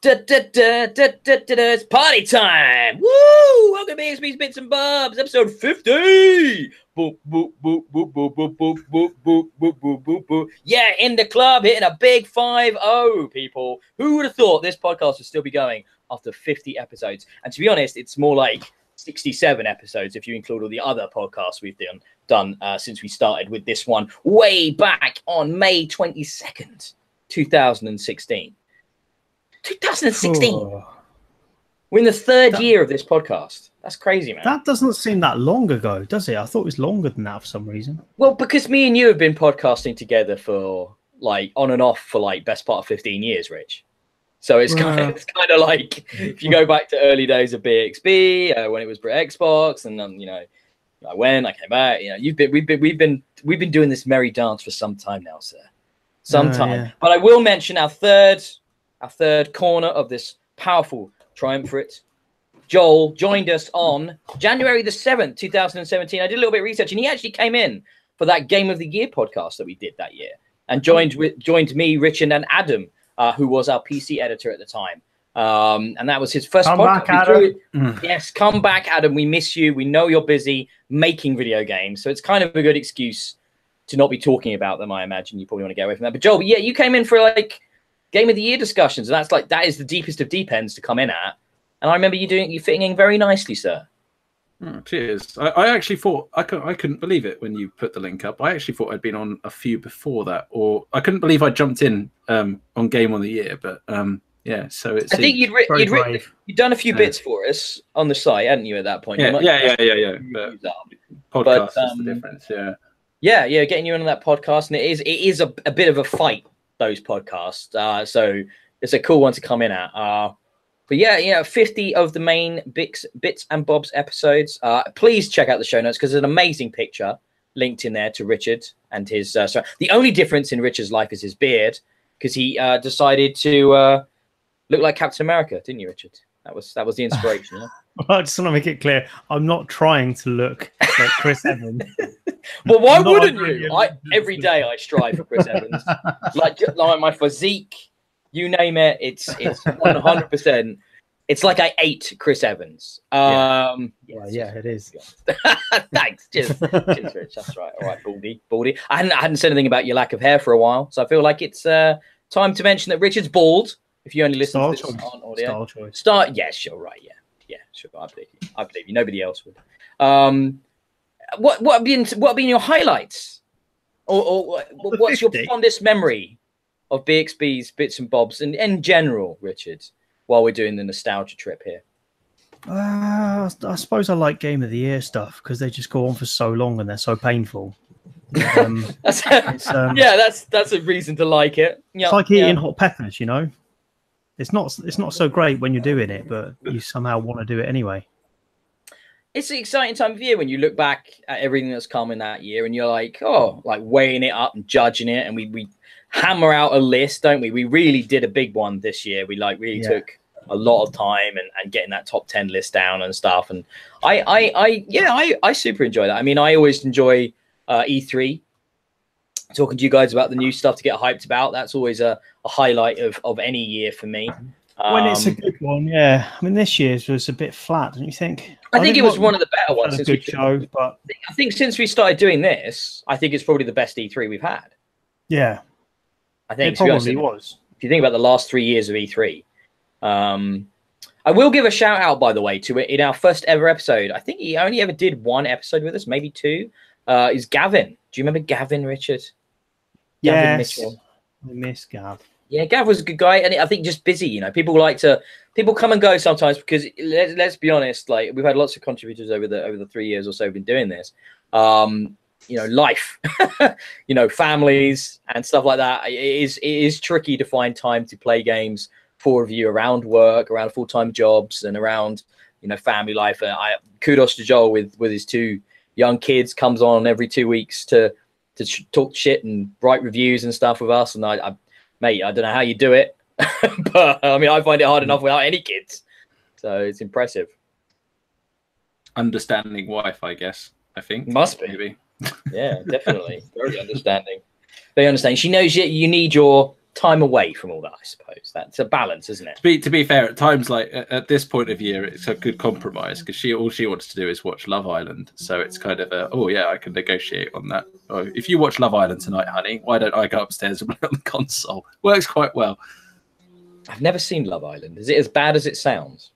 It's party time! Woo! Welcome to Bxb'S Bits and Bobs, episode 50! Boop, boop, boop, boop, boop, boop, boop, boop, boop, boop, boop, boop, boop. Yeah, in the club, hitting a big 5-0, people. Who would have thought this podcast would still be going after 50 episodes? And to be honest, it's more like 67 episodes if you include all the other podcasts we've done since we started with this one way back on May 22nd, 2016. 2016. Oh. We're in the third year of this podcast. That's crazy, man. That doesn't seem that long ago, does it? I thought it was longer than that for some reason. Well, because me and you have been podcasting together for like on and off for like best part of 15 years, Rich. So it's kind of like if you go back to early days of Bxb, when it was Xbox, and then you know, I went, I came back. You know, we've been doing this merry dance for some time now, sir. Some time. Yeah. But I will mention our third corner of this powerful triumvirate. Joel joined us on January the 7th, 2017. I did a little bit of research, and he actually came in for that Game of the Year podcast that we did that year, and joined me, Richard, and Adam, who was our PC editor at the time. And that was his first podcast. Back, Adam. Yes, come back, Adam. We miss you. We know you're busy making video games, so it's kind of a good excuse to not be talking about them. I imagine you probably want to get away from that. But Joel, yeah, you came in for like Game of the Year discussions, and that is the deepest of deep ends to come in at. And I remember you fitting in very nicely, sir. Oh, cheers. I actually thought I couldn't believe it when you put the link up. I actually thought I'd been on a few before that, or I couldn't believe I jumped in on Game of the Year. But yeah, so it's. I think you'd done a few bits for us on the site, hadn't you? At that point, yeah. Podcast is the difference. Yeah, getting you into that podcast, and it is a bit of a fight. Those podcasts, so it's a cool one to come in at. But yeah, 50 of the main Bits and Bobs episodes. Please check out the show notes because there's an amazing picture linked in there to Richard and his. The only difference in Richard's life is his beard, because he decided to look like Captain America, didn't you, Richard? That was the inspiration. Yeah? Well, I just want to make it clear, I'm not trying to look like Chris Evans. Well, why wouldn't you? Every day I strive for Chris Evans. like my physique, you name it. It's 100%. It's like I ate Chris Evans. Yeah, it is. Thanks. Cheers, Rich. That's right. All right, baldy. I hadn't said anything about your lack of hair for a while, so I feel like it's time to mention that Richard's bald. If you only listen to this on audio. Style choice. Yes, sure, right. Yeah, sure. I believe you. Nobody else would. What have been your highlights, or what's your fondest memory of Bxb'S Bits and Bobs and in general, Richard? While we're doing the nostalgia trip here, I suppose I like Game of the Year stuff because they just go on for so long and they're so painful. That's a reason to like it. It's like eating hot peppers, you know. It's not so great when you're doing it, but you somehow want to do it anyway. It's an exciting time of year when you look back at everything that's come in that year and you're like, weighing it up and judging it. And we hammer out a list, don't we? We really did a big one this year. We took a lot of time and getting that top 10 list down and stuff. And I super enjoy that. I mean, I always enjoy E3, talking to you guys about the new stuff to get hyped about. That's always a highlight of any year for me. When it's a good one, yeah. I mean, this year's was a bit flat, don't you think? I think it was one of the better ones. Since a good show, but I think since we started doing this, I think it's probably the best E3 we've had. Yeah, I think it probably was. If you think about the last 3 years of E3, I will give a shout out, by the way, to it in our first ever episode. I think he only ever did one episode with us, maybe two. Is Gavin? Do you remember Gavin, Richard? Gavin Mitchell. I miss Gav. Yeah, Gav was a good guy, and I think just busy. You know, people come and go sometimes because let's be honest, like we've had lots of contributors over the 3 years or so we've been doing this. Life, families and stuff like that. It is tricky to find time to play games for review around work, around full-time jobs, and around family life. Kudos to Joel with his two young kids. Comes on every 2 weeks to talk shit and write reviews and stuff with us. And Mate, I don't know how you do it, but I mean, I find it hard enough without any kids. So it's impressive. Understanding wife, I guess. I think must be. Maybe. Yeah, definitely. Very understanding. Very understanding. She knows you need your time away from all that, I suppose. That's a balance, isn't it? To be fair, at times like at this point of year, it's a good compromise because all she wants to do is watch Love Island. So it's kind of oh yeah, I can negotiate on that. Oh, if you watch Love Island tonight, honey, why don't I go upstairs and play on the console? Works quite well. I've never seen Love Island. Is it as bad as it sounds?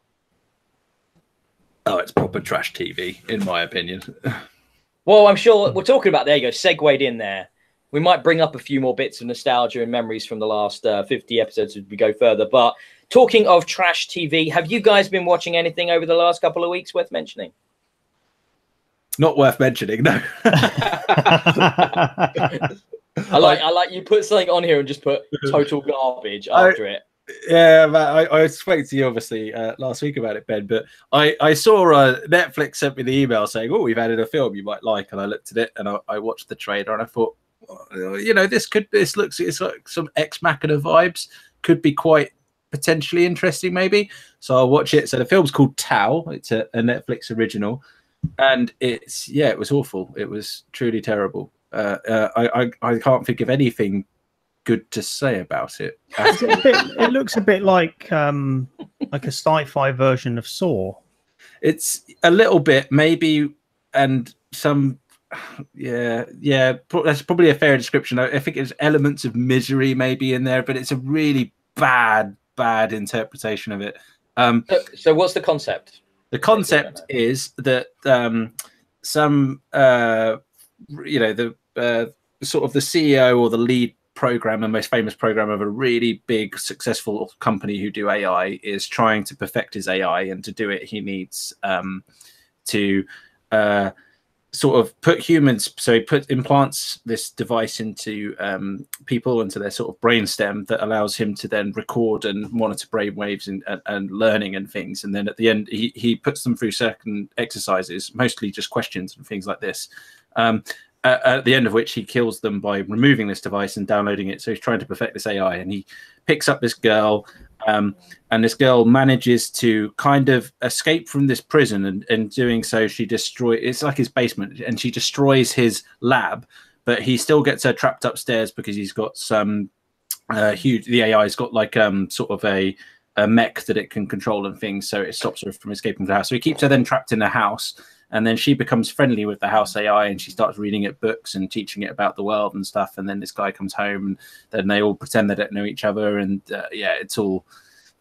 Oh, it's proper trash TV, in my opinion. Well, I'm sure we're talking about, there you go, segued in there. We might bring up a few more bits of nostalgia and memories from the last 50 episodes as we go further. But talking of trash TV, have you guys been watching anything over the last couple of weeks worth mentioning? Not worth mentioning, no. I like you put something on here and just put total garbage after it. Yeah, I spoke to you obviously last week about it, Ben, but I saw Netflix sent me the email saying, oh, we've added a film you might like, and I looked at it and I watched the trailer and I thought, you know, it's like some Ex Machina vibes, could be quite potentially interesting maybe, so I'll watch it. So the film's called Tau. It's a Netflix original, and it was awful. It was truly terrible. I can't think of anything good to say about it. It looks a bit like a sci-fi version of Saw. It's a little bit maybe, and some that's probably a fair description. I think there's elements of misery maybe in there, but it's a really bad interpretation of it. So what's the concept? The concept is that some the sort of the CEO or the lead programmer, most famous programmer of a really big successful company who do AI, is trying to perfect his AI, and to do it he needs to sort of put humans, so he implants this device into people, into their sort of brainstem, that allows him to then record and monitor brain waves and learning and things. And then at the end he puts them through certain exercises, mostly just questions and things like this, at the end of which he kills them by removing this device and downloading it. So he's trying to perfect this AI, and he picks up this girl, and this girl manages to kind of escape from this prison, and in doing so she it's like his basement, and she destroys his lab, but he still gets her trapped upstairs because he's got some the AI's got like sort of a mech that it can control and things, so it stops her from escaping the house. So he keeps her then trapped in the house, and then she becomes friendly with the house AI, and she starts reading it books and teaching it about the world and stuff. And then this guy comes home, and then they all pretend they don't know each other. And it's all,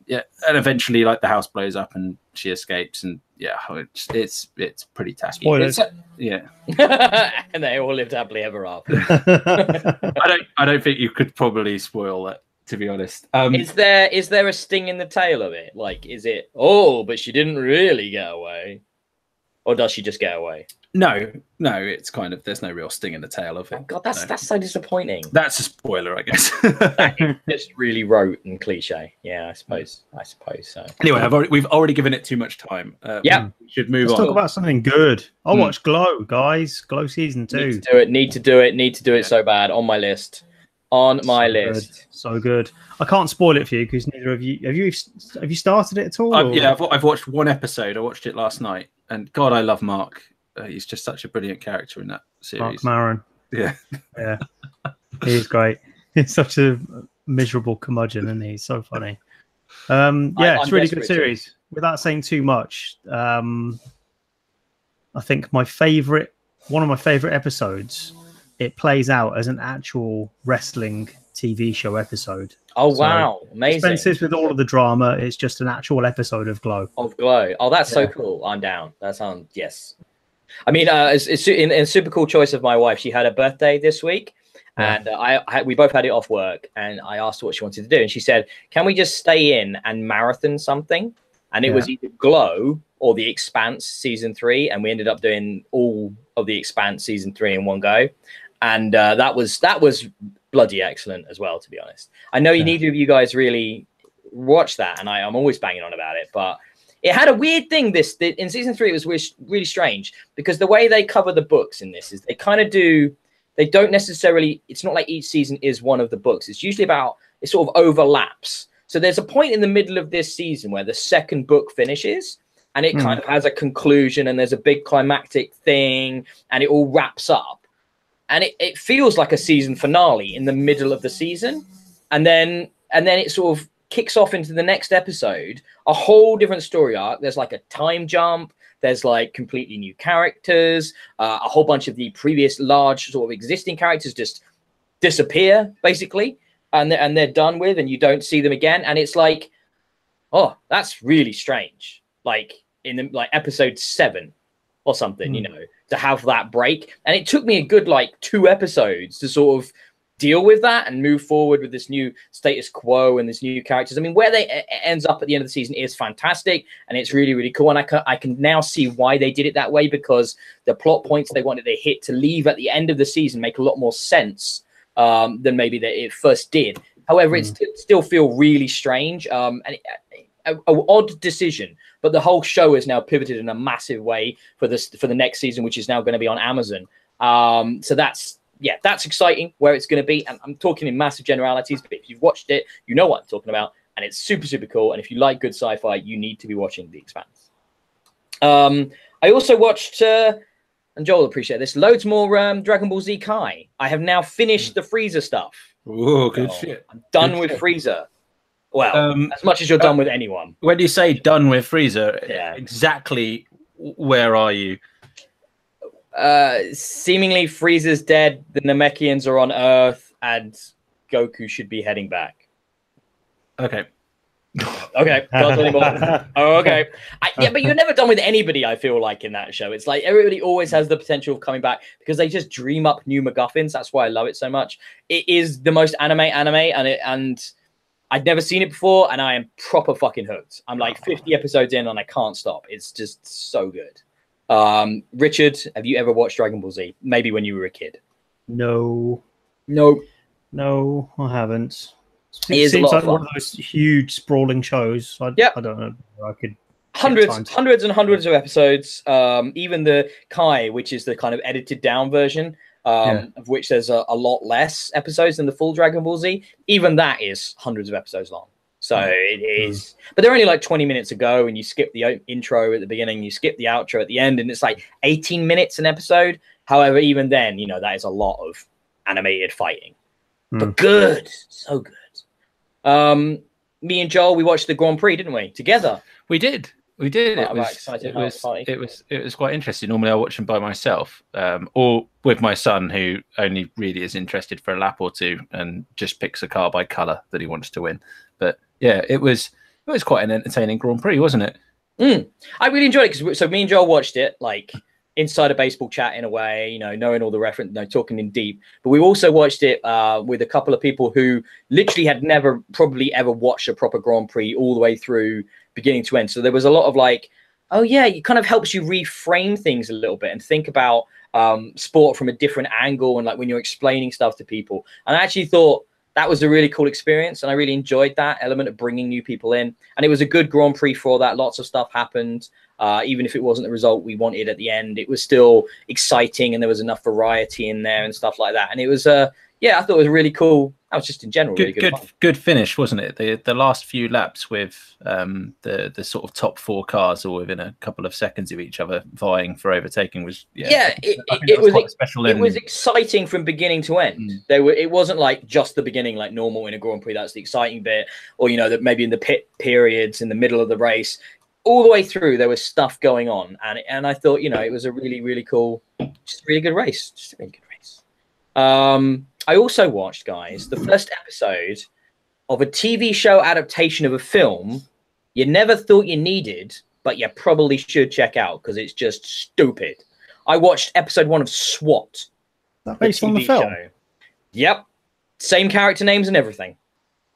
and eventually like the house blows up and she escapes. And it's pretty tacky. Spoilers. And they all lived happily ever after. I don't think you could probably spoil that, to be honest. Is there a sting in the tail of it? Like, is it, oh, but she didn't really get away? Or does she just get away? No, it's kind of, there's no real sting in the tail of it. Oh God, that's so disappointing. That's a spoiler, I guess. It's just really rote and cliche. Yeah, I suppose so. Anyway, we've already given it too much time. Yeah, we should move on. Let's talk about something good. I'll watch Glow, guys. Glow season 2. Need to do it so bad. On my list. So good. I can't spoil it for you because neither of you have you started it at all? I've watched one episode. I watched it last night, and God, I love Mark. He's just such a brilliant character in that series. Mark Maron. Yeah, he's great. He's such a miserable curmudgeon, and he's so funny. It's a really good series. Without saying too much, I think one of my favorite episodes, it plays out as an actual wrestling TV show episode. Oh, wow. Amazing. Dispenses with all of the drama. It's just an actual episode of Glow. Oh, that's so cool. I'm down. That sounds, yes. I mean, it's in a super cool choice of my wife. She had a birthday this week, and we both had it off work, and I asked her what she wanted to do, and she said, can we just stay in and marathon something? And it was either Glow or The Expanse season 3, and we ended up doing all of The Expanse season 3 in one go. And that was bloody excellent as well, to be honest. I know neither of you guys really watched that, and I'm always banging on about it, but it had a weird thing. In season 3, it was really strange, because the way they cover the books in this is they kind of do. They don't necessarily. It's not like each season is one of the books. It's usually it sort of overlaps. So there's a point in the middle of this season where the second book finishes, and it kind of has a conclusion, and there's a big climactic thing, and it all wraps up. And it feels like a season finale in the middle of the season. and then it sort of kicks off into the next episode, a whole different story arc. There's like a time jump. There's like completely new characters. A whole bunch of the previous large sort of existing characters just disappear basically, and they're done with, and you don't see them again. And it's like, oh, that's really strange. Like in the, like episode 7 or something, you know, to have that break. And it took me a good like 2 episodes to sort of deal with that and move forward with this new status quo and this new characters. I mean, where they ends up at the end of the season is fantastic, and it's really, really cool. And I can now see why they did it that way, because the plot points they wanted to hit to leave at the end of the season make a lot more sense than maybe it first did. However, it still feel really strange, and an odd decision. But the whole show is now pivoted in a massive way for the next season, which is now going to be on Amazon. So that's exciting where it's going to be. And I'm talking in massive generalities, but if you've watched it, you know what I'm talking about. And it's super, super cool. And if you like good sci-fi, you need to be watching The Expanse. I also watched, and Joel will appreciate this, loads more Dragon Ball Z Kai. I have now finished the Freezer stuff. Oh, good shit. I'm done with Freezer. Well, as much as you're done with anyone. When you say done with Freezer, exactly where are you? Seemingly Frieza's dead, the Namekians are on Earth, and Goku should be heading back. Okay. Okay, can't tell anymore. Oh, okay. Yeah, but you're never done with anybody, I feel like, in that show. It's like everybody always has the potential of coming back because they just dream up new MacGuffins. That's why I love it so much. It is the most anime, and I'd never seen it before, and I am proper fucking hooked. I'm like 50 episodes in, and I can't stop. It's just so good. Richard, have you ever watched Dragon Ball Z? Maybe when you were a kid. No, I haven't. It seems like one of those huge sprawling shows. I don't know. I could hundreds and hundreds of episodes. Even the Kai, which is the kind of edited down version, of which there's a lot less episodes than the full Dragon Ball Z. Even that is hundreds of episodes long. So it is, but they're only like 20 minutes ago, and you skip the intro at the beginning, you skip the outro at the end, and it's like 18 minutes an episode. However, even then, you know, that is a lot of animated fighting, but good, so good. Me and Joel, we watched the Grand Prix, didn't we? Together. We did. It was quite interesting. Normally I watch them by myself, or with my son, who only really is interested for a lap or two and just picks a car by colour that he wants to win. But yeah, it was quite an entertaining Grand Prix, wasn't it? I really enjoyed it because so me and Joel watched it like inside a baseball chat in a way, you know, knowing all the reference, talking in deep. But we also watched it with a couple of people who literally had never probably ever watched a proper Grand Prix all the way through beginning to end. So there was a lot of like, oh yeah, it kind of helps you reframe things a little bit and think about sport from a different angle, and like when you're explaining stuff to people. And I actually thought that was a really cool experience, and I really enjoyed that element of bringing new people in. And it was a good Grand Prix for that. Lots of stuff happened. Even if it wasn't the result we wanted at the end, it was still exciting, and there was enough variety in there and stuff like that. And it was, I thought it was really cool. That was just in general really good finish, wasn't it? The last few laps with the sort of top 4 cars all within a couple of seconds of each other vying for overtaking was it was special. It was exciting from beginning to end. It wasn't like just the beginning like normal in a Grand Prix. That's the exciting bit, or you know that maybe in the pit periods in the middle of the race. All the way through, there was stuff going on, and I thought, you know, it was a really, really cool, just a really good race. Just a really good race. I also watched, guys, the first episode of a TV show adaptation of a film you never thought you needed, but you probably should check out because it's just stupid. I watched episode 1 of SWAT. That based on the film? Show. Yep. Same character names and everything.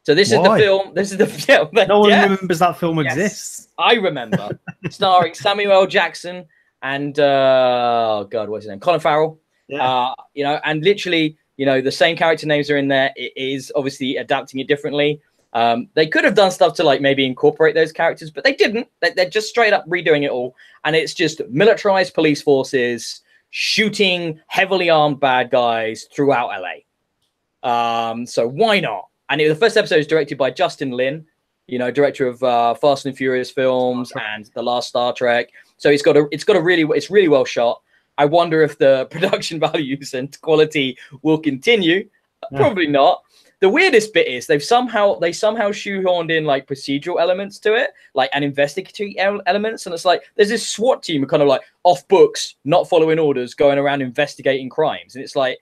So this is the film. This is the film. No one remembers that film exists. I remember. Starring Samuel L. Jackson and oh god, what's his name? Colin Farrell. Yeah. You know, and literally, you know, the same character names are in there. It is obviously adapting it differently. They could have done stuff to like maybe incorporate those characters, but they didn't. They're just straight up redoing it all, and it's just militarized police forces shooting heavily armed bad guys throughout LA. So why not? And the first episode is directed by Justin Lin, you know, director of Fast and Furious films and the last Star Trek. So it's really well shot. I wonder if the production values and quality will continue. Probably not. the weirdest bit is they somehow shoehorned in like procedural elements to it, like and investigatory elements, and it's like there's this SWAT team kind of like off books, not following orders, going around investigating crimes, and it's like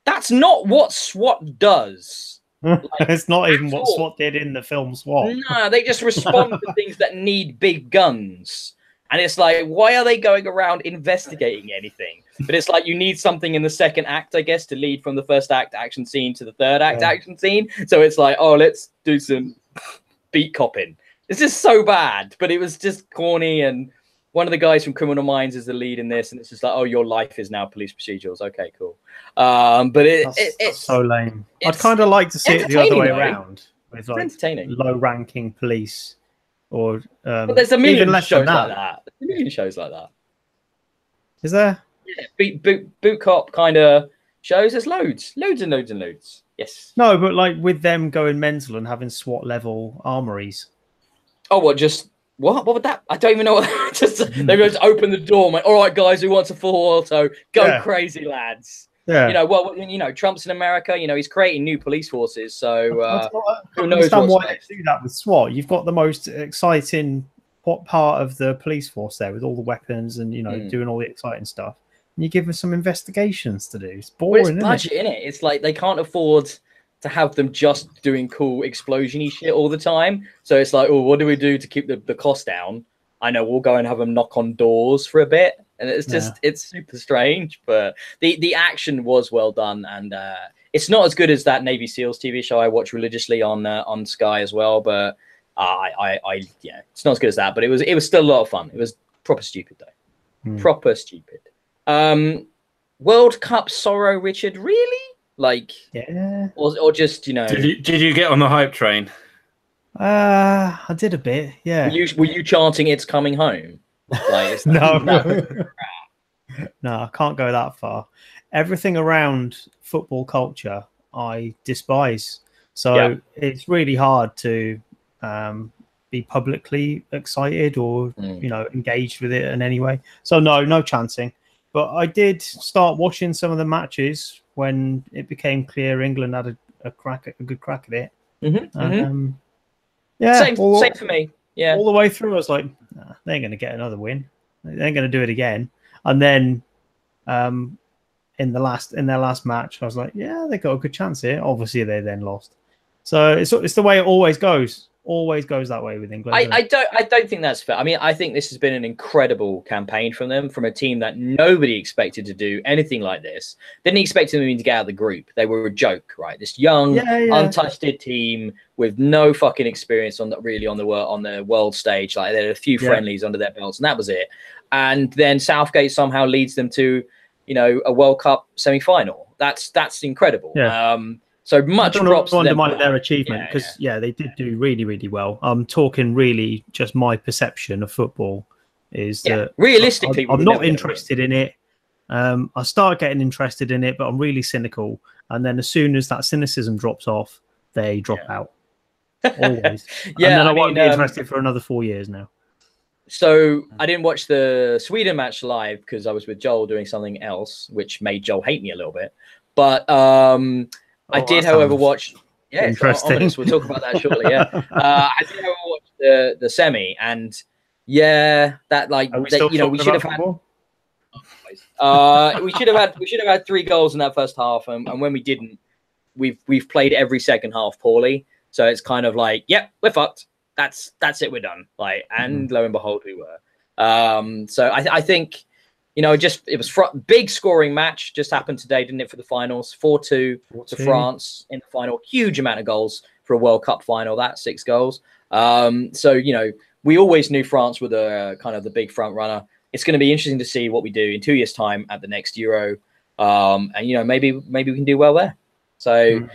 that's not what SWAT does. Like, it's not even what SWAT did in the film SWAT. No, they just respond to things that need big guns. And it's like, why are they going around investigating anything? But it's like you need something in the second act, I guess, to lead from the first act action scene to the third act action scene. So it's like, oh, let's do some beat copping. It's just so bad, but it was just corny. And one of the guys from Criminal Minds is the lead in this, and it's just like, oh, your life is now police procedurals. Okay, cool. But it's so lame. I'd kind of like to see it the other way around with like low-ranking police. Or but there's a million shows like that. There's a million shows like that. Is there? Yeah, boot cop kind of shows. There's loads. Yes. No, but like with them going mental and having SWAT level armories. Oh, what? Just what? What would that? I don't even know. They're going to open the door. And went, all right, guys, who wants a full auto? Go crazy, lads. Yeah. Trump's in America. He's creating new police forces. So who knows why they do that with SWAT? You've got the most exciting part of the police force there with all the weapons and doing all the exciting stuff. And you give them some investigations to do. It's boring. Well, it's budget, isn't it? It's like they can't afford to have them just doing cool explosion-y shit all the time. So it's like, oh, what do we do to keep the cost down? I know we'll go and have them knock on doors for a bit. And it's just, it's super strange, but the action was well done. And it's not as good as that Navy SEALs TV show I watch religiously on Sky as well. But it's not as good as that, but it was still a lot of fun. It was proper stupid though. Proper stupid. World Cup sorrow, Richard, really? Like, or just, Did you get on the hype train? I did a bit, yeah. Were you chanting "It's coming home"? Like, no, I can't go that far. Everything around football culture, I despise. So it's really hard to be publicly excited or engaged with it in any way. So no chanting. But I did start watching some of the matches when it became clear England had a good crack at it. Same for me. Yeah, all the way through, I was like, they ain't going to get another win. They ain't going to do it again. And then, in their last match, I was like, yeah, they got a good chance here. Obviously, they then lost. So it's the way it always goes. Always goes that way with England. I don't think that's fair. I mean, I think this has been an incredible campaign from them, from a team that nobody expected to do anything like this. Didn't expect them even to get out of the group. They were a joke, right? This young, untested team with no fucking experience on the world stage. Like, they had a few friendlies under their belts, and that was it. And then Southgate somehow leads them to, a World Cup semi-final. That's incredible. Yeah. So much props to them. Their achievement, because they did do really, really well. I'm talking really just my perception of football is that realistically I'm not interested in it. I start getting interested in it, but I'm really cynical. And then as soon as that cynicism drops off, they drop out. Always. And then I won't be interested for another 4 years now. So I didn't watch the Sweden match live because I was with Joel doing something else, which made Joel hate me a little bit. But I did, however, watch. Yeah, interesting. We'll talk about that shortly. Yeah, I did, however, watch the semi, and that we should have had. We should have had 3 goals in that first half, and when we didn't, we've played every second half poorly. So it's kind of like, we're fucked. That's it. We're done. Like, and lo and behold, we were. So I think. It was big scoring match. Just happened today, didn't it, for the finals? 4-2 to France in the final. Huge amount of goals for a World Cup final. That's 6 goals. So we always knew France were the kind of the big front runner. It's going to be interesting to see what we do in 2 years' time at the next Euro. And maybe we can do well there. So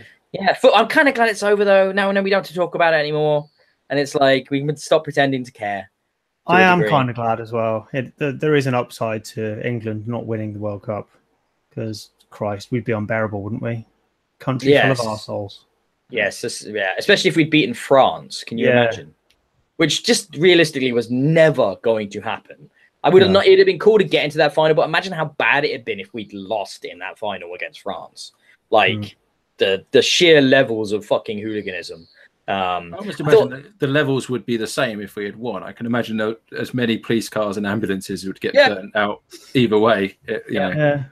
I'm kind of glad it's over though. Now we don't have to talk about it anymore, and it's like we can stop pretending to care. I am kind of glad as well. There is an upside to England not winning the World Cup because, Christ, we'd be unbearable, wouldn't we? Country full of arseholes. Yes, especially if we'd beaten France. Can you imagine? Which just realistically was never going to happen. I would have not. It'd have been cool to get into that final, but imagine how bad it had been if we'd lost in that final against France. Like the sheer levels of fucking hooliganism. I almost imagine that the levels would be the same if we had won. I can imagine that as many police cars and ambulances would get burnt out either way. I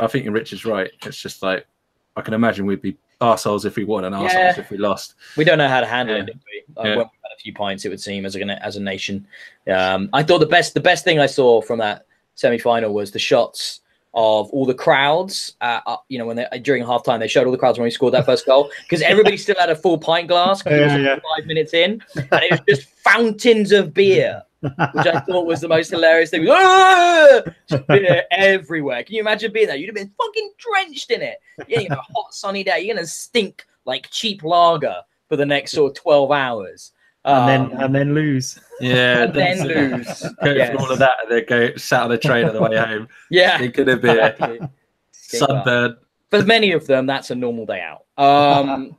think Richard's right. It's just like, I can imagine we'd be arseholes if we won and arseholes if we lost. We don't know how to handle it, do we? When we had a few pints, it would seem, as a nation. I thought the best thing I saw from that semi-final was the shots of all the crowds. When during halftime they showed all the crowds when we scored that first goal, because everybody still had a full pint glass. 5 minutes in, and it was just fountains of beer, which I thought was the most hilarious thing. Just beer everywhere. Can you imagine being there? You'd have been fucking drenched in it. A hot sunny day. You're gonna stink like cheap lager for the next sort of 12 hours. And then lose. Yeah, and then lose. Go all of that, and then go sat on the train on the way home. Thinking of beer, sunburn. For many of them, that's a normal day out. Don't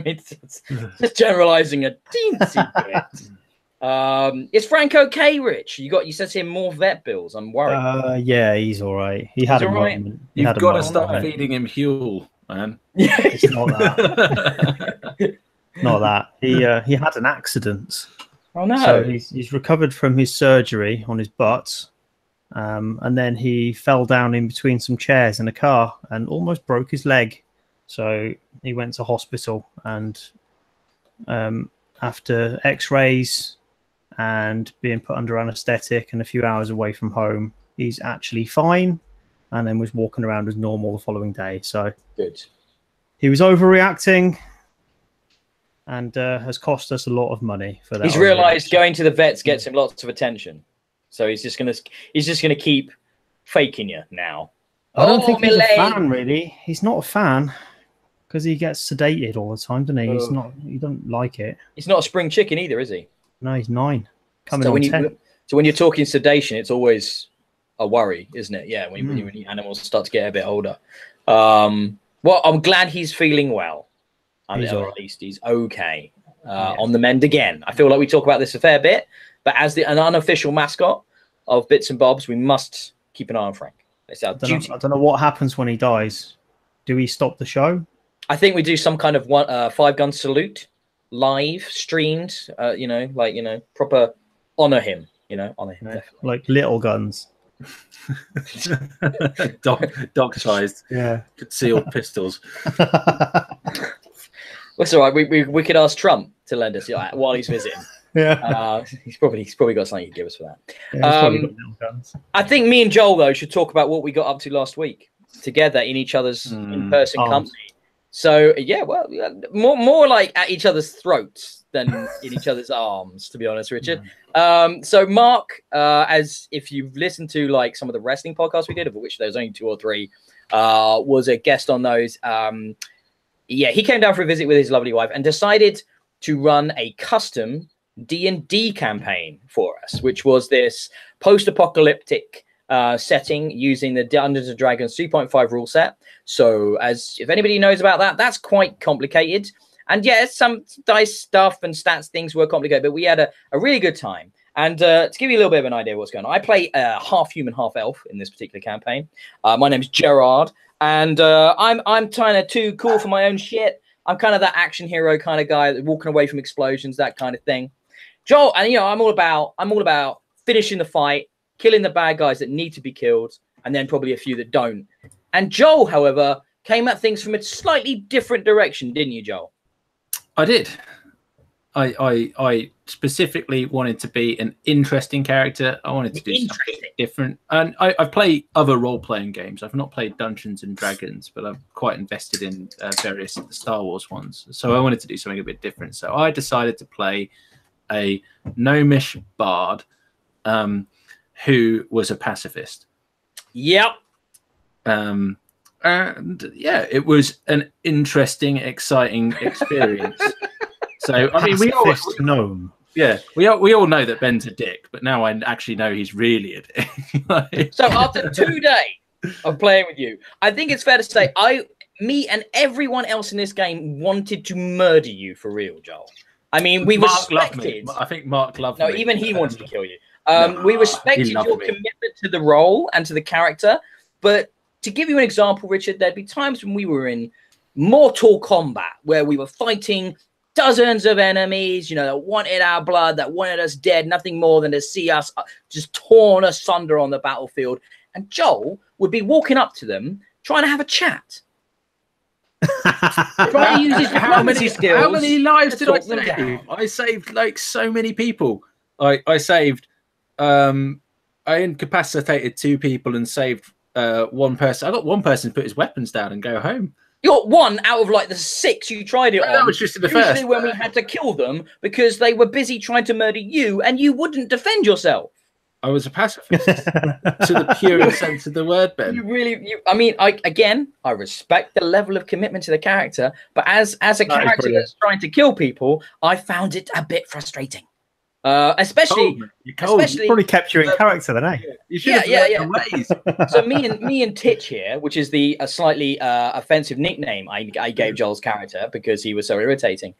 mean just generalizing a teensy bit. Is Frank okay, Rich? You said to him more vet bills. I'm worried. Yeah, he's all right. He had a moment. You've got to start feeding him Huel, man. It's not that. Not that. He had an accident. Oh no! So he's recovered from his surgery on his butt, and then he fell down in between some chairs in a car and almost broke his leg. So he went to hospital, and after X-rays and being put under anaesthetic and a few hours away from home, he's actually fine, and then was walking around as normal the following day. So good. He was overreacting. And has cost us a lot of money for that. He's realised going to the vets gets him lots of attention, so he's just gonna keep faking you now. I don't think he's a fan, really. He's not a fan because he gets sedated all the time, doesn't he? He's not. He don't like it. He's not a spring chicken either, is he? No, he's 9. Coming so on 10. So when you're talking sedation, it's always a worry, isn't it? Yeah, when the animals start to get a bit older. Well, I'm glad he's feeling well. Or at least he's okay. On the mend again. I feel like we talk about this a fair bit, but as an unofficial mascot of Bits and Bobs, we must keep an eye on Frank. It's our duty. I don't know what happens when he dies. Do we stop the show? I think we do some kind of 5-gun salute, live streamed. Proper honor him. Honor him. Definitely. Like little guns. Dog-sized. Yeah. Concealed pistols. That's all right. We could ask Trump to lend us while he's visiting. Yeah. He's probably got something to give us for that. Yeah, I think me and Joel though should talk about what we got up to last week together in each other's in-person company. So more like at each other's throats than in each other's arms, to be honest, Richard. So Mark, as if you've listened to like some of the wrestling podcasts we did, of which there's only 2 or 3, was a guest on those. He came down for a visit with his lovely wife and decided to run a custom D&D campaign for us, which was this post-apocalyptic setting using the Dungeons & Dragons 3.5 rule set. So if anybody knows about that, that's quite complicated. And some dice stuff and stats things were complicated, but we had a really good time. And to give you a little bit of an idea of what's going on, I play half human, half elf in this particular campaign. My name's Gerard. And I'm kind of too cool for my own shit. I'm kind of that action hero kind of guy, walking away from explosions, that kind of thing. Joel, and I'm all about finishing the fight, killing the bad guys that need to be killed, and then probably a few that don't. And Joel, however, came at things from a slightly different direction, didn't you, Joel? I did. I specifically wanted to be an interesting character. I wanted to do something different. And I've played other role-playing games. I've not played Dungeons and Dragons, but I'm quite invested in various Star Wars ones. So I wanted to do something a bit different. So I decided to play a gnomish bard who was a pacifist. Yep. And it was an interesting, exciting experience. So I mean, we all gnome. Yeah, we all know that Ben's a dick, but now I actually know he's really a dick. So after 2 days of playing with you, I think it's fair to say me and everyone else in this game wanted to murder you for real, Joel. I mean, we respected. I think Mark loved me. No, even he wanted to kill you. We respected your commitment to the role and to the character, but to give you an example, Richard, there'd be times when we were in mortal combat where we were fighting dozens of enemies, you know, that wanted our blood, that wanted us dead, nothing more than to see us just torn asunder on the battlefield. And Joel would be walking up to them, trying to have a chat. Trying to use his diplomacy skills. How many lives did I save? I saved like so many people. I saved, I incapacitated 2 people and saved 1 person. I got 1 person to put his weapons down and go home. You got 1 out of like the 6 you tried it on. That was just in the Usually first. when we had to kill them because they were busy trying to murder you and you wouldn't defend yourself. I was a pacifist to the purest sense of the word, Ben. I mean, I respect the level of commitment to the character, but as a character that's trying to kill people, I found it a bit frustrating. Especially, you probably kept you in character then, eh? You should have ways. So me and Titch here, which is the slightly offensive nickname I gave Joel's character because he was so irritating.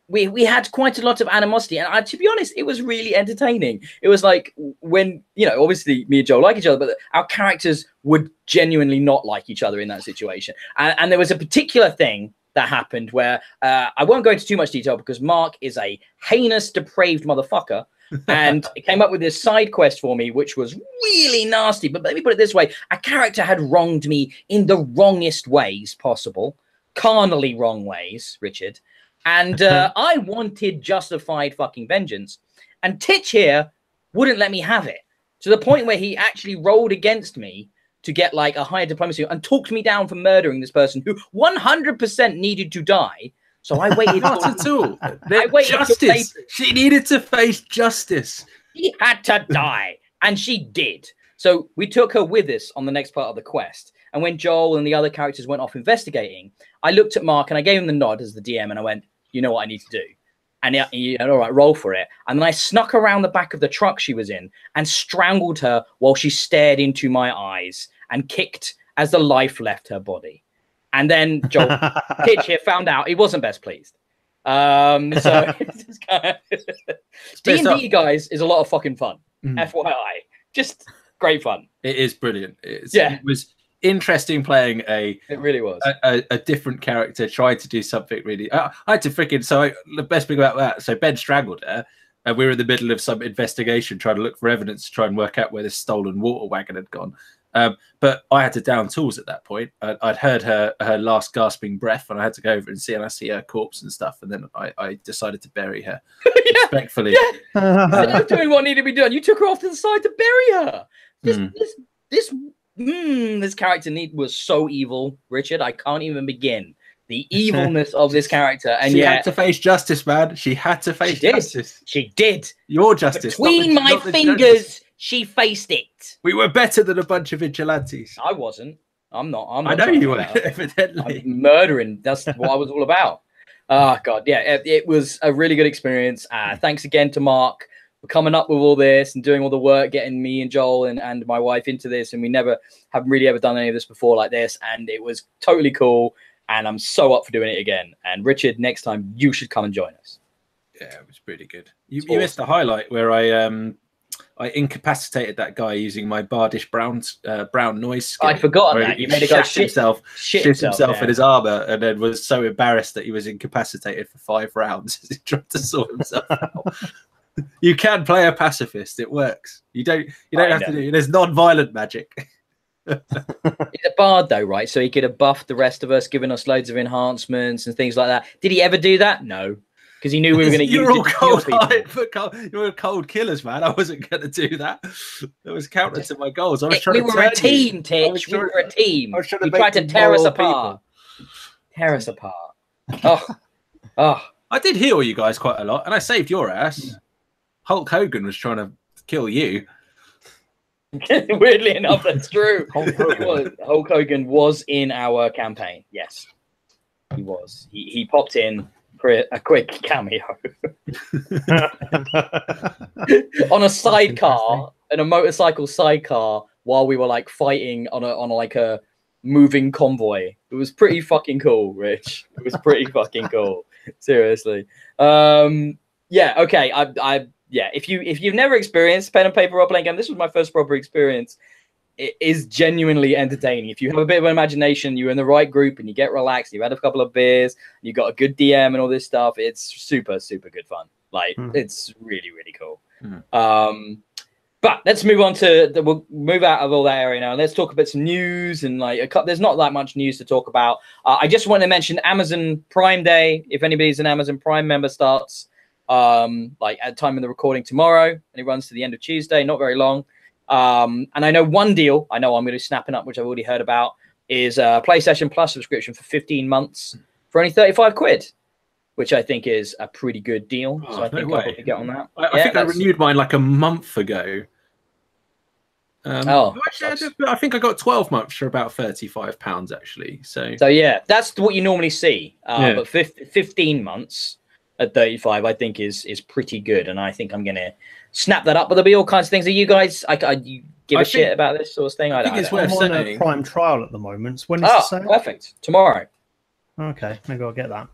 We had quite a lot of animosity, and to be honest, it was really entertaining. It was like when, you know, obviously me and Joel like each other, but our characters would genuinely not like each other in that situation. And there was a particular thing that happened where I won't go into too much detail because Mark is a heinous, depraved motherfucker, and it came up with this side quest for me, which was really nasty. But let me put it this way: a character had wronged me in the wrongest ways possible, carnally wrong ways, Richard. And I wanted justified fucking vengeance. And Titch here wouldn't let me have it. To the point where he actually rolled against me to get like a higher diplomacy and talked me down for murdering this person who 100% needed to die. So I waited. Not at all. I waited justice. She needed to face justice. She had to die. And she did. So we took her with us on the next part of the quest. And when Joel and the other characters went off investigating, I looked at Mark and I gave him the nod as the DM and I went, you know what I need to do? And he said, all right, roll for it. And then I snuck around the back of the truck she was in and strangled her while she stared into my eyes and kicked as the life left her body. And then Joel Titch here found out he wasn't best pleased. So it's kind of D&D, guys, is a lot of fucking fun. FYI. Just great fun. It is brilliant. It was interesting playing it really was a different character trying to do something really. I had to freaking the best thing about that. So Ben strangled her, and we were in the middle of some investigation trying to look for evidence to try and work out where this stolen water wagon had gone. But I had to down tools at that point. I'd heard her last gasping breath, and I had to go over and see, and I see her corpse and stuff. And then I decided to bury her respectfully. Instead of doing what needed to be done, you took her off to the side to bury her. This character was so evil, Richard. I can't even begin the evilness of this character. And she had to face justice, man. She had to face justice. She did. Your justice. Between my fingers, she faced it. We were better than a bunch of vigilantes. I wasn't. I'm not. I know you were, evidently. I'm murdering. That's what I was all about. Oh, God. Yeah, it was a really good experience. Thanks again to Mark for coming up with all this and doing all the work, getting me and Joel and my wife into this. And we haven't really ever done any of this before like this. And it was totally cool. And I'm so up for doing it again. And Richard, next time you should come and join us. Yeah, it was pretty good. You missed the highlight where I incapacitated that guy using my bardish brown noise skill. I'd forgotten that. You made a guy shit himself in his armor, and then was so embarrassed that he was incapacitated for 5 rounds as he tried to sort himself out. You can play a pacifist; it works. You don't have to do. There's non-violent magic. He's a bard, though, right? So he could have buffed the rest of us, given us loads of enhancements and things like that. Did he ever do that? No. Because he knew we were going to use it. You were cold killers, man. I wasn't going to do that. It was counter to my goals. I was trying we were a team, Titch. We were a team. You tried to tear us apart. Tear us apart. Oh. I did heal you guys quite a lot, and I saved your ass. Hulk Hogan was trying to kill you. Weirdly enough, that's true. Hulk Hogan was in our campaign. Yes, he was. He popped in for a quick cameo on a sidecar, in a motorcycle sidecar, while we were like fighting on a moving convoy. It was pretty fucking cool, Rich. It was pretty fucking cool. Seriously. Yeah. Okay. If you've never experienced pen and paper role playing game, this was my first proper experience. it is genuinely entertaining. If you have a bit of an imagination, you're in the right group and you get relaxed, you've had a couple of beers, you got a good DM and all this stuff, it's super, super good fun. Like, it's really, really cool. But let's move on to we'll move out of all that area now. Let's talk about some news and like there's not that much news to talk about. I just want to mention Amazon Prime Day. If anybody's an Amazon Prime member, starts like at the time of the recording tomorrow, and it runs to the end of Tuesday. Not very long. And I know one deal I know I'm going to be snapping up, which I've already heard about, is a PlayStation Plus subscription for 15 months for only 35 quid. Which I think is a pretty good deal. So I think I'll probably get on that. I think I renewed mine like a month ago. Actually, I think I got 12 months for about £35 actually. So yeah, that's what you normally see. But 15 months at 35, I think is pretty good, and I think I'm gonna snap that up. But there'll be all kinds of things. Are you guys? You give a shit about this sort of thing? I think it's worth saying. I'm on a Prime trial at the moment. When is the sale? Perfect. Tomorrow. Okay, maybe I'll get that.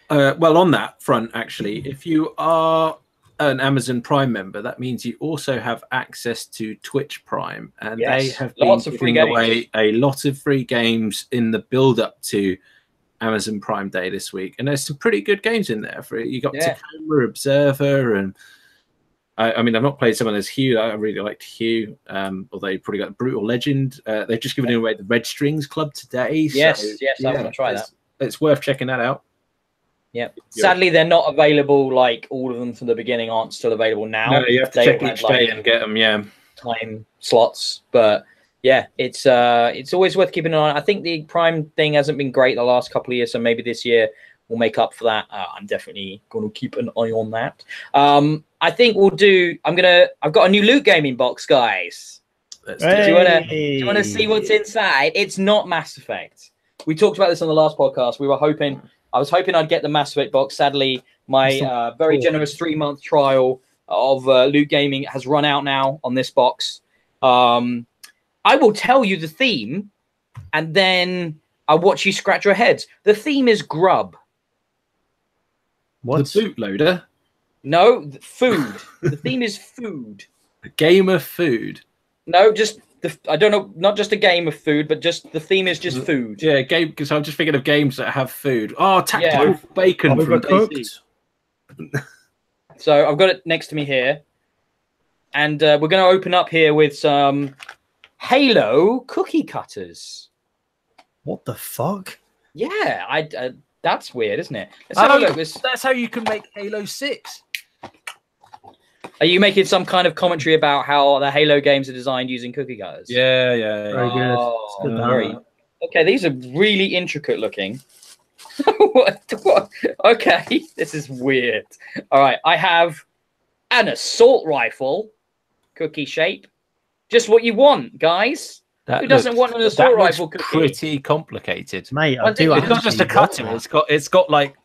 Well, on that front, actually, if you are an Amazon Prime member, that means you also have access to Twitch Prime, and they have been giving away a lot of free games in the build-up to Amazon Prime Day this week, and there's some pretty good games in there. You got Tacoma, Observer, and I mean, I've not played some of those Hue. I really liked Hue, although you probably got Brutal Legend. They've just given away the Red Strings Club today. Yes, I want to try that. It's worth checking that out. Yeah. Sadly, they're not available. Like all of them from the beginning aren't still available now. No, you have to check each day and get them. Yeah, time slots. But yeah, it's always worth keeping an eye on. I think the Prime thing hasn't been great the last couple of years, so maybe this year we'll make up for that. I'm definitely going to keep an eye on that. I think we'll do. I've got a new loot gaming box, guys. Do you want to see what's inside? It's not Mass Effect. We talked about this on the last podcast. I was hoping I'd get the Mass Effect box. Sadly, my very generous 3-month trial of Loot Gaming has run out now on this box. I will tell you the theme, and then I'll watch you scratch your heads. The theme is grub. What? The bootloader? No, food. The theme is food. A game of food? No, just... I don't know, not just a game of food, but just the theme is just food. Yeah, game. Because I'm just thinking of games that have food. Oh, Tactical Bacon from DC. So I've got it next to me here, and we're going to open up here with some Halo cookie cutters. What the fuck? Yeah, that's weird, isn't it? Let's have a look. That's how you can make Halo 6. Are you making some kind of commentary about how the Halo games are designed using cookie cutters? Yeah. Very good. Okay, these are really intricate looking. What? Okay, this is weird. All right, I have an assault rifle, cookie shape. Just what you want, guys. Who doesn't want an assault rifle cookie? Pretty complicated, mate. It's not just a cutting. It's got like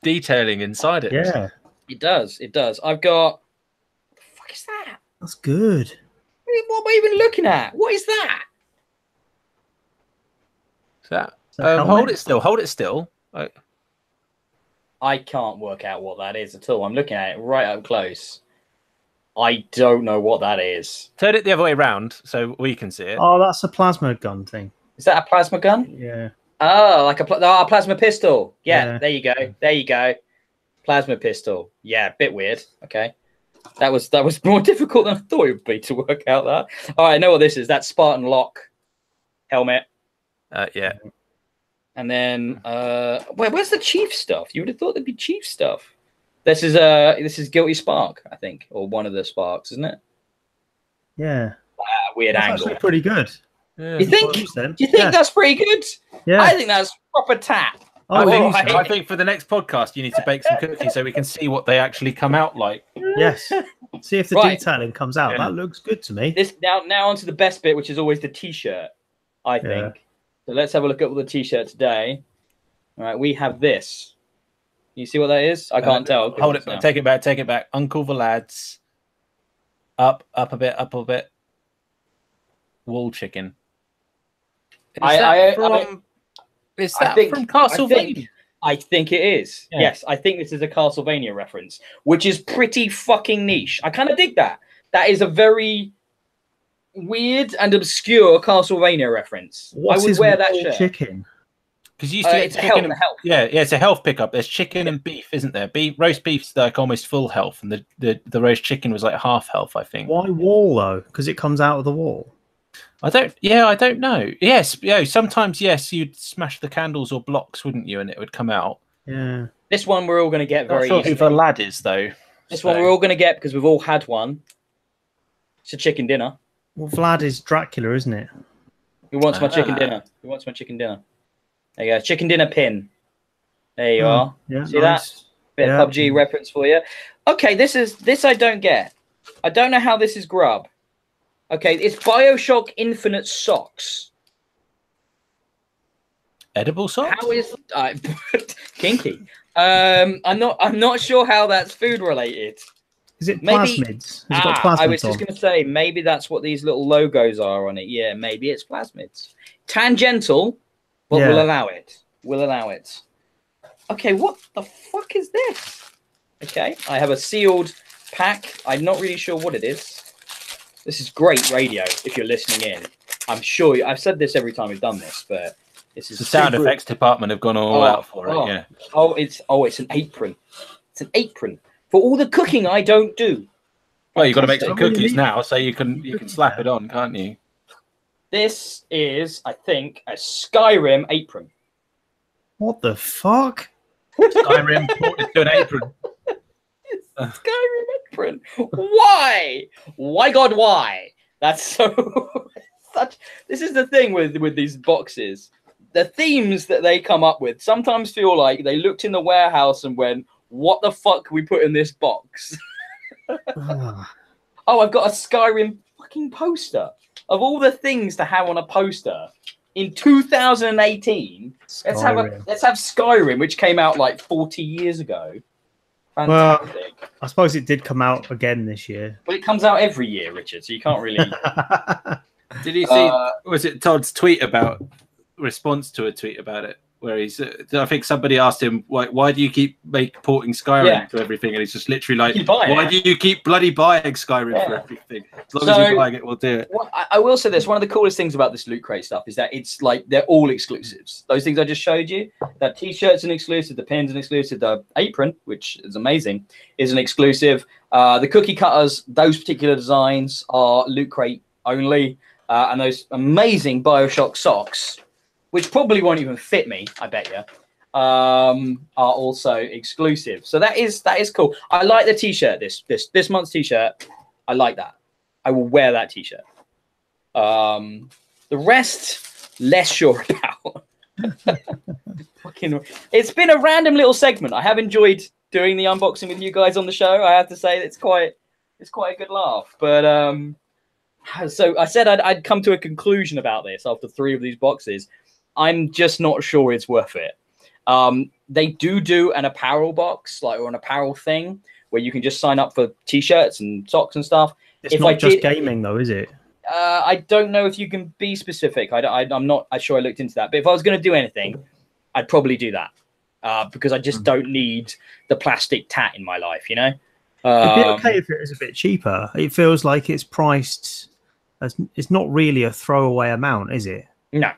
detailing inside it. Yeah, it does. I've got. What is that? That's good. What am I even looking at? What is that? Hold it still. Hold it still. I can't work out what that is at all. I'm looking at it right up close. I don't know what that is. Turn it the other way around so we can see it. Oh, that's a plasma gun thing. Is that a plasma gun? Yeah. Oh, like a plasma pistol. Yeah, there you go. There you go. Plasma pistol. Yeah, bit weird. Okay. That was more difficult than I thought it would be to work out that. All right, I know what this is. That's Spartan Lock helmet. Yeah. And then where's the Chief stuff? You would have thought there'd be Chief stuff. This is Guilty Spark, I think, or one of the sparks, isn't it? Yeah. Weird that's angle. Actually pretty good. Yeah. You think? Do you think that's pretty good? Yeah. I think that's proper tap. I think for the next podcast you need to bake some cookies so we can see what they actually come out like. Yes. See if the detailing comes out. Yeah. That looks good to me. Now onto the best bit, which is always the T-shirt. I think. So let's have a look at the T-shirt today. All right, we have this. You see what that is? I can't tell. Hold it. Take it back. Take it back. Uncle the lads. Up a bit. Up a bit. Wall chicken. Is that from Castlevania? I think it is. Yeah. Yes, I think this is a Castlevania reference, which is pretty fucking niche. I kind of dig that. That is a very weird and obscure Castlevania reference. I would wear that shirt. Chicken. Because you used to it's chicken and health. Yeah, it's a health pickup. There's chicken and beef, isn't there? Roast beef's like almost full health, and the roast chicken was like half health, I think. Why wall though? Because it comes out of the wall. I don't know. Yes, sometimes yes, you'd smash the candles or blocks, wouldn't you, and it would come out. Yeah. This one we're all going to get very easily. Who the lad is though. This one we're all going to get because we've all had one. It's a chicken dinner. Well, Vlad is Dracula, isn't it? Who wants my chicken dinner? Who wants my chicken dinner? There you go. Chicken dinner pin. There you are. Yeah, see that? Bit of PUBG reference for you. Okay, this I don't get. I don't know how this is grub. Okay, it's BioShock Infinite socks. Edible socks? How is kinky? I'm not sure how that's food related. Is it plasmids? I was just going to say maybe that's what these little logos are on it. Yeah, maybe it's plasmids. Tangential. But we'll allow it. We'll allow it. Okay, what the fuck is this? Okay, I have a sealed pack. I'm not really sure what it is. This is great radio if you're listening in. I'm sure I've said this every time we've done this, but this is the sound effects department have gone all out for it. Yeah. It's an apron. It's an apron for all the cooking I don't do. Well, you've got to make some cookies now, so you can slap it on, can't you? This is, I think, a Skyrim apron. What the fuck? Skyrim ported to an apron. Skyrim apron. Why? Why, God, why? That's so... This is the thing with these boxes. The themes that they come up with sometimes feel like they looked in the warehouse and went, what the fuck can we put in this box? Oh, I've got a Skyrim fucking poster. Of all the things to have on a poster in 2018, let's have Skyrim, which came out like 40 years ago. Fantastic. Well, I suppose it did come out again this year. But it comes out every year, Richard, so you can't really... Did you see, was it Todd's tweet about, response to a tweet about it? Where he's, I think somebody asked him, why do you keep porting Skyrim to everything? And he's just literally like, why do you keep bloody buying Skyrim for everything? As long as you're buying it, we'll do it. Well, I will say this, one of the coolest things about this Loot Crate stuff is that it's like, they're all exclusives. Those things I just showed you, that t-shirt's an exclusive, the pin's an exclusive, the apron, which is amazing, is an exclusive. The cookie cutters, those particular designs are Loot Crate only. And those amazing BioShock socks, which probably won't even fit me, I bet you, are also exclusive. So that is cool. I like the t-shirt, this month's t-shirt. I like that. I will wear that t-shirt. The rest, less sure about. It's been a random little segment. I have enjoyed doing the unboxing with you guys on the show. I have to say it's quite a good laugh. But so I said I'd come to a conclusion about this after 3 of these boxes. I'm just not sure it's worth it. They do an apparel box, or an apparel thing, where you can just sign up for t-shirts and socks and stuff. It's not just gaming, though, is it? I don't know if you can be specific. I'm not sure I looked into that. But if I was going to do anything, I'd probably do that because I just don't need the plastic tat in my life, you know? It'd be okay if it was a bit cheaper. It feels like it's priced as... It's not really a throwaway amount, is it? No.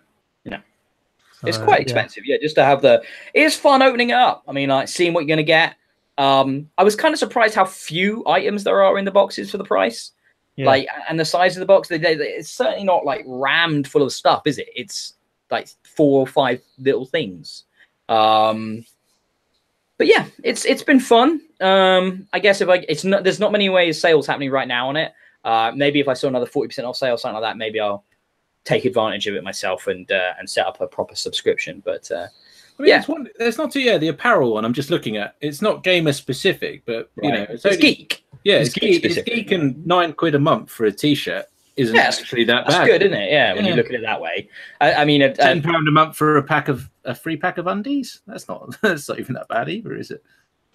It's quite expensive, just to have the... It's fun opening it up. I mean, like, seeing what you're going to get. I was kind of surprised how few items there are in the boxes for the price. Yeah. Like, and the size of the box. It's certainly not, like, rammed full of stuff, is it? It's, like, 4 or 5 little things. But, yeah, it's been fun. I guess there's not many ways sales happening right now on it. Maybe if I saw another 40% off sale, something like that, maybe I'll take advantage of it myself and set up a proper subscription. But I mean, there's not the apparel one I'm just looking at. It's not gamer specific, but you know, it's geek. Yeah, it's geek, and £9 a month for a t-shirt isn't actually that bad. That's good, isn't it? Yeah, when you look at it that way. I mean, £10 a month for a free pack of undies. That's not even that bad either, is it?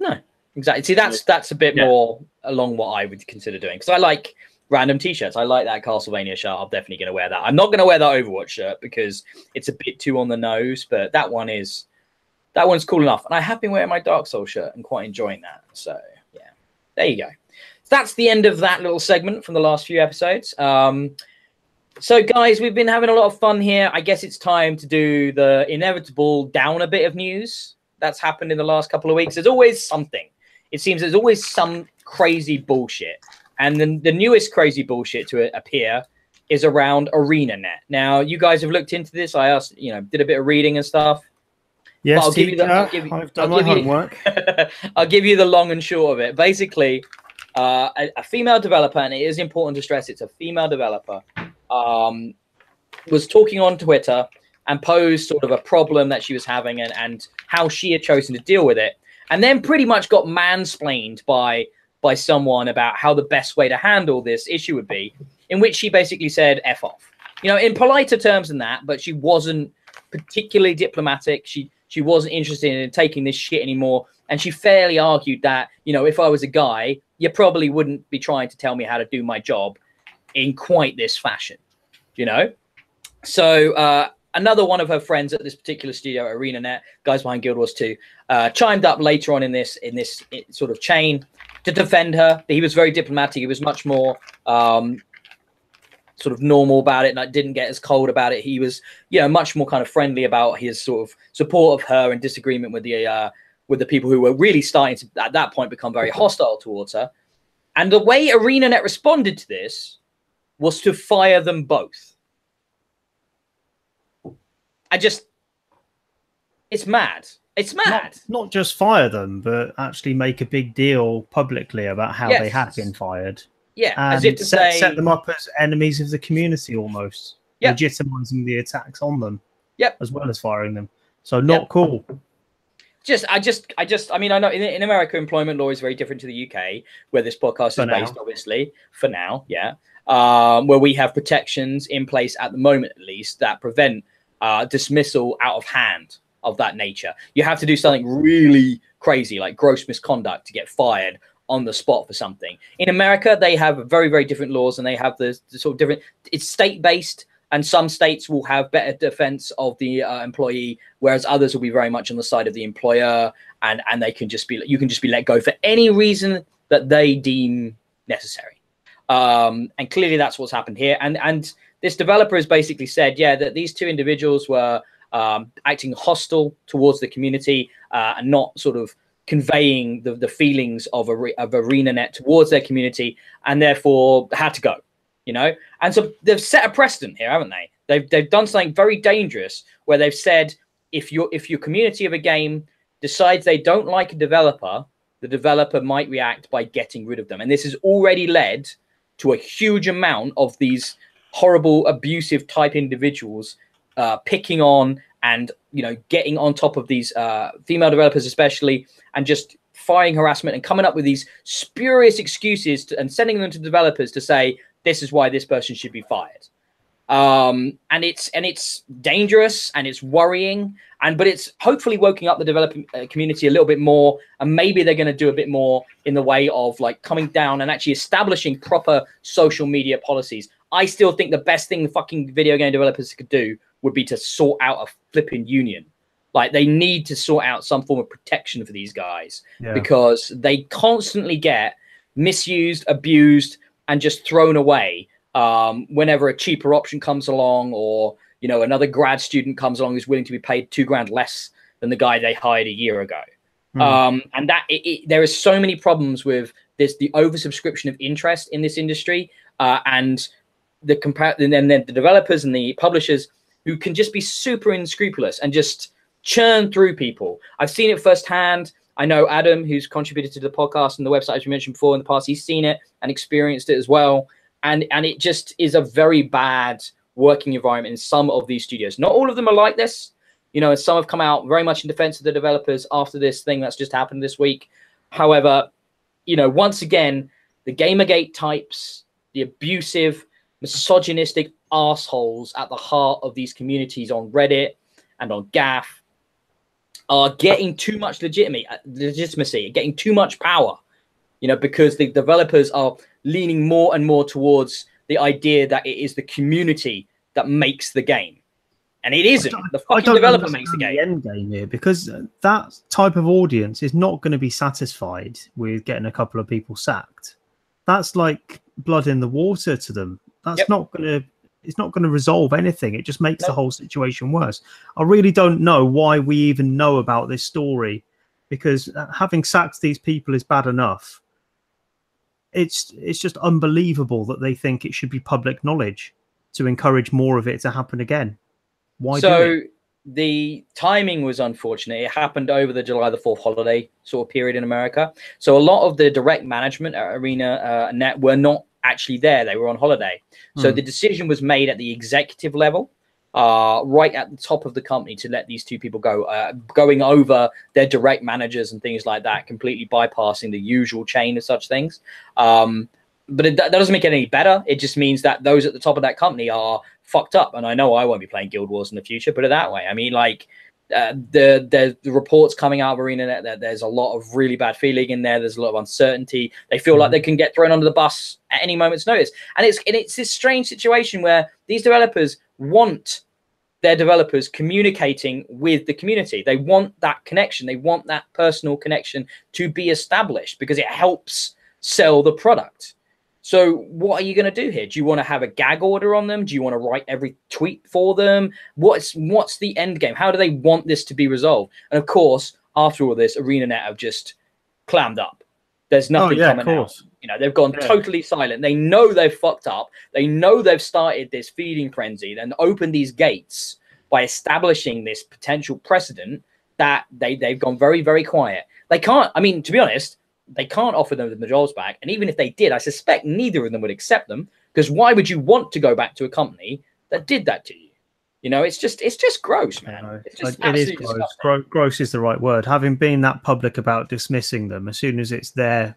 No, exactly. See, that's a bit more along what I would consider doing, because I like random t-shirts. I like that Castlevania shirt. I'm definitely going to wear that. I'm not going to wear that Overwatch shirt because it's a bit too on the nose, but that one's cool enough. And I have been wearing my Dark Souls shirt and quite enjoying that. So yeah, there you go. So that's the end of that little segment from the last few episodes. So, guys, we've been having a lot of fun here. I guess it's time to do the inevitable down a bit of news that's happened in the last couple of weeks. There's always something. It seems there's always some crazy bullshit. And then the newest crazy bullshit to appear is around ArenaNet. Now, you guys have looked into this. I asked, did a bit of reading and stuff. Yes, I've done my homework. I'll give you the long and short of it. Basically, a female developer, and it is important to stress it's a female developer, was talking on Twitter and posed sort of a problem that she was having and how she had chosen to deal with it. And then pretty much got mansplained by someone about how the best way to handle this issue would be, in which she basically said, F off. In politer terms than that, but she wasn't particularly diplomatic. She wasn't interested in taking this shit anymore. And she fairly argued that, if I was a guy, you probably wouldn't be trying to tell me how to do my job in quite this fashion, So another one of her friends at this particular studio, ArenaNet, guys behind Guild Wars 2, chimed up later on in this sort of chain to defend her. He was very diplomatic. He was much more sort of normal about it, and didn't get as cold about it. He was, much more kind of friendly about his sort of support of her and disagreement with the people who were really starting to, at that point, become very hostile towards her. And the way ArenaNet responded to this was to fire them both. It's mad. It's mad. Not just fire them, but actually make a big deal publicly about how they have been fired. Yeah, and as if to set them up as enemies of the community almost, legitimizing the attacks on them. Yep. As well as firing them. So not cool. I mean, I know in America, employment law is very different to the UK, where this podcast is based, obviously, for now, where we have protections in place at the moment, at least, that prevent dismissal out of hand of that nature. You have to do something really crazy, like gross misconduct, to get fired on the spot for something. In America, they have very, very different laws, and they have the sort of different, it's state-based, and some states will have better defense of the employee, whereas others will be very much on the side of the employer, and you can just be let go for any reason that they deem necessary. And clearly that's what's happened here. And this developer has basically said, that these two individuals were acting hostile towards the community and not sort of conveying the feelings of ArenaNet towards their community, and therefore had to go. And so they've set a precedent here, haven't they? They've done something very dangerous, where they've said if your community of a game decides they don't like a developer, the developer might react by getting rid of them. And this has already led to a huge amount of these horrible, abusive type individuals picking on and getting on top of these female developers, especially, and just firing harassment and coming up with these spurious excuses and sending them to developers to say, this is why this person should be fired. And it's dangerous, and it's worrying, but it's hopefully woken up the developing community a little bit more, and maybe they're going to do a bit more in the way of like coming down and actually establishing proper social media policies. I still think the best thing the fucking video game developers could do would be to sort out a flipping union. Like, they need to sort out some form of protection for these guys, because they constantly get misused, abused, and just thrown away whenever a cheaper option comes along, or another grad student comes along who's willing to be paid $2,000 less than the guy they hired a year ago. And that there is so many problems with this, the oversubscription of interest in this industry, and then the developers and the publishers who can just be super unscrupulous and just churn through people. I've seen it firsthand. I know Adam, who's contributed to the podcast and the website, as we mentioned before in the past, he's seen it and experienced it as well. And it just is a very bad working environment in some of these studios. Not all of them are like this. Some have come out very much in defense of the developers after this thing that's just happened this week. However, once again, the Gamergate types, the abusive, misogynistic assholes at the heart of these communities on Reddit and on GAF are getting too much legitimacy, getting too much power, because the developers are leaning more and more towards the idea that it is the community that makes the game. And it isn't. The fucking developer makes the game. The end game here, because that type of audience is not going to be satisfied with getting a couple of people sacked. That's like blood in the water to them. That's not going to it's not going to resolve anything. It just makes the whole situation worse. I really don't know why we even know about this story, because having sacked these people is bad enough. It's just unbelievable that they think it should be public knowledge to encourage more of it to happen again. Why do it? The timing was unfortunate. It happened over the July the 4th holiday sort of period in America. So a lot of the direct management at ArenaNet were not actually there. They were on holiday. So the decision was made at the executive level, right at the top of the company, to let these two people go, going over their direct managers and things like that, completely bypassing the usual chain of such things. But that doesn't make it any better. It just means that those at the top of that company are fucked up. And I know I won't be playing Guild Wars in the future, put it that way. I mean, like, the reports coming out of ArenaNet that there's a lot of really bad feeling in there. There's a lot of uncertainty. They feel like they can get thrown under the bus at any moment's notice. And it's this strange situation where these developers want their developers communicating with the community. They want that connection. They want that personal connection to be established because it helps sell the product. So what are you going to do here? Do you want to have a gag order on them? Do you want to write every tweet for them? What's the end game? How do they want this to be resolved? And of course, after all this, ArenaNet have just clammed up. There's nothing coming out. You know, they've gone totally silent. They know they've fucked up. They know they've started this feeding frenzy and opened these gates by establishing this potential precedent that they've gone very, very quiet. They can't, I mean, to be honest, they can't offer them the jobs back. And even if they did, I suspect neither of them would accept them, because why would you want to go back to a company that did that to you? You know, it's just gross, man. It's just it is gross. Gross is the right word. Having been that public about dismissing them, as soon as it's their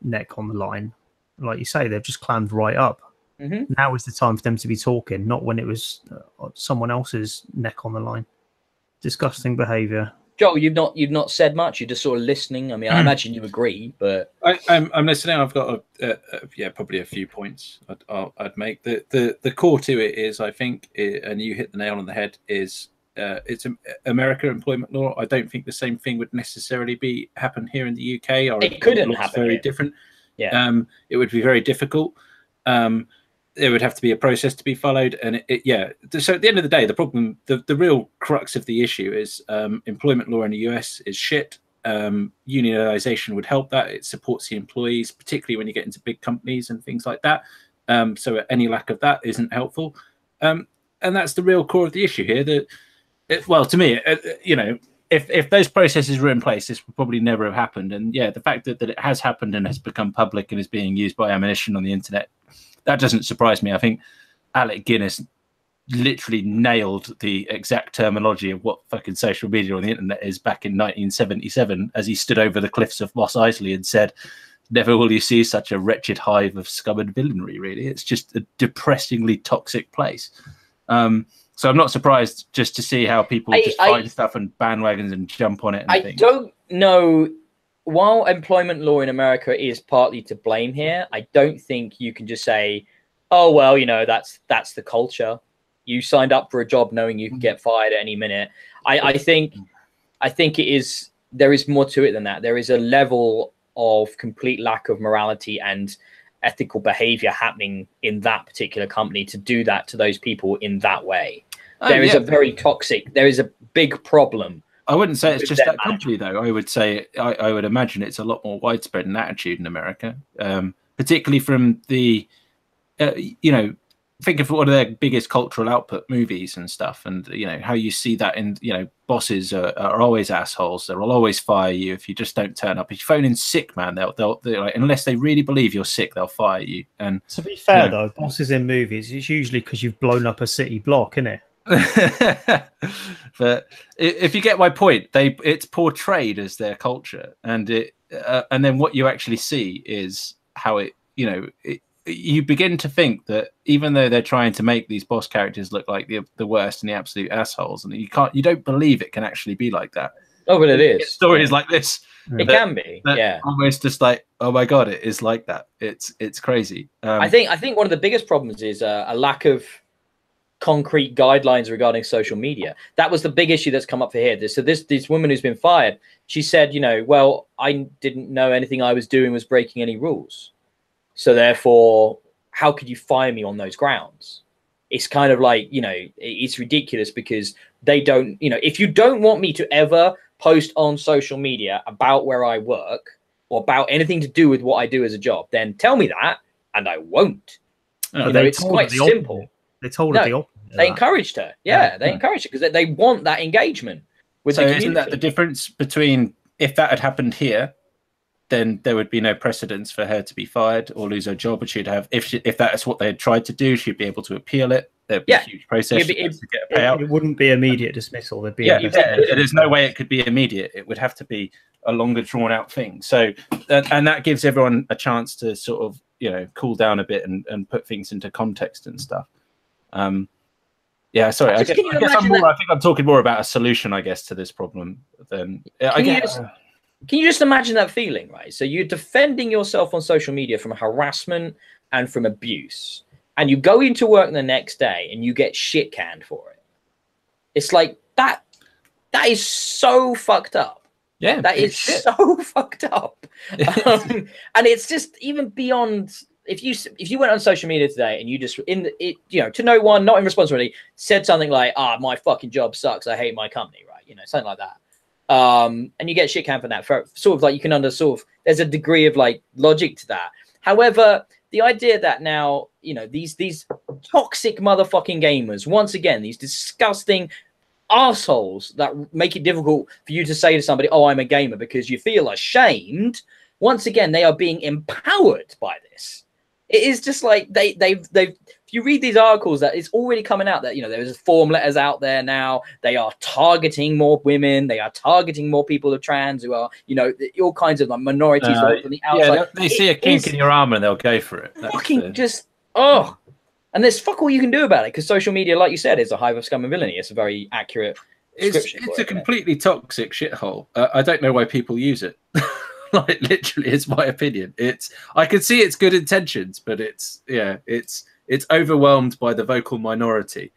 neck on the line, like you say, they've just clammed right up. Now is the time for them to be talking, not when it was someone else's neck on the line. Disgusting behaviour. Joel, you've not said much. You're just sort of listening. I mean, I imagine you agree, but I'm listening. I've got probably a few points I'd make. The core to it is, I think, and you hit the nail on the head, is it's America employment law. I don't think the same thing would necessarily happen here in the UK. It couldn't happen. Very different. Yeah. It would be very difficult. There would have to be a process to be followed, and so at the end of the day, the problem, the real crux of the issue is employment law in the US is shit. Unionization would help that. It supports the employees, particularly when you get into big companies and things like that. So any lack of that isn't helpful, and that's the real core of the issue here. Well, to me, you know, if those processes were in place, this would probably never have happened. And the fact that it has happened and has become public and is being used by ammunition on the internet, that doesn't surprise me. I think Alec Guinness literally nailed the exact terminology of what fucking social media on the internet is back in 1977, as he stood over the cliffs of Mos Eisley and said, "Never will you see such a wretched hive of scum and villainy, really. It's just a depressingly toxic place." So I'm not surprised just to see how people just find stuff and bandwagons and jump on it. And don't know. While employment law in America is partly to blame here, I don't think you can just say, "Oh well, you know, that's the culture. You signed up for a job knowing you can get fired at any minute." I think there is more to it than that. There is a level of complete lack of morality and ethical behavior happening in that particular company to do that to those people in that way. There is a very toxic. There is a big problem. I wouldn't say it's just that company, though. I would say I would imagine it's a lot more widespread in attitude in America, particularly from the, you know, think of one of their biggest cultural output, movies and stuff, and you know how you see that in, you know, bosses are always assholes. They'll always fire you if you just don't turn up. If you phone in sick, man, they'll like, unless they really believe you're sick, they'll fire you. And to be fair, though, bosses in movies, it's usually because you've blown up a city block, isn't it? But if you get my point, it's portrayed as their culture, and then what you actually see is how it, you know, you begin to think that even though they're trying to make these boss characters look like the worst and the absolute assholes, and you don't believe it can actually be like that. Oh, but it is. Stories like this, it can be, almost just like, oh my god, it is like that. It's crazy. I think one of the biggest problems is a lack of concrete guidelines regarding social media. That was the big issue that's come up for here. So this woman who's been fired, she said, you know, well, I didn't know anything I was doing was breaking any rules. So therefore, how could you fire me on those grounds? it's kind of like, you know, it's ridiculous because they don't, you know, if you don't want me to ever post on social media about where I work or about anything to do with what I do as a job, then tell me that and I won't. No, you know, it's quite simple. They told her the opposite. They encouraged her. Yeah, they encouraged her because they want that engagement with the community. Isn't that the difference between if that had happened here, then there would be no precedence for her to be fired or lose her job, and she'd have, if that is what they had tried to do, she'd be able to appeal it. There'd be a huge process to get a payout. It wouldn't be immediate dismissal. There'd be there's no way it could be immediate. It would have to be a longer drawn out thing. So, and that gives everyone a chance to sort of, you know, cool down a bit and put things into context and stuff. Yeah, sorry. I think I'm talking more about a solution, I guess, to this problem than Can you just imagine that feeling, right? So you're defending yourself on social media from harassment and from abuse, and you go into work the next day and you get shit canned for it. It's like that is so fucked up. Yeah, that is so fucked up. And it's just even beyond. If you went on social media today and you just you know, to no one, not in responsibility, said something like, my fucking job sucks, I hate my company, right? You know, something like that. And you get shit canned for that. For sort of like, you can there's a degree of like logic to that. However, the idea that now, you know, these toxic motherfucking gamers, once again, these disgusting assholes that make it difficult for you to say to somebody, oh, I'm a gamer, because you feel ashamed. Once again, they are being empowered by this. It is just like they've if you read these articles, that it's already coming out that, you know, there's form letters out there now. They are targeting more women. They are targeting more people of trans who are, you know, all kinds of like minorities on the outside. Yeah, they see a kink in your arm and they'll go for it. And there's fuck all you can do about it, because social media, like you said, is a hive of scum and villainy. It's a very accurate description. It's a completely toxic shithole. I don't know why people use it. Like, literally, it's my opinion. I can see its good intentions, but it's overwhelmed by the vocal minority,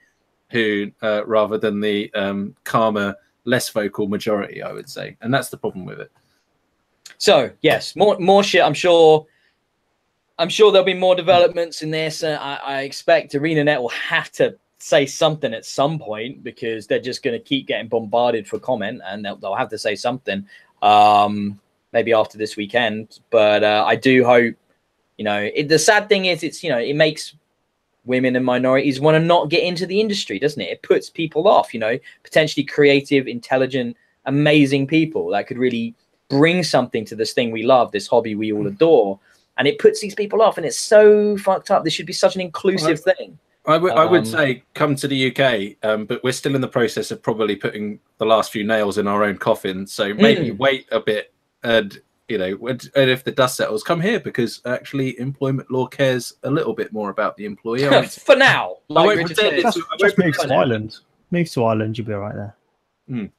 who rather than the calmer, less vocal majority, I would say, and that's the problem with it. So yes, more shit. I'm sure there'll be more developments in this. I expect ArenaNet will have to say something at some point, because they're just going to keep getting bombarded for comment, and they'll have to say something. Maybe after this weekend, but I do hope, you know, the sad thing is, it's, you know, it makes women and minorities want to not get into the industry, doesn't it? It puts people off, you know, potentially creative, intelligent, amazing people that could really bring something to this thing we love, this hobby we all adore, and it puts these people off, and it's so fucked up. This should be such an inclusive thing. I would say come to the UK, but we're still in the process of probably putting the last few nails in our own coffin, so maybe wait a bit. And, you know, and if the dust settles, come here, because actually employment law cares a little bit more about the employer. For now. Like just move to Ireland. Move to Ireland, you'll be all right there.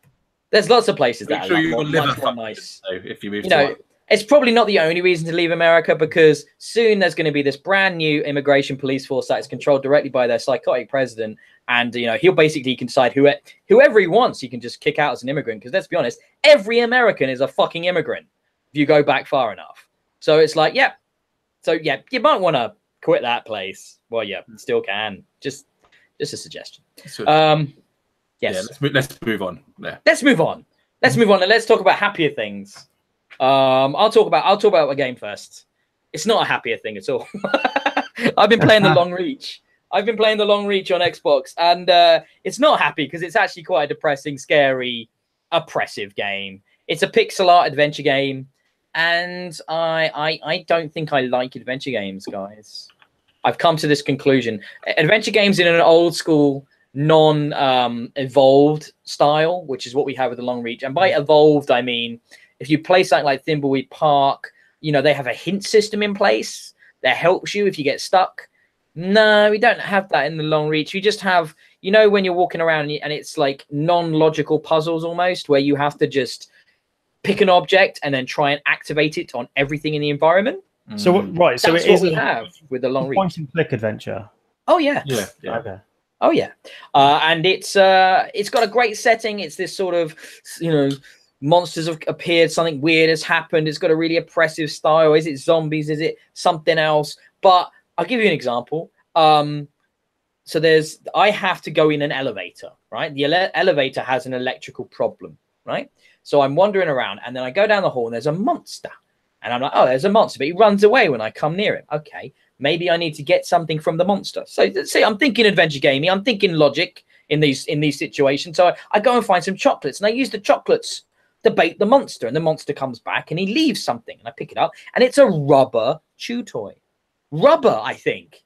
There's lots of places that are much more nice. If you move to Ireland. It's probably not the only reason to leave America, because soon there's going to be this brand new immigration police force that is controlled directly by their psychotic president. And, you know, he can decide whoever he wants, he can just kick out as an immigrant. Because let's be honest, every American is a fucking immigrant if you go back far enough. So it's like, yeah. So, yeah, you might want to quit that place. Well, yeah, still can. Just a suggestion. Yes. Yeah, let's move on. Yeah. Let's move on. Let's move on, and let's talk about happier things. I'll talk about a game first. It's not a happier thing at all. I've been playing the Long Reach. I've been playing the Long Reach on Xbox, and it's not happy, because it's actually quite a depressing, scary, oppressive game. It's a pixel art adventure game, and I don't think I like adventure games, guys. I've come to this conclusion. Adventure games in an old school, non-evolved style, which is what we have with the Long Reach. And by evolved, I mean, if you play something like Thimbleweed Park, you know, they have a hint system in place that helps you if you get stuck. No, we don't have that in the Long Reach. We just have, you know, when you're walking around and it's like non-logical puzzles almost, where you have to just pick an object and then try and activate it on everything in the environment. So right, so that's it is what we have with the Long Reach. Point and click adventure. Oh yeah. Yeah. Okay. Oh yeah. And it's got a great setting. It's this sort of, you know, monsters have appeared, something weird has happened. It's got a really oppressive style. Is it zombies? Is it something else? But I'll give you an example. I have to go in an elevator, right? The elevator has an electrical problem, right? So I'm wandering around, and then I go down the hall, and there's a monster. And I'm like, oh, there's a monster, but he runs away when I come near him. Okay, maybe I need to get something from the monster. So see, I'm thinking adventure gaming. I'm thinking logic in these situations. So I go and find some chocolates, and I use the chocolates to bait the monster. And the monster comes back, and he leaves something. And I pick it up, and it's a rubber chew toy. Rubber, I think.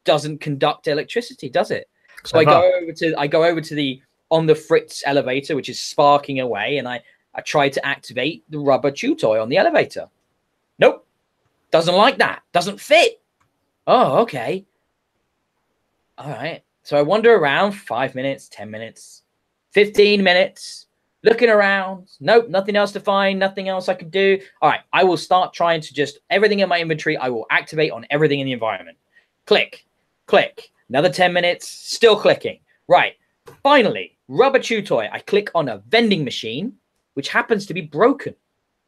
Doesn't conduct electricity, does it? So I go over to the on the Fritz elevator, which is sparking away, and I try to activate the rubber chew toy on the elevator. Nope. Doesn't like that. Doesn't fit. Oh, okay. All right. So I wander around 5 minutes, 10 minutes, 15 minutes, looking around. Nope, nothing else to find, nothing else I could do. All right, I will start trying to just everything in my inventory, I will activate on everything in the environment. Click, click. Another 10 minutes, still clicking. Right. Finally, rubber chew toy. I click on a vending machine, which happens to be broken.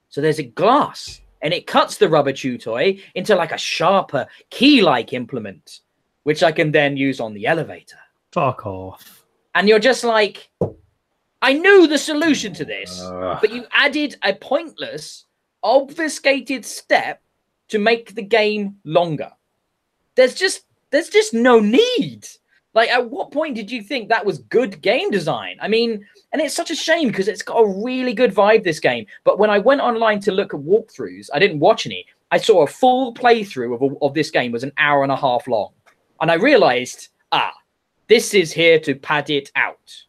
So there's a glass, and it cuts the rubber chew toy into like a sharper key-like implement, which I can then use on the elevator. Fuck off. And you're just like, I knew the solution to this, but you added a pointless, obfuscated step to make the game longer. There's just no need. Like, at what point did you think that was good game design? I mean, and it's such a shame because it's got a really good vibe, this game. But when I went online to look at walkthroughs, I didn't watch any. I saw a full playthrough of this game was an hour and a half long. And I realized, this is here to pad it out.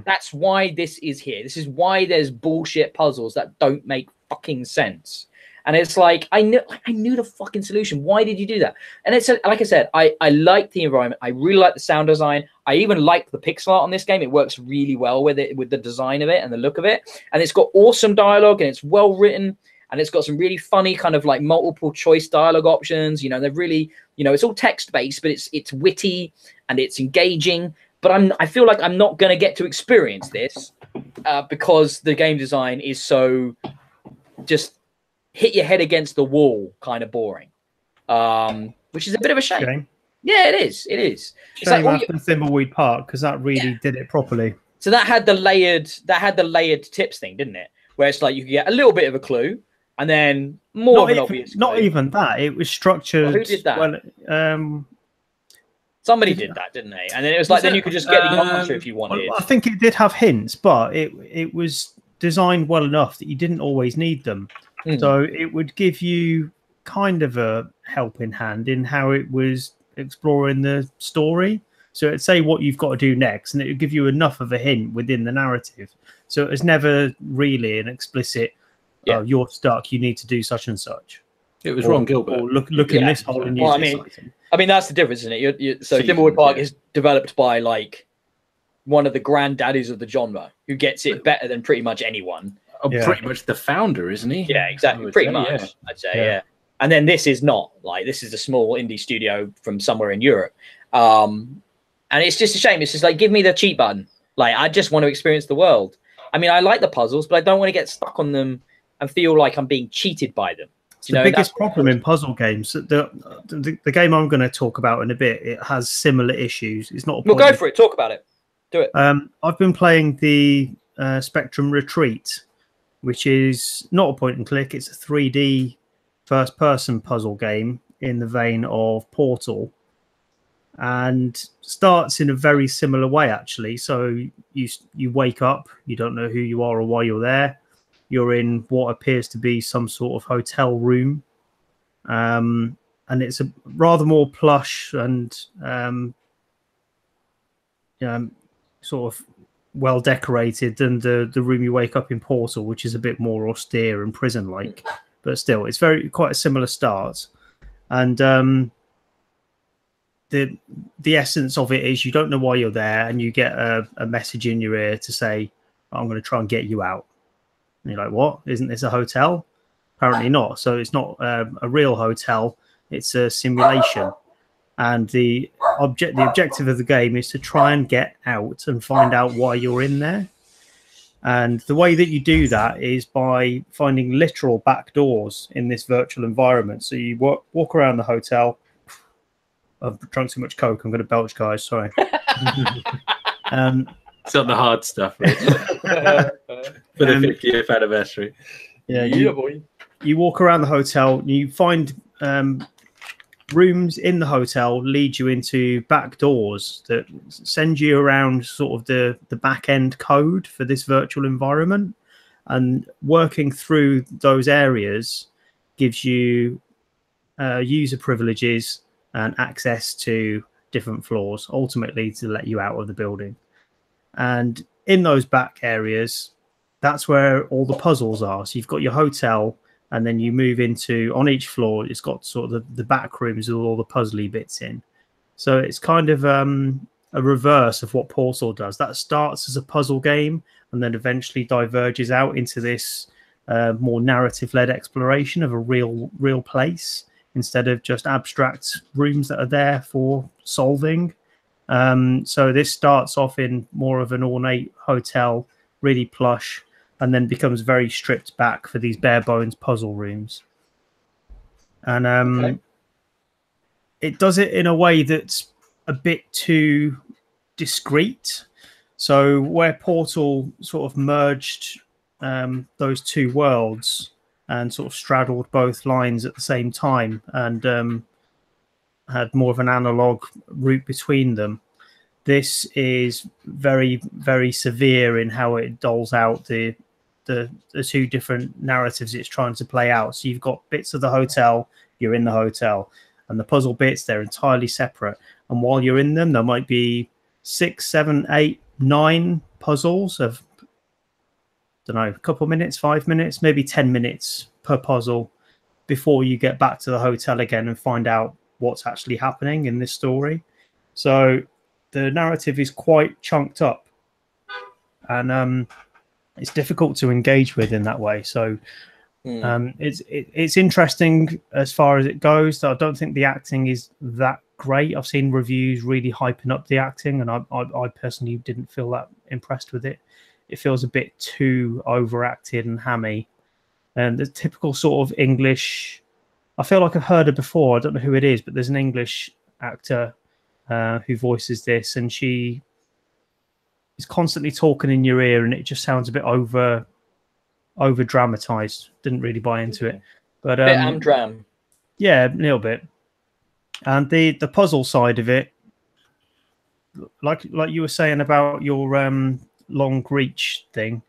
That's why this is here. This is why there's bullshit puzzles that don't make fucking sense. And it's like, I knew the fucking solution. Why did you do that? And it's like I said, I like the environment. I really like the sound design. I even like the pixel art on this game. It works really well with it, with the design of it and the look of it. And it's got awesome dialogue, and it's well written, and it's got some really funny kind of like multiple choice dialogue options. You know, they're really, you know, it's all text based, but it's witty and it's engaging. But I feel like I'm not going to get to experience this because the game design is so just hit your head against the wall, kind of boring, which is a bit of a shame. Okay. Yeah, it is. It is. It's shame like after Thimbleweed Park, because that really did it properly. So that had the layered tips thing, didn't it? Where it's like you could get a little bit of a clue, and then more of an obvious clue. Not even that. It was structured. Well, who did that? Well, somebody did that, didn't they? And then it was like, then you could just get the answer if you wanted. I think it did have hints, but it was designed well enough that you didn't always need them. So it would give you kind of a helping hand in how it was exploring the story. So it'd say what you've got to do next, and it would give you enough of a hint within the narrative. So it was never really an explicit, you're stuck, you need to do such and such. It was Ron Gilbert. Or look in this hole and use this item. I mean, that's the difference, isn't it? So Thimbleweed Park is developed by like one of the granddaddies of the genre, who gets it better than pretty much anyone. Pretty much the founder, isn't he? Yeah, exactly. Pretty much, I'd say, yeah. And then this is not. Like, this is a small indie studio from somewhere in Europe. And it's just a shame. It's just like, give me the cheat button. Like, I just want to experience the world. I mean, I like the puzzles, but I don't want to get stuck on them and feel like I'm being cheated by them. It's the biggest problem in puzzle games. The game I'm going to talk about in a bit, it has similar issues. It's not. Well, go for it. Talk about it. Do it. I've been playing the Spectrum Retreat, which is not a point and click. It's a 3D first-person puzzle game in the vein of Portal, and starts in a very similar way, actually. So you wake up, you don't know who you are or why you're there. You're in what appears to be some sort of hotel room, and it's a rather more plush and sort of well decorated than the room you wake up in Portal, which is a bit more austere and prison like. But still, it's quite a similar start. And the essence of it is you don't know why you're there, and you get a message in your ear to say, I'm going to try and get you out. And you're like, what? Isn't this a hotel? Apparently not. So it's not a real hotel. It's a simulation. And the objective of the game is to try and get out and find out why you're in there. And the way that you do that is by finding literal back doors in this virtual environment. So you walk around the hotel, I've drunk too much Coke. I'm going to belch, guys. Sorry. It's not the hard stuff, Rich. For the 50th anniversary. Yeah, you walk around the hotel. You find rooms in the hotel lead you into back doors that send you around sort of the back end code for this virtual environment, and working through those areas gives you user privileges and access to different floors, ultimately to let you out of the building. And in those back areas, that's where all the puzzles are. So you've got your hotel, and then you move into, on each floor, it's got sort of the back rooms with all the puzzly bits in. So it's kind of a reverse of what Portal does. That starts as a puzzle game and then eventually diverges out into this more narrative-led exploration of a real place, instead of just abstract rooms that are there for solving. So this starts off in more of an ornate hotel, really plush, and then becomes very stripped back for these bare bones puzzle rooms. And it does it in a way that's a bit too discreet. So where Portal sort of merged those two worlds and sort of straddled both lines at the same time, and had more of an analog route between them, this is very, very severe in how it doles out the two different narratives it's trying to play out. So you've got bits of the hotel, you're in the hotel, and the puzzle bits, they're entirely separate. And while you're in them, there might be 6, 7, 8, 9 puzzles of, don't know, a couple minutes, 5 minutes, maybe 10 minutes per puzzle before you get back to the hotel again and find out what's actually happening in this story. So the narrative is quite chunked up, and it's difficult to engage with in that way. So it's interesting as far as it goes. I don't think the acting is that great. I've seen reviews really hyping up the acting, and I personally didn't feel that impressed with it. It feels a bit too overacted and hammy, and the typical sort of English. I feel like I've heard it before. I don't know who it is, but there's an English actor who voices this, and she is constantly talking in your ear, and it just sounds a bit over dramatized. Didn't really buy into it, but bit amdram. Yeah, a little bit. And the puzzle side of it, like you were saying about your long reach thing,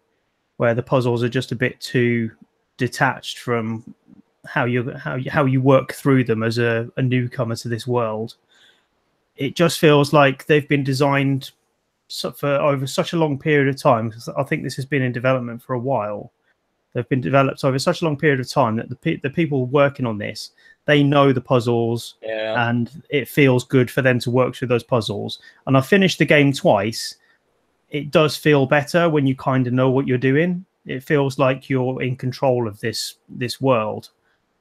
where the puzzles are just a bit too detached from how you work through them as a newcomer to this world. It just feels like they've been designed for over such a long period of time, because I think this has been in development for a while. They've been developed over such a long period of time that the people working on this, they know the puzzles, and it feels good for them to work through those puzzles. And I finished the game twice. It does feel better when you kind of know what you're doing. It feels like you're in control of this world,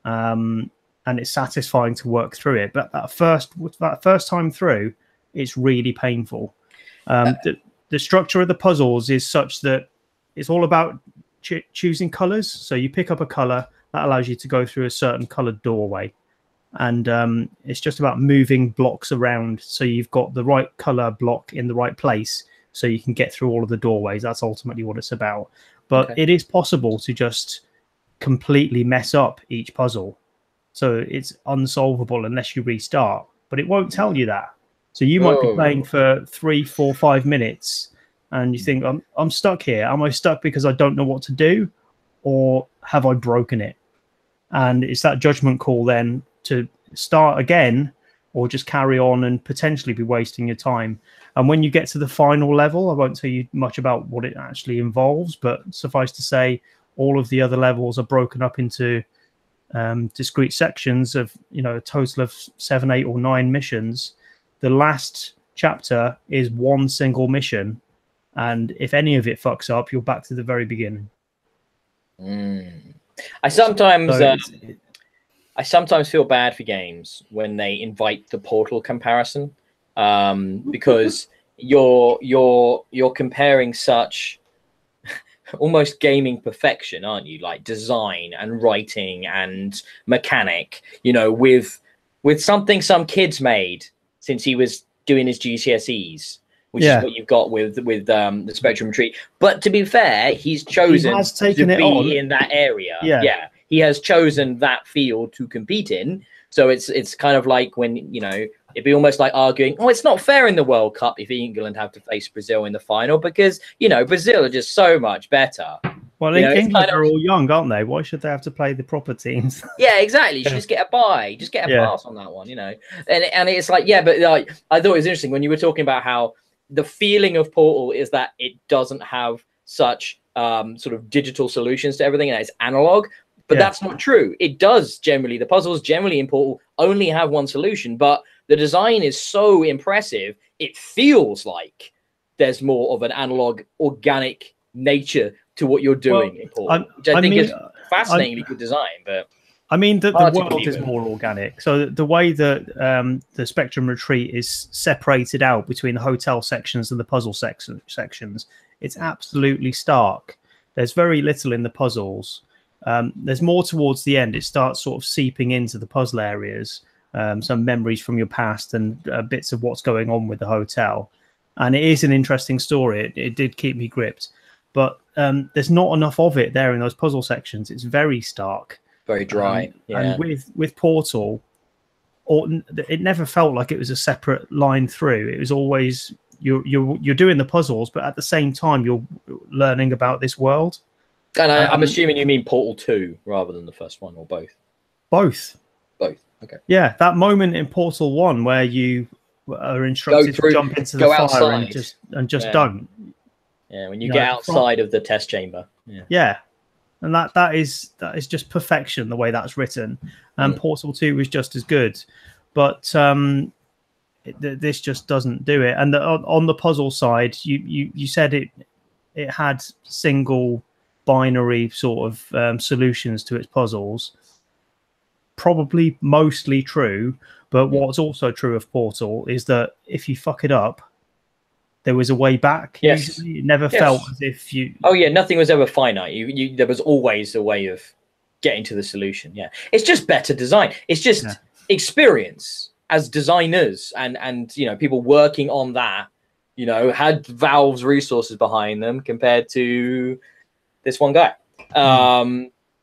and it's satisfying to work through it. But that first time through, it's really painful. The structure of the puzzles is such that it's all about choosing colors. So you pick up a color that allows you to go through a certain colored doorway, and it's just about moving blocks around so you've got the right color block in the right place so you can get through all of the doorways. That's ultimately what it's about. But it is possible to just completely mess up each puzzle, so it's unsolvable unless you restart, but it won't tell you that. So you might be playing for 3, 4, 5 minutes, and you think, I'm stuck here. Am I stuck because I don't know what to do, or have I broken it? And it's that judgment call then to start again, or just carry on and potentially be wasting your time. And when you get to the final level, I won't tell you much about what it actually involves, but suffice to say, all of the other levels are broken up into discrete sections of, a total of 7, 8, or 9 missions. The last chapter is one single mission, and if any of it fucks up, you're back to the very beginning. I sometimes feel bad for games when they invite the Portal comparison, because you're comparing such almost gaming perfection, aren't you? Like design and writing and mechanic, with something some kids made since he was doing his GCSEs, which is what you've got with the Spectrum Retreat. But to be fair, he's chosen to be in that area. Yeah, he has chosen that field to compete in. So it's kind of like when, you know, it'd be almost like arguing, oh, it's not fair in the World Cup if England have to face Brazil in the final because, you know, Brazil are just so much better. Well, England are all young, aren't they? Why should they have to play the proper teams? Yeah, exactly. You should just get a bye, just get a pass on that one, you know. And it's like, yeah, but like I thought it was interesting when you were talking about how the feeling of Portal is that it doesn't have such sort of digital solutions to everything, and it's analog. But that's not true. It does generally. The puzzles generally in Portal only have one solution, but the design is so impressive. It feels like there's more of an analog, organic nature to what you're doing in Portal, which I think is fascinatingly good design. But I mean, the world is more organic. So the way that the Spectrum Retreat is separated out between the hotel sections and the puzzle sections, it's absolutely stark. There's very little in the puzzles. There's more towards the end. It starts sort of seeping into the puzzle areas, some memories from your past and bits of what's going on with the hotel. And it is an interesting story. It did keep me gripped. But there's not enough of it there in those puzzle sections. It's very stark. Very dry. And with Portal, it never felt like it was a separate line through. It was always you're doing the puzzles, but at the same time you're learning about this world. And I'm assuming you mean Portal 2 rather than the first one, or both? Both. Okay. Yeah, that moment in Portal 1 where you are instructed to jump into the fire outside. and just don't. Yeah, when you get outside of the test chamber. Yeah. And that is just perfection, the way that's written. And Portal 2 was just as good. But this just doesn't do it. And on the puzzle side, you said it had single binary sort of solutions to its puzzles. Probably mostly true, but what's also true of Portal is that if you fuck it up, there was a way back. Yes, it never felt as if you. Oh yeah, nothing was ever finite. There was always a way of getting to the solution. Yeah, it's just better design. It's just experience as designers and you know, people working on that. You know, had Valve's resources behind them compared to this one guy.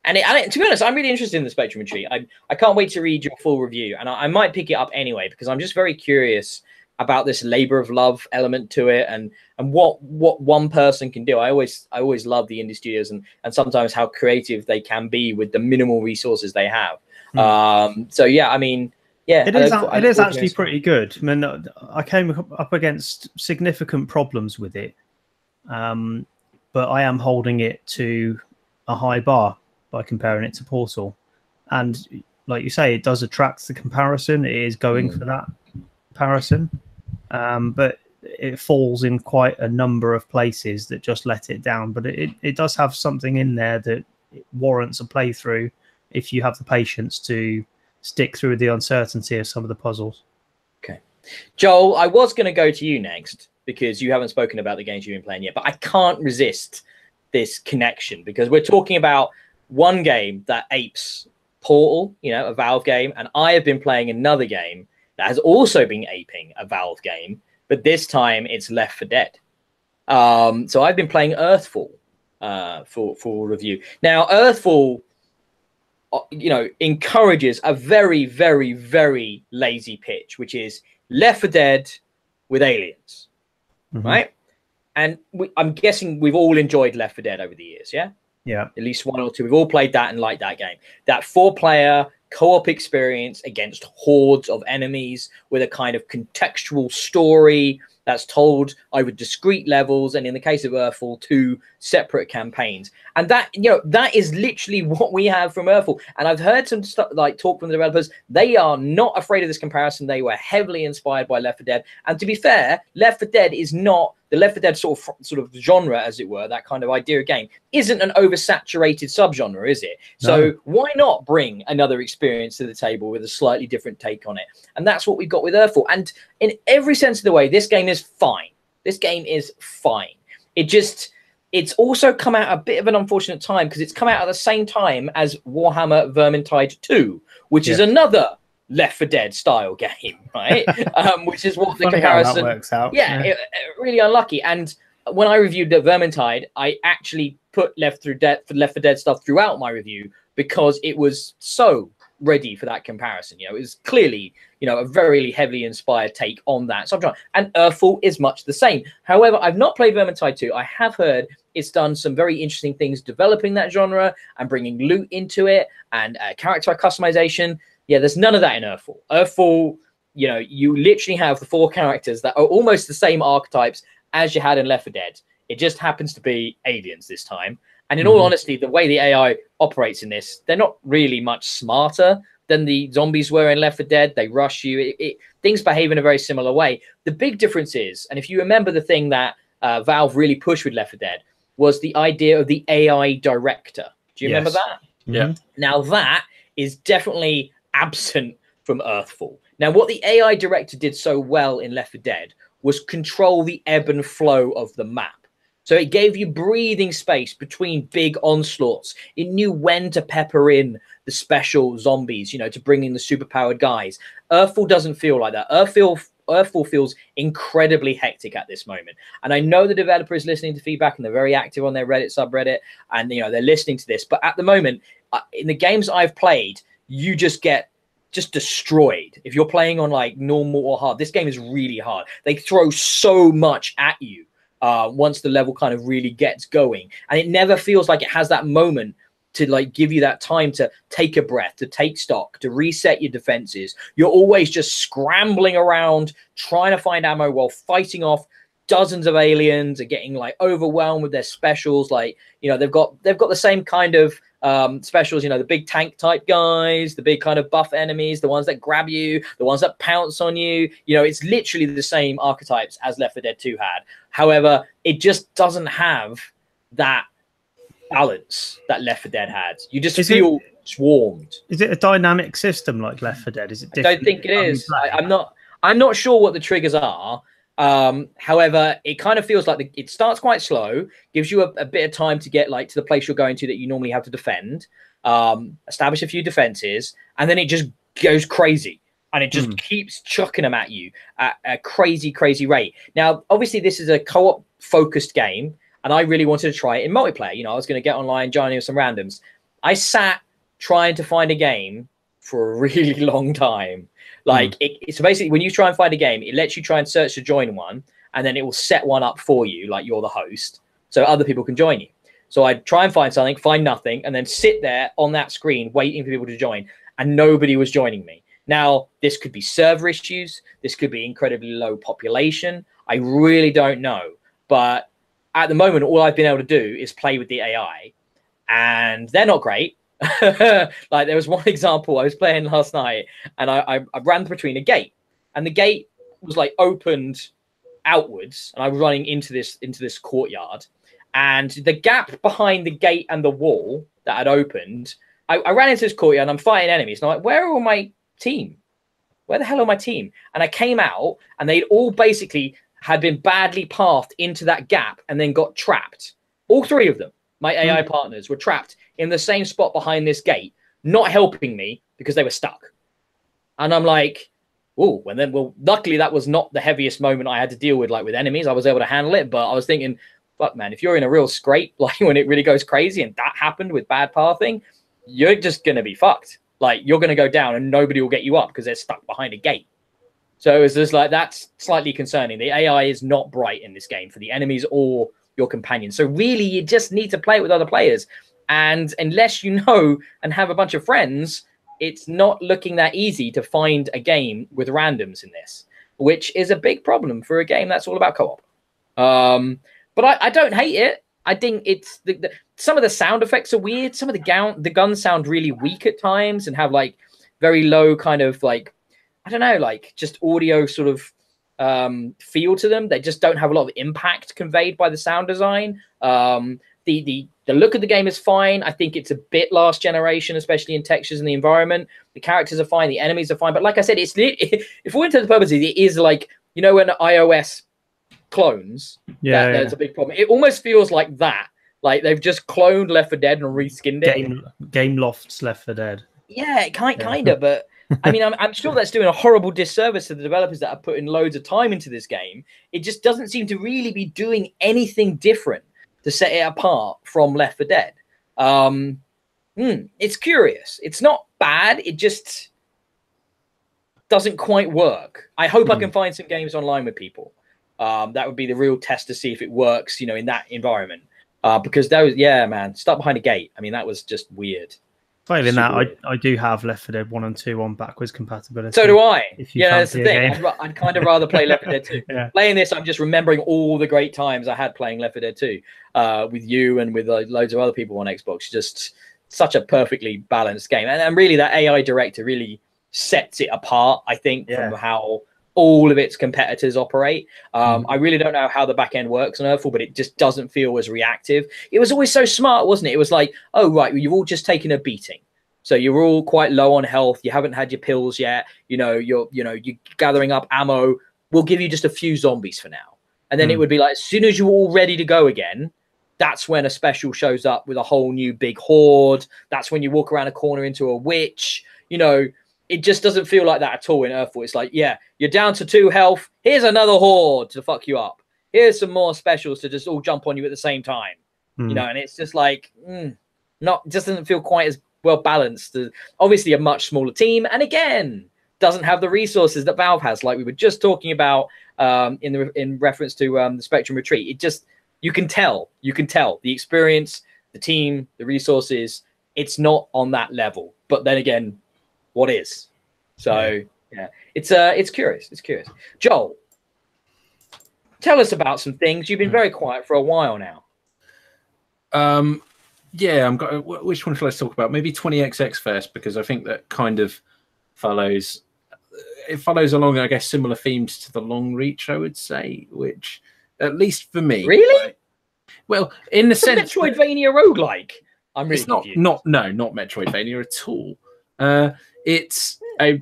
And to be honest, I'm really interested in the Spectrum Retreat. I can't wait to read your full review, and I might pick it up anyway because I'm just very curious about this labor of love element to it, and what one person can do. I always love the indie studios and sometimes how creative they can be with the minimal resources they have. So yeah, I mean, yeah, it is actually pretty good. I mean, I came up against significant problems with it, but I am holding it to a high bar by comparing it to Portal. And like you say, it does attract the comparison. It is going for that comparison. But it falls in quite a number of places that just let it down. But it does have something in there that warrants a playthrough if you have the patience to stick through the uncertainty of some of the puzzles. Okay. Joel, I was going to go to you next because you haven't spoken about the games you've been playing yet, but I can't resist this connection because we're talking about one game that apes Portal, you know, a Valve game, and I have been playing another game that has also been aping a Valve game, but this time it's Left 4 Dead. So I've been playing Earthfall for review. Now, Earthfall, you know, encourages a very, very, very lazy pitch, which is Left 4 Dead with aliens, right? And I'm guessing we've all enjoyed Left 4 Dead over the years, yeah? Yeah. At least one or two. We've all played that and liked that game. That 4-player co-op experience against hordes of enemies with a kind of contextual story that's told over discrete levels, and in the case of Earthfall, 2 separate campaigns. And that, you know, that is literally what we have from Earthfall. And I've heard some stuff, like talk from the developers. They are not afraid of this comparison. They were heavily inspired by Left 4 Dead. And to be fair, Left 4 Dead is not the Left 4 Dead sort of genre, as it were. That kind of idea of game isn't an oversaturated subgenre, is it? No. So why not bring another experience to the table with a slightly different take on it? And that's what we've got with Earthfall. And in every sense of the way, this game is fine. This game is fine. It's also come out a bit of an unfortunate time because it's come out at the same time as Warhammer Vermintide 2, which is another Left 4 Dead style game, right? Which is what the Funny comparison how that works out. Yeah, really unlucky. And when I reviewed the Vermintide, I actually put Left 4 Dead stuff throughout my review because it was so ready for that comparison. You know, it was clearly, you know, a very heavily inspired take on that. So I'm trying, and Earthfall is much the same. However, I've not played Vermintide 2. I have heard it's done some very interesting things developing that genre and bringing loot into it and character customization. Yeah, there's none of that in Earthfall. Earthfall, you know, you literally have the 4 characters that are almost the same archetypes as you had in Left 4 Dead. It just happens to be aliens this time. And in all honesty, the way the AI operates in this, they're not really much smarter than the zombies were in Left 4 Dead. They rush you. Things behave in a very similar way. The big difference is, and if you remember the thing that Valve really pushed with Left 4 Dead, was the idea of the AI director. Do you remember that? Yeah. Now that is definitely absent from Earthfall. Now, what the AI director did so well in Left 4 Dead was control the ebb and flow of the map. So it gave you breathing space between big onslaughts. It knew when to pepper in the special zombies, you know, to bring in the superpowered guys. Earthfall doesn't feel like that. Earthfall feels incredibly hectic at this moment. And I know the developer is listening to feedback and they're very active on their Reddit subreddit and, you know, they're listening to this. But at the moment, in the games I've played, you just get destroyed. If you're playing on like normal or hard, this game is really hard. They throw so much at you. Once the level kind of really gets going, and it never feels like it has that moment to like give you that time to take a breath, to take stock, to reset your defenses. You're always just scrambling around trying to find ammo while fighting off dozens of aliens and getting like overwhelmed with their specials. Like, you know, they've got the same kind of specials, you know, the big tank type guys, the big kind of buff enemies, the ones that grab you, the ones that pounce on you. You know, it's literally the same archetypes as Left 4 Dead 2 had. However, it just doesn't have that balance that Left 4 Dead had. You just feel swarmed. Is it a dynamic system like Left 4 Dead? Is it different? I don't think it is. I'm not sure what the triggers are. However, it kind of feels like it starts quite slow, gives you a bit of time to get like to the place you're going to that you normally have to defend, establish a few defenses, and then it just goes crazy. And it just keeps chucking them at you at a crazy, crazy rate. Now, obviously, this is a co-op focused game, and I really wanted to try it in multiplayer. You know, I was going to get online, join with some randoms. I sat trying to find a game for a really long time. Like, it's basically when you try and find a game, it lets you try and search to join one, and then it will set one up for you, like you're the host, so other people can join you. So I'd try and find something, find nothing, and then sit there on that screen waiting for people to join, and nobody was joining me. Now, this could be server issues. This could be incredibly low population. I really don't know. But at the moment, all I've been able to do is play with the AI. And they're not great. Like, there was one example I was playing last night, and I ran between a gate. And the gate was, like, opened outwards. And I was running into this courtyard. And the gap behind the gate and the wall that had opened, I ran into this courtyard, and I'm fighting enemies. And I'm like, where are all my team? Where the hell are my team? And I came out, and they'd all basically had been badly pathed into that gap and then got trapped. All 3 of them, my AI partners, were trapped in the same spot behind this gate, not helping me because they were stuck. And I'm like, oh, and then, well, luckily that was not the heaviest moment I had to deal with, like with enemies. I was able to handle it, but I was thinking, fuck, man, if you're in a real scrape, like when it really goes crazy, and that happened with bad pathing, you're just going to be fucked. Like, you're going to go down and nobody will get you up because they're stuck behind a gate. So it's just like, that's slightly concerning. The AI is not bright in this game for the enemies or your companions. So really, you just need to play it with other players. And unless you know and have a bunch of friends, it's not looking that easy to find a game with randoms in this, which is a big problem for a game that's all about co-op. But I don't hate it. I think it's some of the sound effects are weird. Some of the guns sound really weak at times and have like very low kind of like, I don't know, like just audio sort of feel to them. They just don't have a lot of impact conveyed by the sound design. The look of the game is fine. I think it's a bit last generation, especially in textures and the environment. The characters are fine. The enemies are fine. But like I said, if we're into the purposes, it is like, you know, when iOS clones, there's a big problem. It almost feels like that. Like they've just cloned Left 4 Dead and reskinned it. Game Loft's Left 4 Dead. Yeah, kind of, but I mean, I'm sure that's doing a horrible disservice to the developers that are putting loads of time into this game. It just doesn't seem to really be doing anything different to set it apart from Left 4 Dead. It's curious. It's not bad. It just doesn't quite work. I hope I can find some games online with people. That would be the real test to see if it works, you know, in that environment. Because those, yeah, man, stuck behind a gate. I mean, that was just weird. Failing that, I do have Left 4 Dead 1 and 2 on backwards compatibility. So do I. Yeah, that's the thing. I'd kind of rather play Left 4 Dead 2. Yeah. Playing this, I'm just remembering all the great times I had playing Left 4 Dead 2 with you and with loads of other people on Xbox. Just such a perfectly balanced game. And really, that AI director really sets it apart, I think, from how all of its competitors operate. I really don't know how the back end works on Earthfall, but it just doesn't feel as reactive. It was always so smart, wasn't it? It was like, oh, right, you've all just taken a beating. So you're all quite low on health. You haven't had your pills yet. You're gathering up ammo. We'll give you just a few zombies for now. And then it would be like, as soon as you're all ready to go again, that's when a special shows up with a whole new big horde. That's when you walk around a corner into a witch. It just doesn't feel like that at all in Earthfall. It's like, yeah, you're down to 2 health. Here's another horde to fuck you up. Here's some more specials to just all jump on you at the same time. And it's just like, just doesn't feel quite as well balanced. Obviously a much smaller team. And again, doesn't have the resources that Valve has, like we were just talking about in reference to the Spectrum Retreat. It just, you can tell the experience, the team, the resources, it's not on that level. But then again, what is? So yeah, it's curious. It's curious. Joel, tell us about some things. You've been very quiet for a while now. Yeah, which one shall I talk about? Maybe 20XX first, because I think that kind of follows along, I guess, similar themes to the Long Reach, I would say, which, at least for me, really, well, in the sense, Metroidvania roguelike. I'm really confused. Not Metroidvania at all. It's a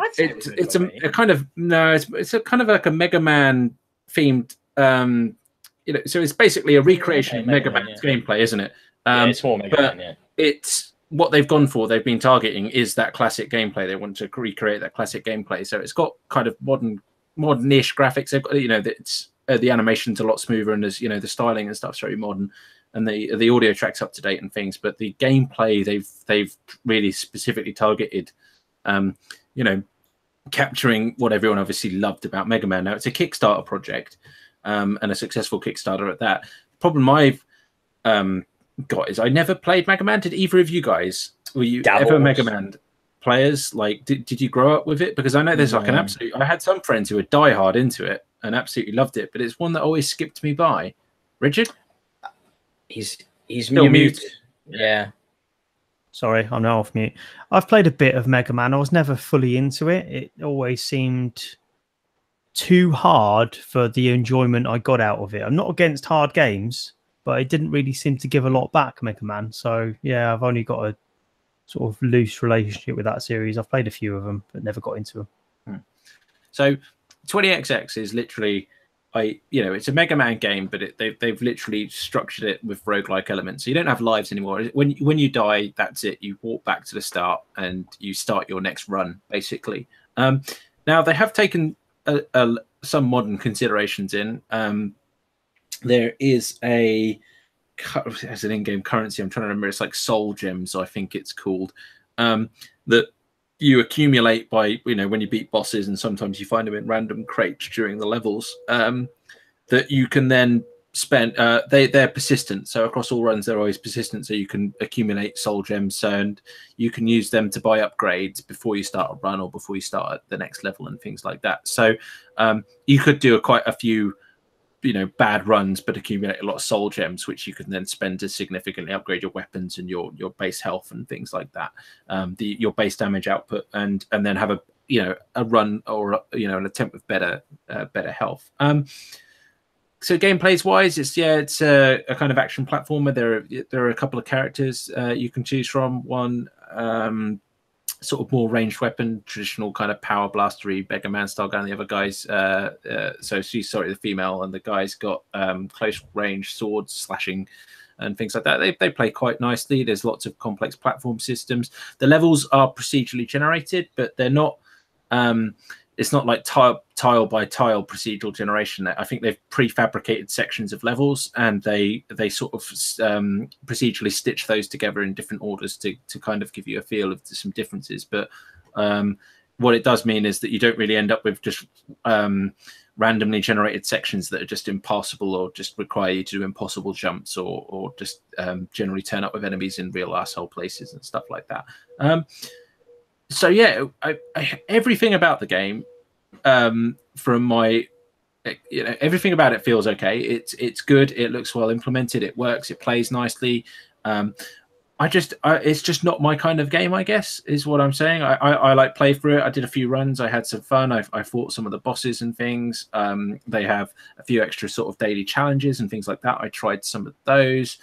kind of it's a kind of like a Mega Man themed. So it's basically a recreation of Mega Man's gameplay, isn't it? It's more Mega Man, yeah. It's what they've gone for. They've been targeting is that classic gameplay. They want to recreate that classic gameplay. So it's got kind of modern-ish graphics. They've got, it's the animation's a lot smoother, and there's the styling and stuff's very modern, and the audio track's up to date and things. But the gameplay they've really specifically targeted, capturing what everyone obviously loved about Mega Man. Now it's a Kickstarter project, and a successful Kickstarter at that. The problem I've got is I never played Mega Man. Did either of you guys? Were you ever Mega Man players? Like, did you grow up with it? Because I know there's like an absolute. I had some friends who were diehard into it and absolutely loved it, but it's one that always skipped me by. Richard, he's still muted. Yeah. Sorry, I'm now off mute. I've played a bit of Mega Man. I was never fully into it. It always seemed too hard for the enjoyment I got out of it. I'm not against hard games, but it didn't really seem to give a lot back, Mega Man. So yeah, I've only got a sort of loose relationship with that series. I've played a few of them, but never got into them. So 20XX is literally, it's a Mega Man game, but they've literally structured it with roguelike elements. So you don't have lives anymore. When you die, that's it. You walk back to the start and you start your next run, basically. Now they have taken some modern considerations in. There is as an in-game currency, I'm trying to remember, it's like soul gems, I think it's called, that you accumulate by, when you beat bosses, and sometimes you find them in random crates during the levels, that you can then spend, they're persistent. So across all runs, they're always persistent. So you can accumulate soul gems and you can use them to buy upgrades before you start a run or before you start at the next level and things like that. So you could do quite a few bad runs, but accumulate a lot of soul gems, which you can then spend to significantly upgrade your weapons and your base health and things like that, your base damage output, and then have a run or an attempt with better health. So gameplays wise, it's a kind of action platformer. There are a couple of characters you can choose from. One sort of more ranged weapon, traditional kind of power blastery Mega Man style guy, and the other guys, so she's the female, and the guy's got close range swords slashing and things like that. They play quite nicely. There's lots of complex platform systems. The levels are procedurally generated, but they're not. It's not like tile by tile procedural generation. I think they've prefabricated sections of levels, and they sort of procedurally stitch those together in different orders to kind of give you a feel of some differences. But what it does mean is that you don't really end up with just randomly generated sections that are just impassable or just require you to do impossible jumps or just generally turn up with enemies in real asshole places and stuff like that. So yeah, everything about the game, from my, everything about it feels okay. It's good. It looks well implemented. It works. It plays nicely. It's just not my kind of game, I guess, is what I'm saying. I like play through it. I did a few runs. I had some fun. I fought some of the bosses and things. They have a few extra sort of daily challenges and things like that. I tried some of those.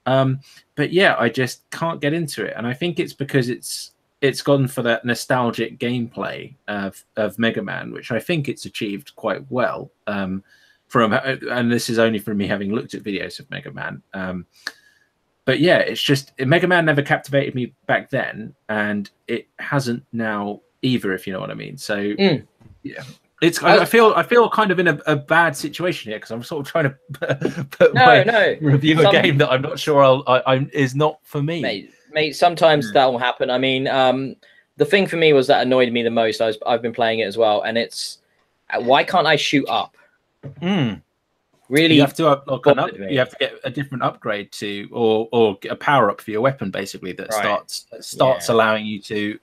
But yeah, I just can't get into it. And I think it's because it's gone for that nostalgic gameplay of Mega Man, which I think it's achieved quite well. And this is only from me having looked at videos of Mega Man. But yeah, it's just Mega Man never captivated me back then, and it hasn't now either, if you know what I mean. So yeah, I feel kind of in a bad situation here because I'm sort of trying to review a game that I'm not sure is not for me. Mate, sometimes that will happen. I mean, the thing for me was that annoyed me the most. I've been playing it as well, and it's why can't I shoot up? Really, you have to you have to get a different upgrade to, or a power up for your weapon, basically that starts allowing you to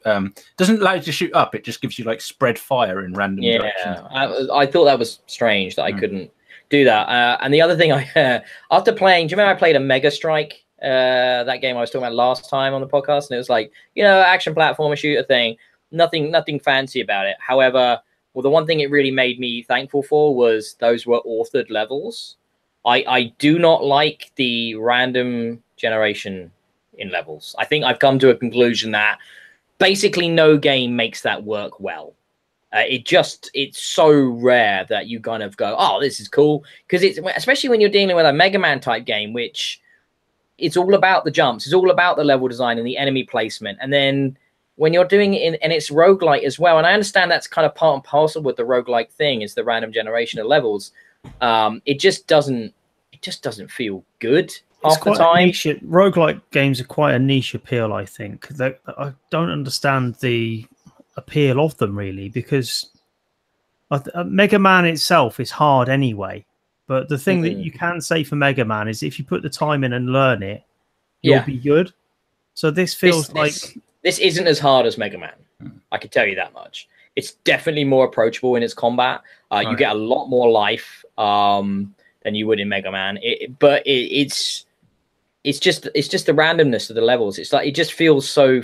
doesn't allow you to shoot up. It just gives you like spread fire in random directions. I thought that was strange that I couldn't do that. And the other thing after playing, do you remember I played a Mega Strike? That game I was talking about last time on the podcast, and it was like, action platformer shooter thing, nothing fancy about it. However, well, the one thing it really made me thankful for was those were authored levels. I do not like the random generation in levels. I think I've come to a conclusion that basically no game makes that work well. It's so rare that you kind of go, oh, this is cool, because it's especially when you're dealing with a Mega Man type game, which it's all about the jumps, it's all about the level design and the enemy placement, and then when you're doing it and it's roguelite as well, and I understand that's kind of part and parcel with the roguelike thing is the random generation of levels. It just doesn't feel good half the time. Roguelike games are quite a niche appeal, I think. I don't understand the appeal of them really, because Mega Man itself is hard anyway. But the thing that you can say for Mega Man is if you put the time in and learn it, you'll be good. So this feels This isn't as hard as Mega Man. I can tell you that much. It's definitely more approachable in its combat. You get a lot more life than you would in Mega Man. But it's just the randomness of the levels. It's like it just feels so.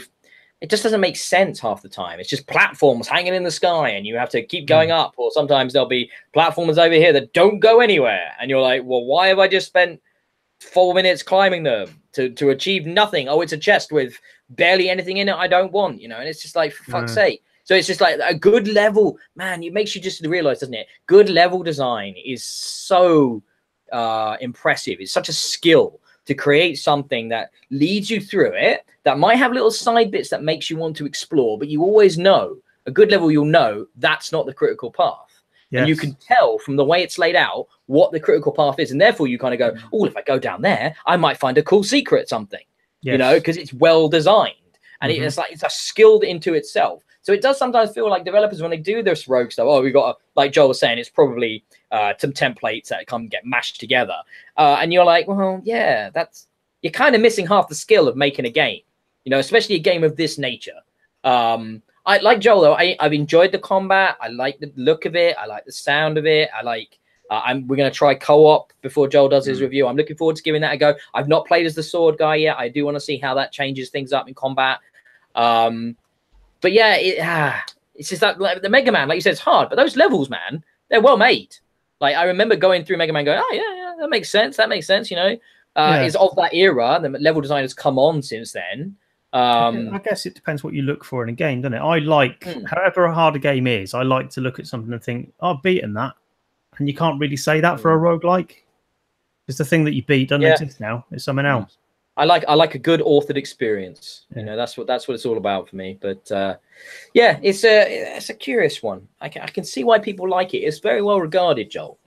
It just doesn't make sense half the time. It's just platforms hanging in the sky, and you have to keep going up. Or sometimes there'll be platforms over here that don't go anywhere, and you're like, well, why have I just spent 4 minutes climbing them to achieve nothing? Oh, it's a chest with barely anything in it I don't want, and it's just like, for fuck's sake. So it's just like a good level, man, it makes you just realize, doesn't it? Good level design is so impressive. It's such a skill to create something that leads you through it, that might have little side bits that makes you want to explore, but you always know, a good level, you'll know that's not the critical path. Yes. And you can tell from the way it's laid out what the critical path is. And therefore you kind of go, oh, if I go down there, I might find a cool secret something, because it's well designed. And it's like, it's a skilled into itself. So it does sometimes feel like developers, when they do this rogue stuff, oh, we've got, like Joel was saying, it's probably some templates that come get mashed together. And you're like, well, yeah, you're kind of missing half the skill of making a game, especially a game of this nature. I like Joel though. I've enjoyed the combat. I like the look of it. I like the sound of it. I like. We're going to try co-op before Joel does his review. I'm looking forward to giving that a go. I've not played as the sword guy yet. I do want to see how that changes things up in combat. But yeah, it's just that like, the Mega Man, like you said, it's hard. But those levels, man, they're well made. Like I remember going through Mega Man, going, oh yeah, that makes sense. That makes sense. It's of that era. The level design has come on since then. I guess it depends what you look for in a game, doesn't it? I like, however hard a game is, I like to look at something and think, oh, I've beaten that. And you can't really say that for a roguelike. It's the thing that you beat doesn't exist now. It's something else. I like a good authored experience. Yeah. You know, that's what it's all about for me. But yeah, it's a curious one. I can see why people like it. It's very well regarded, Joel.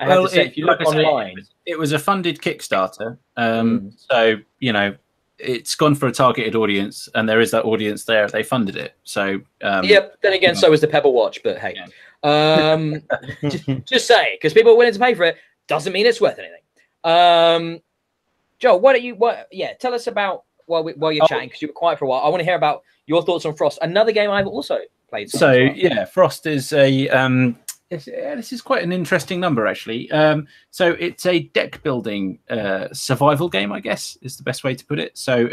I have to say, if you look online, it was a funded Kickstarter. So you know, it's gone for a targeted audience, and there is that audience there. They funded it. So yep. Then again, so is the Pebble Watch. But hey, just say because people are willing to pay for it doesn't mean it's worth anything. Joel, tell us about while you're chatting, because you were quiet for a while. I want to hear about your thoughts on Frost, another game I've also played. So yeah, Frost is a this is quite an interesting number, actually. So it's a deck building survival game, I guess is the best way to put it. So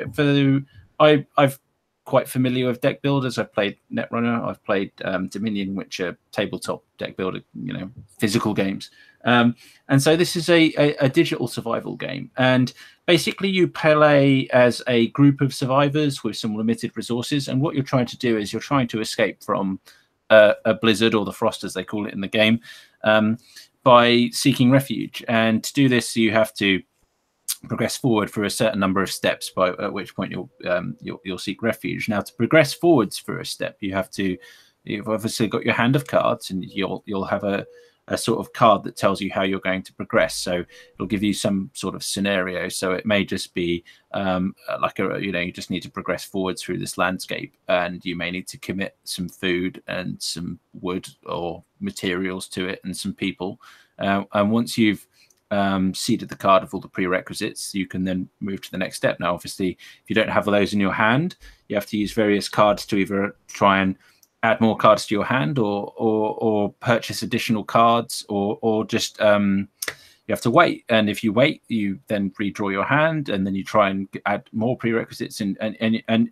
I've quite familiar with deck builders. I've played Netrunner, I've played Dominion, which are tabletop deck builder, you know, physical games. And so this is a digital survival game, and basically you play as a group of survivors with some limited resources, and what you're trying to do is you're trying to escape from a blizzard, or the frost as they call it in the game, by seeking refuge. And to do this, you have to progress forward for a certain number of steps, at which point you'll seek refuge. Now, to progress forwards for a step, you've obviously got your hand of cards, and you'll have a sort of card that tells you how you're going to progress. So it'll give you some sort of scenario. So it may just be you just need to progress forwards through this landscape, and you may need to commit some food and some wood or materials to it and some people. And once you've seeded the card of all the prerequisites, you can then move to the next step. Now, obviously, if you don't have those in your hand, you have to use various cards to either try and add more cards to your hand, or purchase additional cards, or just you have to wait. And if you wait, you then redraw your hand, and then you try and add more prerequisites, and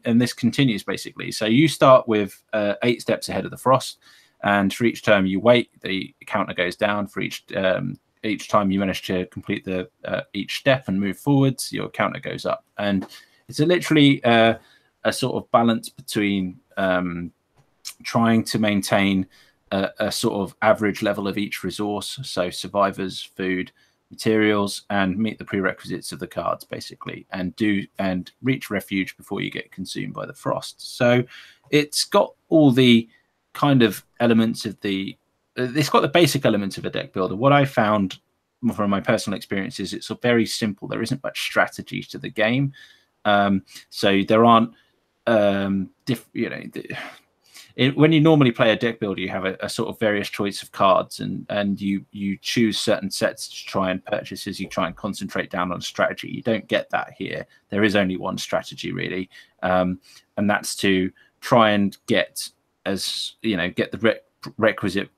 this continues basically. So you start with 8 steps ahead of the frost, and for each term you wait, the counter goes down. For each time you manage to complete each step and move forwards, your counter goes up. And it's literally a sort of balance between trying to maintain a sort of average level of each resource, so survivors, food, materials, and meet the prerequisites of the cards basically, and reach refuge before you get consumed by the frost. So it's got all the kind of elements of it's got the basic elements of a deck builder. What I found from my personal experience is it's very simple. There isn't much strategy to the game, so there aren't when you normally play a deck builder, you have a sort of various choice of cards, and you choose certain sets to try and purchase as you try and concentrate down on strategy. You don't get that here. There is only one strategy really, and that's to try and get the requisite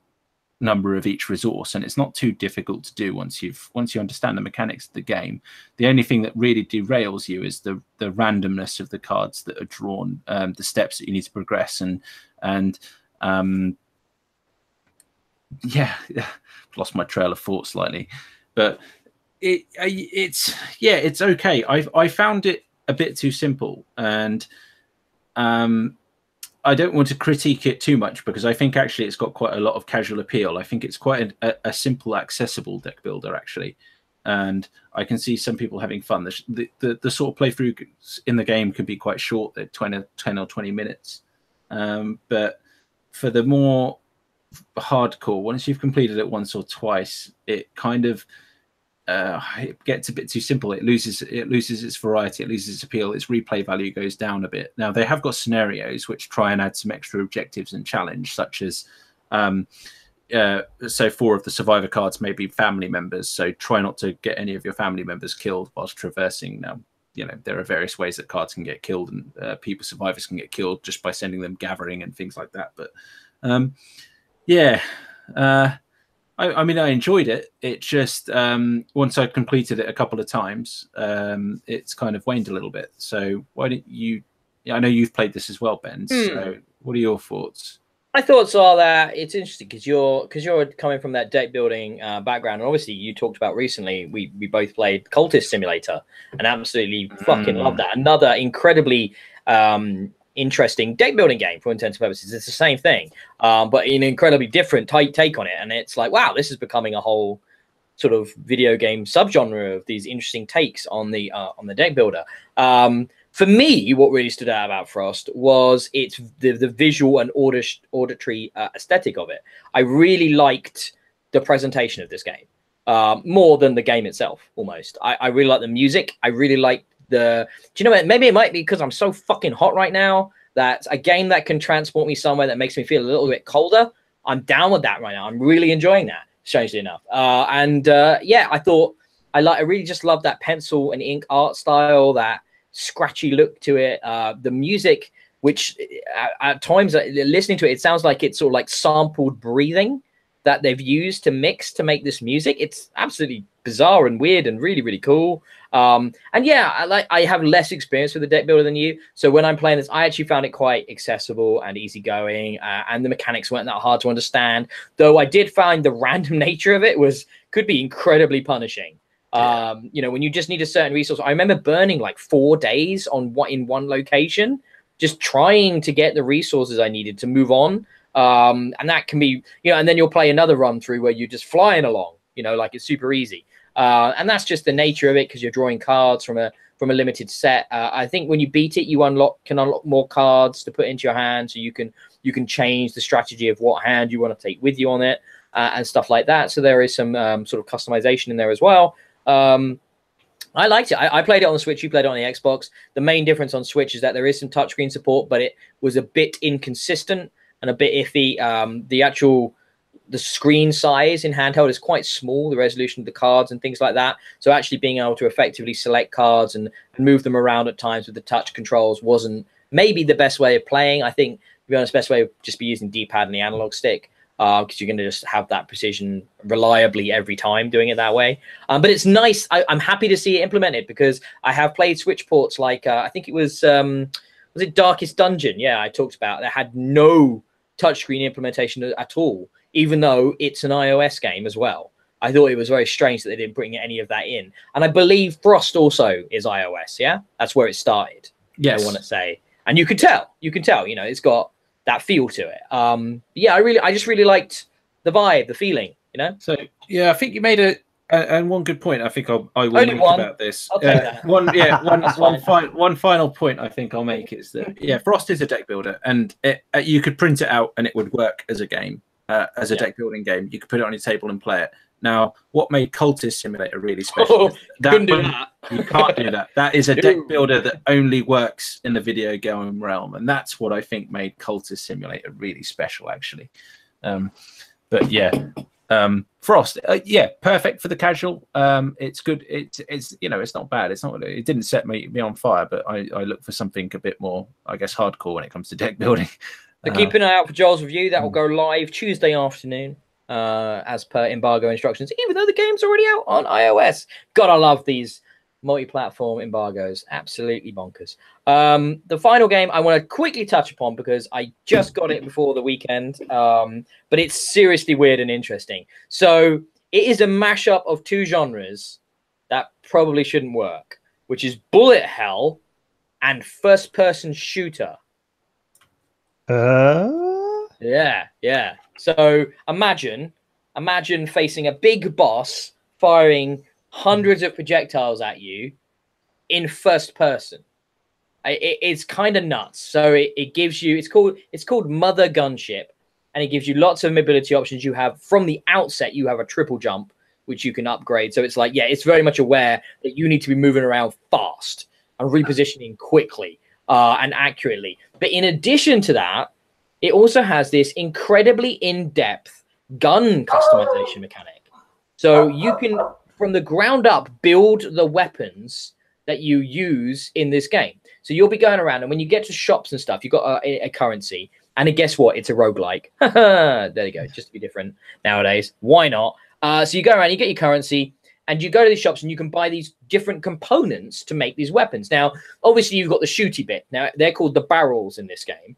number of each resource. And it's not too difficult to do once you understand the mechanics of the game. The only thing that really derails you is the randomness of the cards that are drawn, the steps that you need to progress, and lost my trail of thought slightly, but it's okay. I found it a bit too simple, and I don't want to critique it too much, because I think actually it's got quite a lot of casual appeal. I think it's quite a simple, accessible deck builder actually, and I can see some people having fun. The sort of playthrough in the game can be quite short, at 10 or 20 minutes. But for the more hardcore, once you've completed it once or twice, it kind of it gets a bit too simple. It loses its variety, it loses its appeal, its replay value goes down a bit. Now, they have got scenarios which try and add some extra objectives and challenge, such as so 4 of the survivor cards may be family members, so try not to get any of your family members killed whilst traversing. Now, there are various ways that cards can get killed, and survivors can get killed just by sending them gathering and things like that. But I mean, I enjoyed it. It just once I completed it a couple of times, it's kind of waned a little bit. So why don't you? I know you've played this as well, Ben. So what are your thoughts? My thoughts are that it's interesting because you're coming from that deck building background, and obviously you talked about recently we both played Cultist Simulator and absolutely fucking loved that. Another incredibly interesting deck building game for all intents and purposes. It's the same thing, but in an incredibly different take on it. And it's like, wow, this is becoming a whole sort of video game subgenre of these interesting takes on the deck builder. For me, what really stood out about Frost was it's the visual and auditory aesthetic of it. I really liked the presentation of this game more than the game itself, almost. I really like the music. I really like do you know what? Maybe it might be because I'm so fucking hot right now that a game that can transport me somewhere that makes me feel a little bit colder, I'm down with that right now. I'm really enjoying that, strangely enough. Yeah, I really just love that pencil and ink art style, that scratchy look to it. The music, which at times listening to it, it sounds like it's sort of like sampled breathing that they've used to mix to make this music. It's absolutely bizarre and weird and really, really cool. And yeah, I have less experience with the deck builder than you. So when I'm playing this, I actually found it quite accessible and easygoing. And the mechanics weren't that hard to understand. Though I did find the random nature of it could be incredibly punishing. You know, when you just need a certain resource. I remember burning like 4 days in one location, just trying to get the resources I needed to move on. And that can be, you know, and then you'll play another run through where you're just flying along, you know, like it's super easy. And that's just the nature of it because you're drawing cards from a limited set. I think when you beat it, you can unlock more cards to put into your hand, so you can change the strategy of what hand you want to take with you on it and stuff like that. So there is some sort of customization in there as well. I liked it. I played it on the Switch. You played it on the Xbox. The main difference on Switch is that there is some touchscreen support, but it was a bit inconsistent and a bit iffy. The screen size in handheld is quite small, the resolution of the cards and things like that. So actually being able to effectively select cards and move them around at times with the touch controls wasn't maybe the best way of playing. I think, to be honest, the best way would just be using D-pad and the analog stick, because you're going to just have that precision reliably every time doing it that way. But it's nice. I'm happy to see it implemented because I have played Switch ports like, I think it was it Darkest Dungeon? Yeah, I talked about that had no touchscreen implementation at all, even though it's an iOS game as well. I thought it was very strange that they didn't bring any of that in. And I believe Frost also is iOS, yeah? That's where it started, yes. I want to say. And you can tell, you know, it's got that feel to it. Yeah, I just really liked the vibe, the feeling, you know? So, yeah, I think you made and one good point. I think I will Only make one. about this. I'll take that. One final point I think I'll make is that, yeah, Frost is a deck builder, and you could print it out and it would work as a game. As a deck building game, you could put it on your table and play it. Now, what made Cultist Simulator really special? Couldn't do that. You can't do that. That is a deck builder that only works in the video game realm, and that's what I think made Cultist Simulator really special, actually. But yeah, Frost, yeah, perfect for the casual. It's good. It's you know, it's not bad. It didn't set me on fire, but I look for something a bit more, I guess, hardcore when it comes to deck building. So keep an eye out for Joel's review. That will go live Tuesday afternoon, as per embargo instructions, even though the game's already out on iOS. Gotta love these multi-platform embargoes. Absolutely bonkers. The final game I want to quickly touch upon because I just got it before the weekend, but it's seriously weird and interesting. So it is a mashup of two genres that probably shouldn't work, which is bullet hell and first-person shooter. Yeah. So imagine facing a big boss firing hundreds of projectiles at you in first person. It's kind of nuts. So it gives you, it's called Mothergunship, and it gives you lots of mobility options. You have, from the outset, you have a triple jump, which you can upgrade. So it's like, yeah, it's very much aware that you need to be moving around fast and repositioning quickly and accurately. But in addition to that, it also has this incredibly in-depth gun customization mechanic. So you can, from the ground up, build the weapons that you use in this game. So you'll be going around, and when you get to shops and stuff, you've got a currency. And guess what? It's a roguelike. There you go. Just to be different nowadays. Why not? So you go around, you get your currency, and you go to these shops, and you can buy these different components to make these weapons. Now, obviously, you've got the shooty bit. Now, they're called the barrels in this game.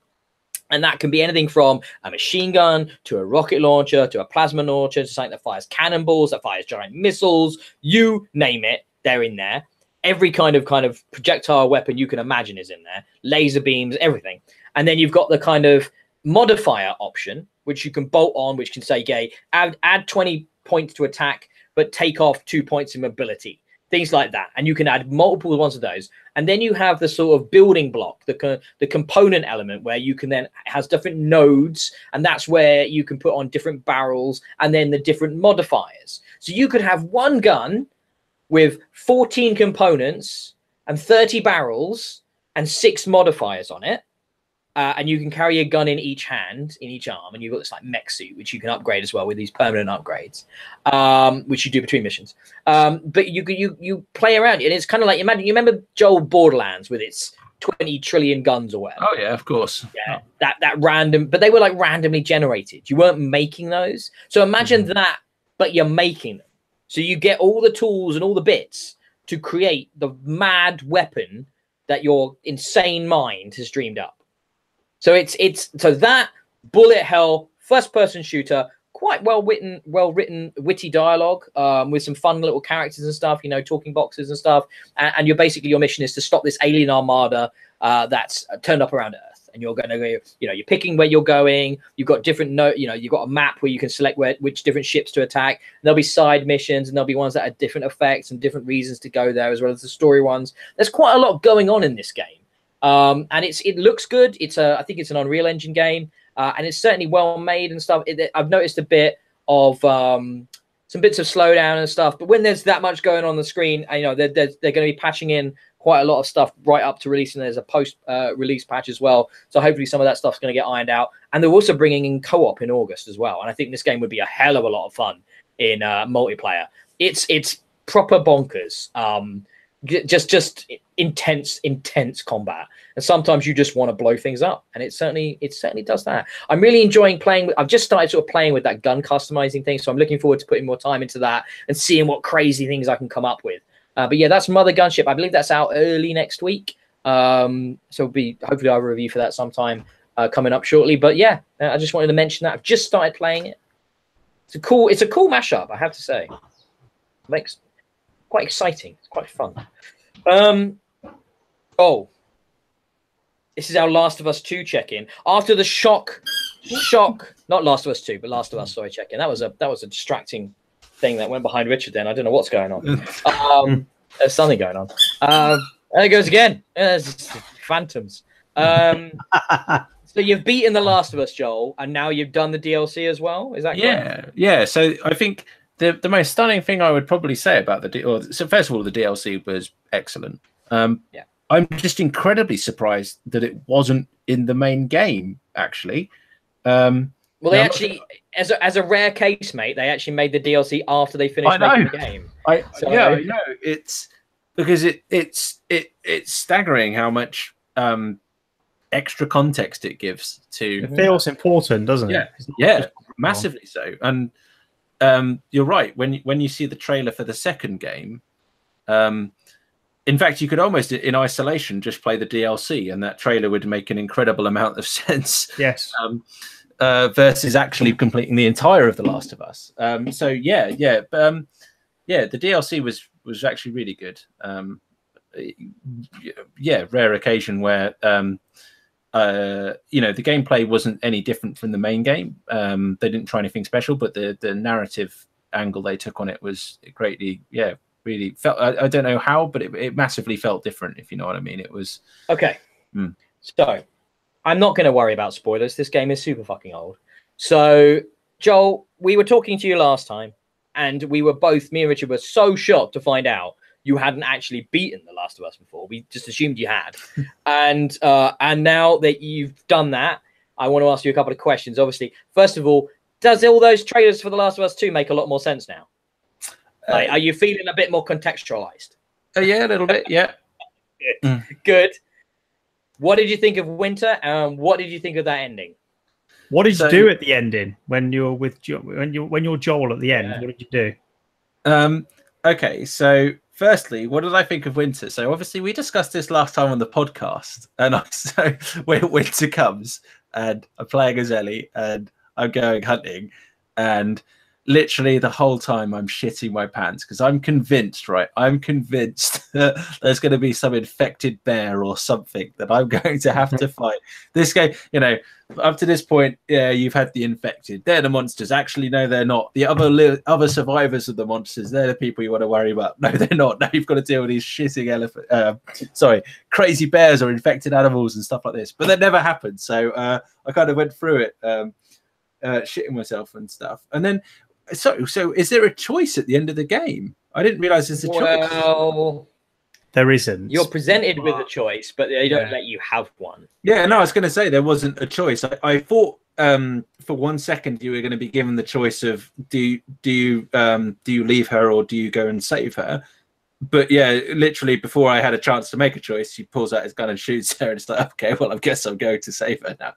And that can be anything from a machine gun to a rocket launcher to a plasma launcher to something that fires cannonballs, that fires giant missiles. You name it, they're in there. Every kind of projectile weapon you can imagine is in there. Laser beams, everything. And then you've got the kind of modifier option, which you can bolt on, which can say, add 20 points to attack but take off 2 points in mobility, things like that. And you can add multiple ones of those. And then you have the sort of building block, the component element, where you can then has different nodes, and that's where you can put on different barrels and then the different modifiers. So you could have one gun with 14 components and 30 barrels and 6 modifiers on it. And you can carry a gun in each hand, in each arm, and you've got this like mech suit, which you can upgrade as well with these permanent upgrades, which you do between missions. But you play around, and it's kind of like, you remember Joel Borderlands with its 20 trillion guns or whatever? Oh yeah, of course. Yeah, that random, but they were like randomly generated. You weren't making those. So imagine that, but you're making them. So you get all the tools and all the bits to create the mad weapon that your insane mind has dreamed up. So so that bullet hell first person shooter, quite well written, witty dialogue, with some fun little characters and stuff, you know, talking boxes and stuff. And you're basically, your mission is to stop this alien armada that's turned up around Earth. And you're going to go, you know, you're picking where you're going. You've got different you've got a map where you can select which different ships to attack. And there'll be side missions, and there'll be ones that have different effects and different reasons to go there, as well as the story ones. There's quite a lot going on in this game. And it looks good. I think it's an Unreal Engine game, and it's certainly well made and stuff. I've noticed a bit of some bits of slowdown and stuff, but when there's that much going on the screen, you know, they're going to be patching in quite a lot of stuff right up to release, and there's a post-release patch as well. So hopefully some of that stuff's going to get ironed out. And they're also bringing in co-op in August as well. And I think this game would be a hell of a lot of fun in multiplayer. It's proper bonkers. Just intense combat, and sometimes you just want to blow things up, and it certainly does that. I'm really enjoying playing. I've just started sort of playing with that gun customizing thing, so I'm looking forward to putting more time into that and seeing what crazy things I can come up with. But yeah, that's Mothergunship. I believe that's out early next week. So hopefully I'll have a review for that sometime coming up shortly. But yeah, I just wanted to mention that I've just started playing it. It's a cool mashup, I have to say. Makes quite exciting. It's quite fun. Oh, this is our Last of Us 2 check-in after the shock. Not Last of Us 2, but Last of Us. Sorry, check-in. That was a distracting thing that went behind Richard. Then I don't know what's going on. There's something going on. There it goes again. There's phantoms. So you've beaten The Last of Us, Joel, and now you've done the DLC as well. Is that correct? Yeah. So I think the most stunning thing I would probably say about so first of all, the DLC was excellent. Yeah. I'm just incredibly surprised that it wasn't in the main game, actually. Well, they actually, as a rare case, mate, they actually made the DLC after they finished making the game. I know. It's because it's staggering how much extra context it gives to. It feels important, doesn't it? Yeah, massively so. And you're right. When you see the trailer for the second game, in fact, you could almost, in isolation, just play the DLC, and that trailer would make an incredible amount of sense. Yes. Versus actually completing the entire of The Last of Us. So yeah, the DLC was actually really good. Rare occasion where the gameplay wasn't any different from the main game. They didn't try anything special, but the narrative angle they took on it was greatly, really felt. I don't know how, but it massively felt different. If you know what I mean, it was okay. So I'm not going to worry about spoilers. This game is super fucking old. So Joel, we were talking to you last time, and we were both, me and Richard, were so shocked to find out you hadn't actually beaten The Last of Us before. We just assumed you had. And now that you've done that, I want to ask you a couple of questions. Obviously, first of all, does all those trailers for The Last of Us 2 make a lot more sense now? Like, are you feeling a bit more contextualized? Yeah, a little bit. Yeah. Good. What did you think of Winter? And what did you think of that ending? What did you do at the ending when you're with when you're Joel at the end? What did you do? Okay, so firstly, what did I think of Winter? So obviously we discussed this last time on the podcast, and so when Winter comes and I'm playing as Ellie and I'm going hunting, and literally the whole time I'm shitting my pants because I'm convinced, right? I'm convinced that there's going to be some infected bear or something that I'm going to have to fight. This game, you know, up to this point, yeah, you've had the infected. They're the monsters. Actually, no, they're not. The other survivors of the monsters, they're the people you want to worry about. No, they're not. Now you've got to deal with these shitting crazy bears or infected animals and stuff like this. But that never happened. So I kind of went through it, shitting myself and stuff. And then, so is there a choice at the end of the game? I didn't realize there's a choice. Well, there isn't. You're presented with a choice, but they don't let you have one. Yeah, no, I was going to say there wasn't a choice. I thought for 1 second you were going to be given the choice of do you leave her or do you go and save her? But yeah, literally before I had a chance to make a choice, he pulls out his gun and shoots her, and it's like, okay, well, I guess I'll go to save her now.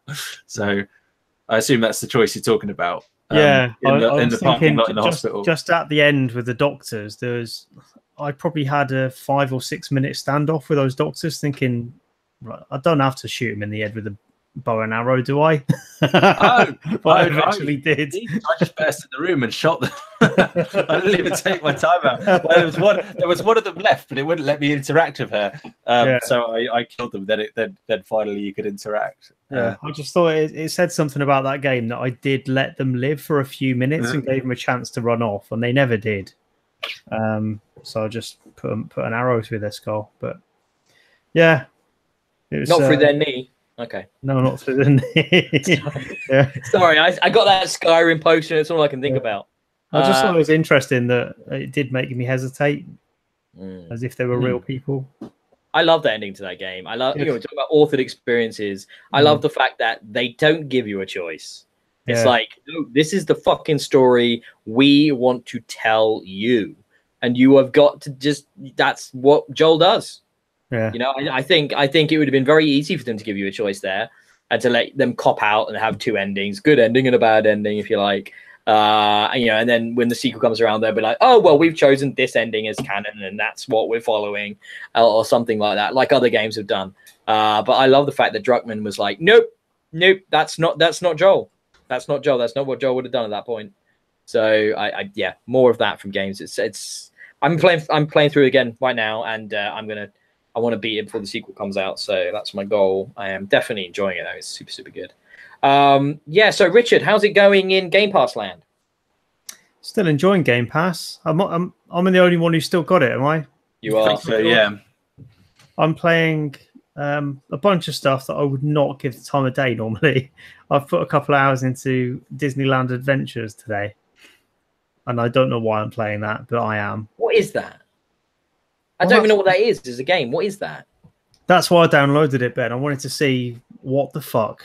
So I assume that's the choice you're talking about. Yeah, in the parking lot in the hospital. Just at the end with the doctors, I probably had a 5 or 6 minute standoff with those doctors, thinking, right, I don't have to shoot him in the head with a bow and arrow, do I? Oh, but I eventually did. I just burst in the room and shot them. I didn't even take my time out. There was one of them left, but it wouldn't let me interact with her. So I killed them. Then finally you could interact. Yeah, I just thought it said something about that game that I did let them live for a few minutes and gave them a chance to run off, and they never did. So I just put an arrow through their skull. But yeah, it was not through their knee. Okay. No, not through the knee. Yeah. Sorry, I got that Skyrim poster. It's all I can think about. I just thought it was interesting that it did make me hesitate, as if they were real people. I love the ending to that game. I love, talking about authored experiences. I love the fact that they don't give you a choice. It's like, no, this is the fucking story we want to tell you. And you have got to just, that's what Joel does. Yeah. You know, I think it would have been very easy for them to give you a choice there and to let them cop out and have two endings, good ending and a bad ending, if you like. And then when the sequel comes around, they'll be like, oh, well, we've chosen this ending as canon and that's what we're following, or something like that, like other games have done. But I love the fact that Druckmann was like, nope, that's not Joel. That's not Joel. That's not what Joel would have done at that point. So yeah, more of that from games. I'm playing through again right now, and I want to beat it before the sequel comes out. So that's my goal. I am definitely enjoying it though. It's super, super good. Yeah. So Richard, how's it going in Game Pass land? Still enjoying Game Pass. I'm the only one who's still got it, am I? You are. So yeah. I'm playing a bunch of stuff that I would not give the time of day normally. I've put a couple of hours into Disneyland Adventures today, and I don't know why I'm playing that, but I am. What is that? I don't even know what that is as a game. What is that? That's why I downloaded it, Ben. I wanted to see what the fuck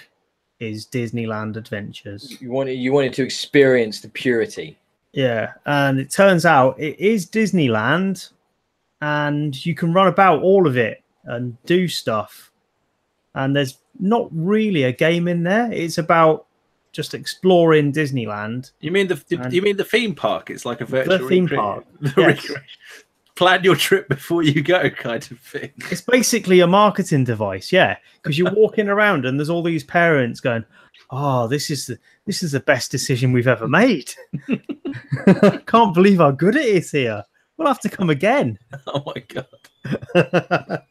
is Disneyland Adventures. You wanted to experience the purity. Yeah, and it turns out it is Disneyland, and you can run about all of it and do stuff. And there's not really a game in there. It's about just exploring Disneyland. You mean the theme park? It's like a virtual theme park. Yes. Plan your trip before you go, kind of thing. It's basically a marketing device, yeah. Because you're walking around and there's all these parents going, "Oh, this is the best decision we've ever made. Can't believe how good it is here. We'll have to come again." Oh my god.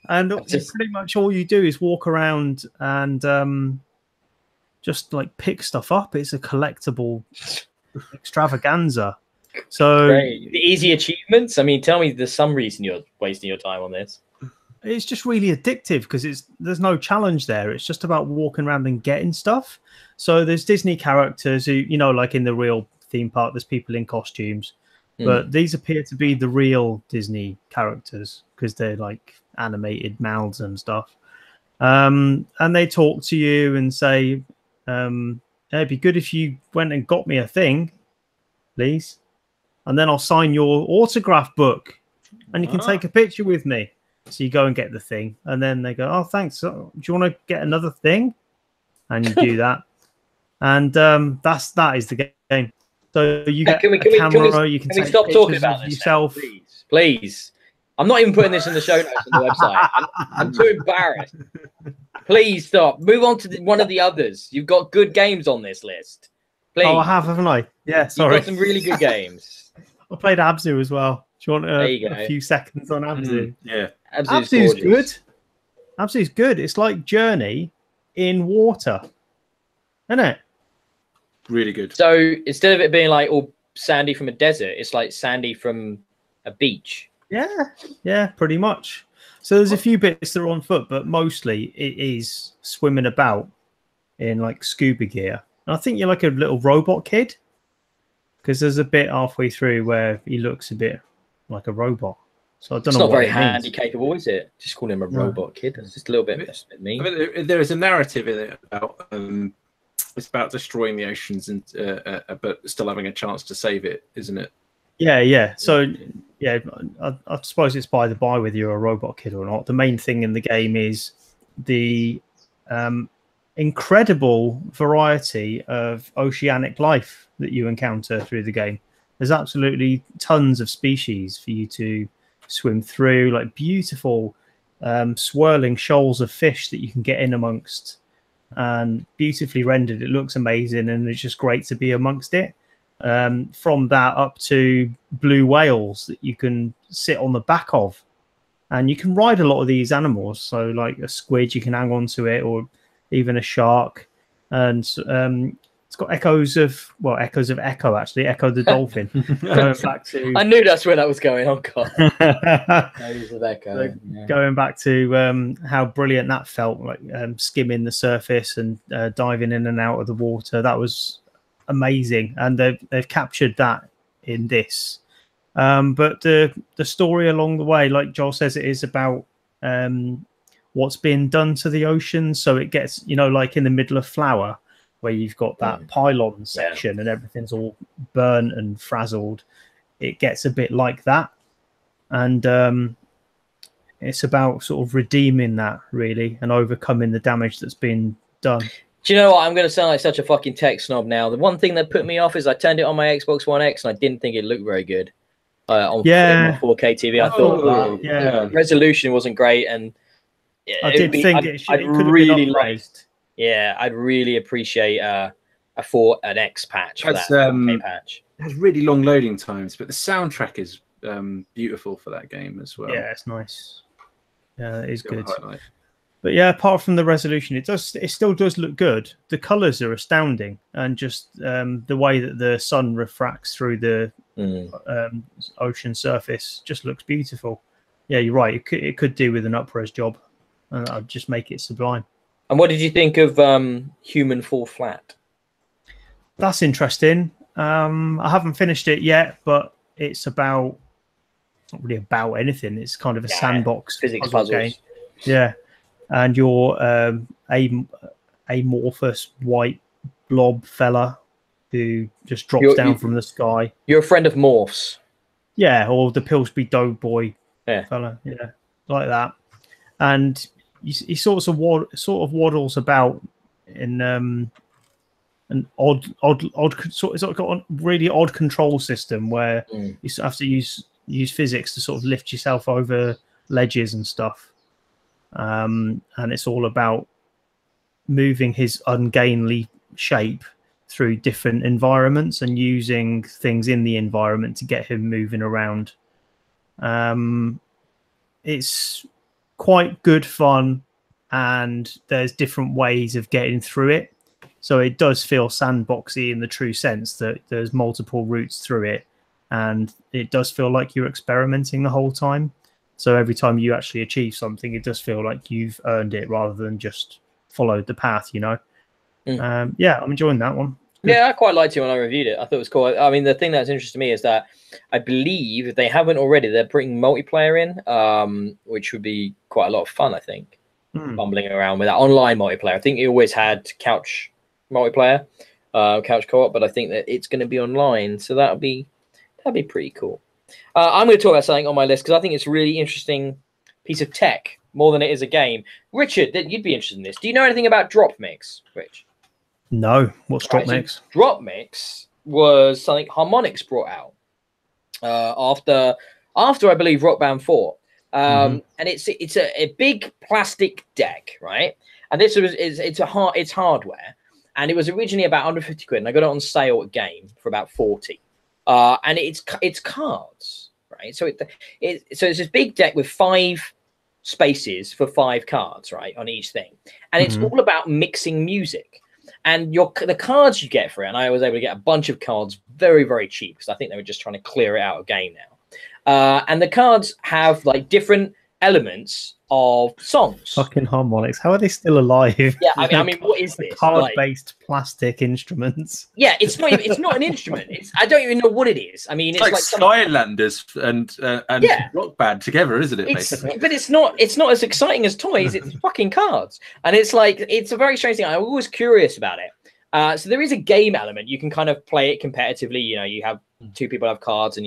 And pretty much all you do is walk around and just like pick stuff up. It's a collectible extravaganza. So great. The easy achievements. I mean, tell me there's some reason you're wasting your time on this. It's just really addictive because there's no challenge there. It's just about walking around and getting stuff. So there's Disney characters who, like in the real theme park, there's people in costumes, but these appear to be the real Disney characters because they're like animated mouths and stuff. And they talk to you and say, it'd be good if you went and got me a thing, please. And then I'll sign your autograph book and you can take a picture with me. So you go and get the thing. And then they go, "Oh, thanks. Do you want to get another thing?" And you do that. And that is the game. So you get a camera. You can take stop talking pictures about of this yourself. now, please. I'm not even putting this in the show notes on the website. I'm too embarrassed. Please stop. Move on to one of the others. You've got good games on this list. Please. Oh, I have, haven't I? Yeah, sorry. You've got some really good games. I played Abzu as well. Do you want a few seconds on Abzu? Yeah. Abzu's good. Abzu's good. It's like Journey in water, isn't it? Really good. So instead of it being like all sandy from a desert, it's like sandy from a beach. Yeah, pretty much. So there's a few bits that are on foot, but mostly it is swimming about in like scuba gear. And I think you're like a little robot kid, because there's a bit halfway through where he looks a bit like a robot. So I don't know. It's not very handy capable, is it? Just call him a robot kid. It's just a little bit mean. I mean, there is a narrative in it about it's about destroying the oceans and but still having a chance to save it, isn't it? Yeah. So yeah, I suppose it's by the by whether you're a robot kid or not. The main thing in the game is the incredible variety of oceanic life that you encounter through the game. There's absolutely tons of species for you to swim through, like beautiful swirling shoals of fish that you can get in amongst, and beautifully rendered. It looks amazing, and it's just great to be amongst it. From that up to blue whales that you can sit on the back of, and you can ride a lot of these animals. So like a squid, you can hang on to it, or even a shark. And it's got echoes of Echo, actually. Echo the dolphin. Going back to... I knew that's where that was going. Oh, God. Echoes of Echo. So going back to how brilliant that felt, like skimming the surface and diving in and out of the water. That was amazing. And they've captured that in this. But the story along the way, like Joel says, it is about what's been done to the ocean. So it gets, like in the middle of Flower, where you've got that pylon section and everything's all burnt and frazzled. It gets a bit like that. And it's about sort of redeeming that, really, and overcoming the damage that's been done. Do you know what? I'm going to sound like such a fucking tech snob now. The one thing that put me off is I turned it on my Xbox One X and I didn't think it looked very good on my 4K TV. I thought the resolution wasn't great, and I did think it could have been upraised. Yeah, I'd really appreciate an X patch for that patch. It has really long loading times, but the soundtrack is beautiful for that game as well. Yeah, it's nice. Yeah, it is good. But yeah, apart from the resolution, it still does look good. The colors are astounding, and just the way that the sun refracts through the ocean surface just looks beautiful. Yeah, you're right. It could do with an up-res job, and I'd just make it sublime. And what did you think of Human Fall Flat? That's interesting. I haven't finished it yet, but it's not really about anything. It's kind of a sandbox physics puzzles game. Yeah, and you're amorphous white blob fella who just drops down from the sky. You're a friend of morphs. Yeah, or the Pillsbury Doughboy fella. Yeah, like that. And he sort of waddles about in an odd sort of got a really odd control system where you have to use physics to sort of lift yourself over ledges and stuff. And it's all about moving his ungainly shape through different environments and using things in the environment to get him moving around. It's quite good fun, and there's different ways of getting through it. So it does feel sandboxy in the true sense that there's multiple routes through it, and it does feel like you're experimenting the whole time. So every time you actually achieve something, it does feel like you've earned it rather than just followed the path, Yeah, I'm enjoying that one. Yeah, I quite liked it when I reviewed it. I thought it was cool. I mean, the thing that's interesting to me is that I believe if they haven't already, they're putting multiplayer in, which would be quite a lot of fun, I think, bumbling around with that online multiplayer. I think it always had couch multiplayer, couch co-op, but I think that it's going to be online, so that'd be pretty cool. I'm going to talk about something on my list because I think it's a really interesting piece of tech more than it is a game. Richard, you'd be interested in this. Do you know anything about Dropmix, Rich? No. What's Dropmix? So Dropmix was something Harmonix brought out after I believe Rock Band 4. And it's a big plastic deck, right? And it's hardware, and it was originally about 150 quid, and I got it on sale at Game for about 40. And it's cards, right? So it's this big deck with 5 spaces for 5 cards, right, on each thing, and it's all about mixing music. And the cards you get for it, and I was able to get a bunch of cards very, very cheap because I think they were just trying to clear it out of Game now. And the cards have like different elements of songs. Fucking harmonics. How are they still alive? Yeah, I mean, what is this? Card-based plastic instruments. Yeah, it's not an instrument. I don't even know what it is. I mean, it's like Skylanders and Rock Band together, isn't it? Basically, but it's not as exciting as toys. It's fucking cards, and it's a very strange thing. I'm always curious about it. So there is a game element. You can kind of play it competitively. You know, you have 2 people have cards, and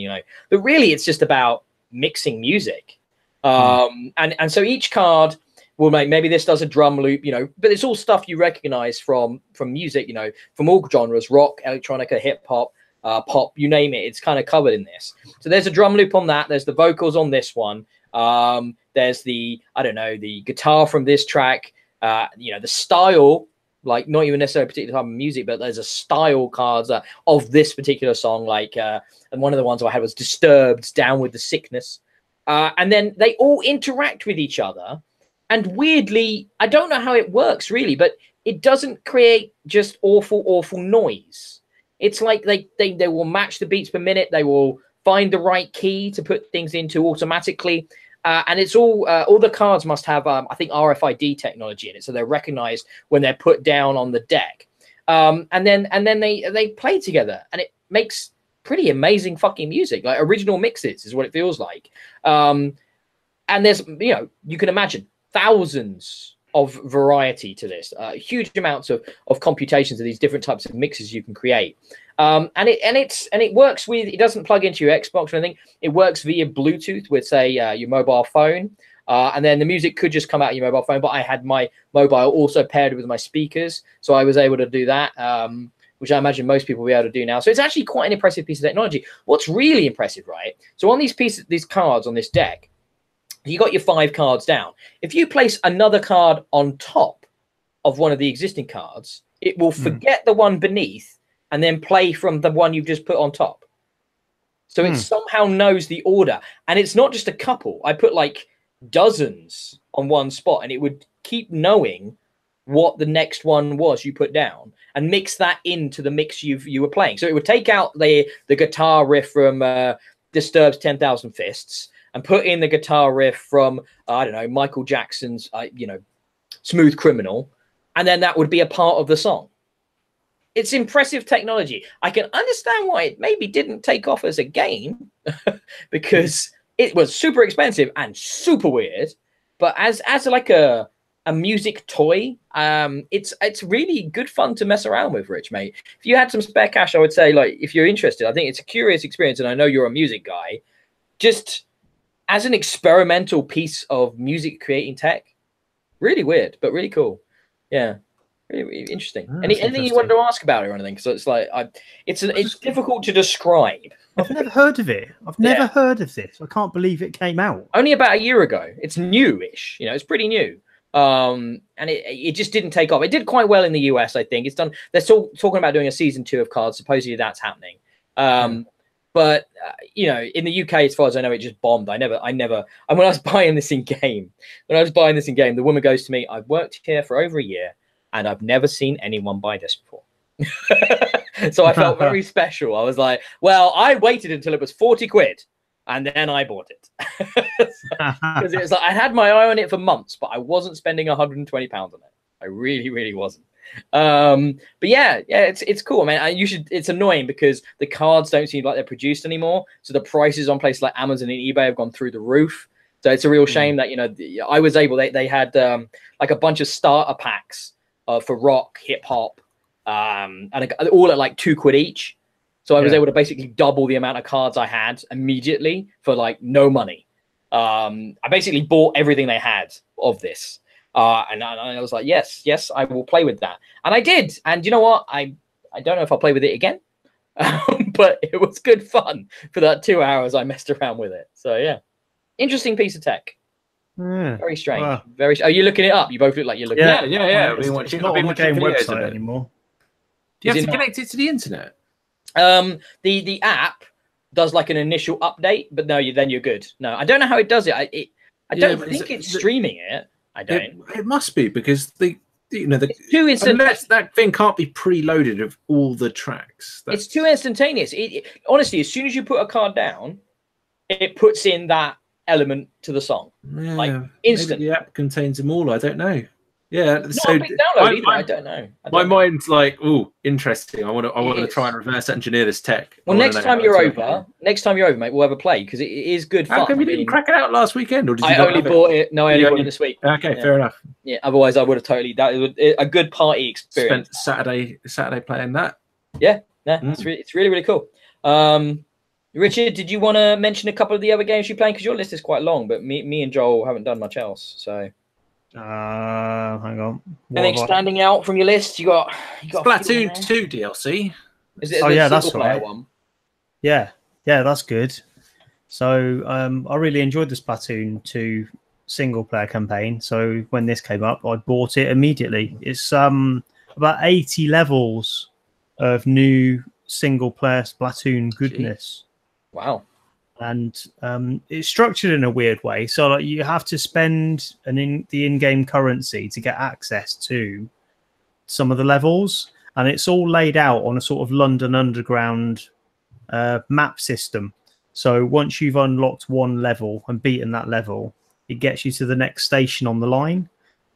but really, it's just about mixing music. And so each card will maybe this does a drum loop, but it's all stuff you recognize from music, from all genres, rock, electronica, hip hop, pop, you name it. It's kind of covered in this. So there's a drum loop on that. There's the vocals on this one. There's the guitar from this track, the style, like not even necessarily a particular type of music, but there's a style cards of this particular song. And one of the ones I had was Disturbed's Down with the Sickness. And then they all interact with each other. And weirdly, I don't know how it works really, but it doesn't create just awful noise. It's like they will match the beats per minute. They will find the right key to put things into automatically. And it's all the cards must have, I think, RFID technology in it. So they're recognized when they're put down on the deck. And then they play together, and it makes pretty amazing fucking music, like original mixes is what it feels like. And there's, you can imagine thousands of variety to this, huge amounts of computations of these different types of mixes you can create. And it works with, it doesn't plug into your Xbox or anything. It works via Bluetooth with, say, your mobile phone. And then the music could just come out of your mobile phone, but I had my mobile also paired with my speakers, so I was able to do that, which I imagine most people will be able to do now. So it's actually quite an impressive piece of technology. What's really impressive, right? So on these cards on this deck, you got your 5 cards down. If you place another card on top of one of the existing cards, it will forget the one beneath and then play from the one you've just put on top. So it somehow knows the order. And it's not just a couple. I put like dozens on one spot, and it would keep knowing what the next one was you put down and mix that into the mix you were playing. So it would take out the guitar riff from Disturbed's 10,000 Fists and put in the guitar riff from, I don't know, Michael Jackson's, Smooth Criminal. And then that would be a part of the song. It's impressive technology. I can understand why it maybe didn't take off as a game because it was super expensive and super weird. But as like a music toy, it's really good fun to mess around with, Rich, mate. If you had some spare cash, I would say, like, if you're interested, I think it's a curious experience, and I know you're a music guy. Just as an experimental piece of music creating tech, really weird, but really cool. Yeah, really interesting. Anything you wanted to ask about it or anything? So it's like, it's difficult to describe. I've never heard of it. I've never heard of this. I can't believe it came out. Only about a year ago. It's new-ish. It's pretty new. And it just didn't take off. It did quite well in the US, I think. It's done. They're still talking about doing a season 2 of Cards. Supposedly that's happening. But in the UK, as far as I know, it just bombed. And when I was buying this in game, the woman goes to me, "I've worked here for over a year, and I've never seen anyone buy this before." So I felt very special. I was like, well, I waited until it was 40 quid. And then I bought it because it was like I had my eye on it for months, but I wasn't spending £120 on it. I really, really wasn't. But yeah, it's cool, man. It's annoying because the cards don't seem like they're produced anymore, so the prices on places like Amazon and eBay have gone through the roof. So it's a real shame that I was able. They had like a bunch of starter packs for rock, hip hop, and all at like £2 each. So I was able to basically double the amount of cards I had immediately for like no money. I basically bought everything they had of this. And I was like, yes, I will play with that. And I did. And you know what? I don't know if I'll play with it again. But it was good fun for that 2 hours I messed around with it. So yeah, interesting piece of tech. Yeah. Very strange. Are you looking it up? You both look like you're looking it up. Yeah. It's not on the game website anymore. Do you have to connect it to the internet? The app does like an initial update, but no, then you're good. No, I don't know how it does it. I don't think it's streaming it. I don't. It must be, because it's too unless that thing can't be preloaded of all the tracks. It's too instantaneous. Honestly, as soon as you put a card down, it puts in that element to the song. Yeah, like instant. Maybe the app contains them all. I don't know. Yeah, it's not a big download either. I don't know. My mind's like, oh, interesting. I want to try and reverse engineer this tech. Well, next time you're over, mate, we'll have a play, because it is good fun. How come you didn't crack it out last weekend? Or did you I only bought it. No, I only bought it this week. Okay, fair enough. Yeah, otherwise I would have totally. That was a good party experience. Spent Saturday playing that. Yeah, it's really really cool. Richard, did you want to mention a couple of the other games you're playing? Because your list is quite long, but me and Joel haven't done much else. So. Hang on. Anything standing out from your list? You got Splatoon 2 DLC. Is it that's right. One? Yeah, that's good. So I really enjoyed the Splatoon 2 single player campaign. So when this came up, I bought it immediately. It's about 80 levels of new single player Splatoon goodness. Jeez. Wow. And it's structured in a weird way. So like, you have to spend the in-game currency to get access to some of the levels. And it's all laid out on a sort of London Underground map system. So once you've unlocked one level and beaten that level, it gets you to the next station on the line.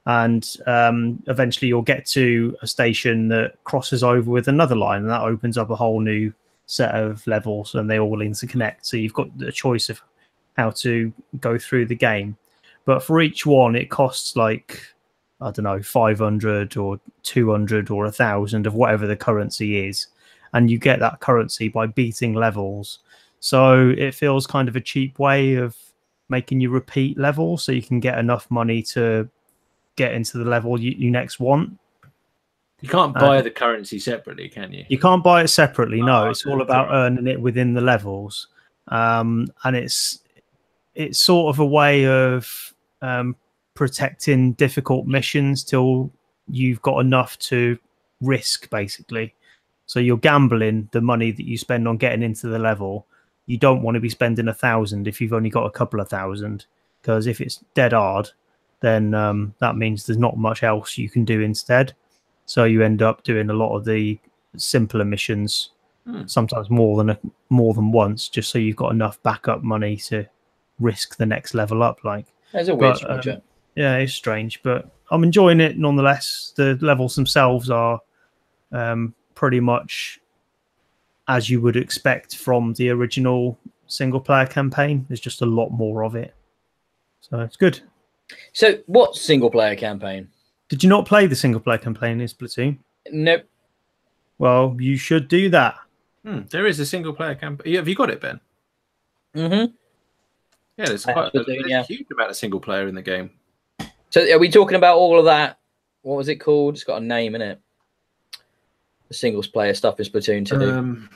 And eventually you'll get to a station that crosses over with another line. And that opens up a whole new set of levels, and they all interconnect. So you've got the choice of how to go through the game. But for each one, it costs like, I don't know, 500 or 200 or 1,000 of whatever the currency is. And you get that currency by beating levels. So it feels kind of a cheap way of making you repeat levels, so you can get enough money to get into the level you next want. You can't buy the currency separately, can you? You can't buy it separately. No, it's all about earning it within the levels, and it's sort of a way of protecting difficult missions till you've got enough to risk, basically. So you're gambling the money that you spend on getting into the level. You don't want to be spending 1,000 if you've only got a couple of thousand, because if it's dead hard, then that means there's not much else you can do instead. So you end up doing a lot of the simpler missions, sometimes more than once, just so you've got enough backup money to risk the next level up. Like, that's a weird structure. Yeah, it's strange, but I'm enjoying it nonetheless. The levels themselves are pretty much as you would expect from the original single-player campaign. There's just a lot more of it, so it's good. So, what single-player campaign? Did you not play the single-player campaign in Splatoon? Nope. Well, you should do that. There is a single-player campaign. Have you got it, Ben? Mm-hmm. Yeah, there's a huge amount of single-player in the game. So, are we talking about all of that? What was it called? It's got a name in it. The singles-player stuff in Splatoon 2.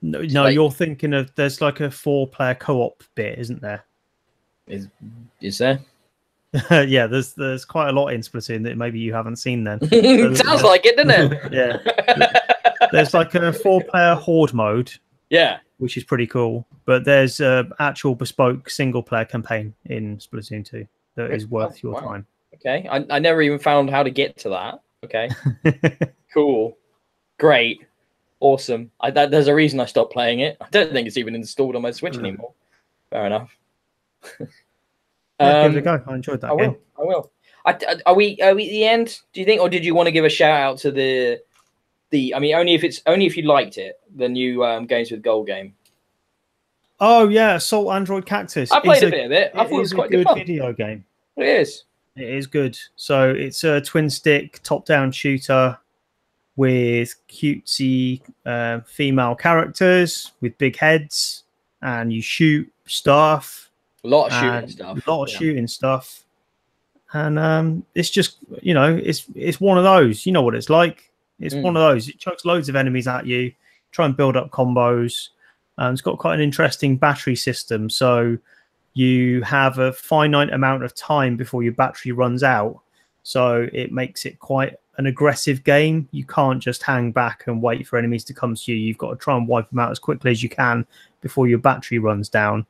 No, like, you're thinking of, there's like a 4-player co-op bit, isn't there? Is there? Yeah, there's quite a lot in Splatoon that maybe you haven't seen then. Sounds like it, doesn't it? Yeah. There's like a 4-player horde mode. Yeah. Which is pretty cool. But there's an actual bespoke single-player campaign in Splatoon 2 that is worth your time. Okay. I never even found how to get to that. Okay. Cool. Great. Awesome. There's a reason I stopped playing it. I don't think it's even installed on my Switch anymore. Fair enough. Yeah, give it a go. I enjoyed that game. I will. Are we at the end? Do you think, or did you want to give a shout out to the? I mean, only if you liked it, the new Games with Gold game. Oh yeah, Assault Android Cactus. I played a bit of it. I thought it was quite a good fun. video game. It is. It is good. So it's a twin stick top-down shooter with cutesy female characters with big heads, and you shoot stuff. A lot of shooting stuff. A lot of shooting stuff. And it's just, it's one of those. You know what it's like. It's one of those. It chucks loads of enemies at you. Try and build up combos. It's got quite an interesting battery system. So you have a finite amount of time before your battery runs out. So it makes it quite an aggressive game, you can't just hang back and wait for enemies to come to you. You've got to try and wipe them out as quickly as you can before your battery runs down.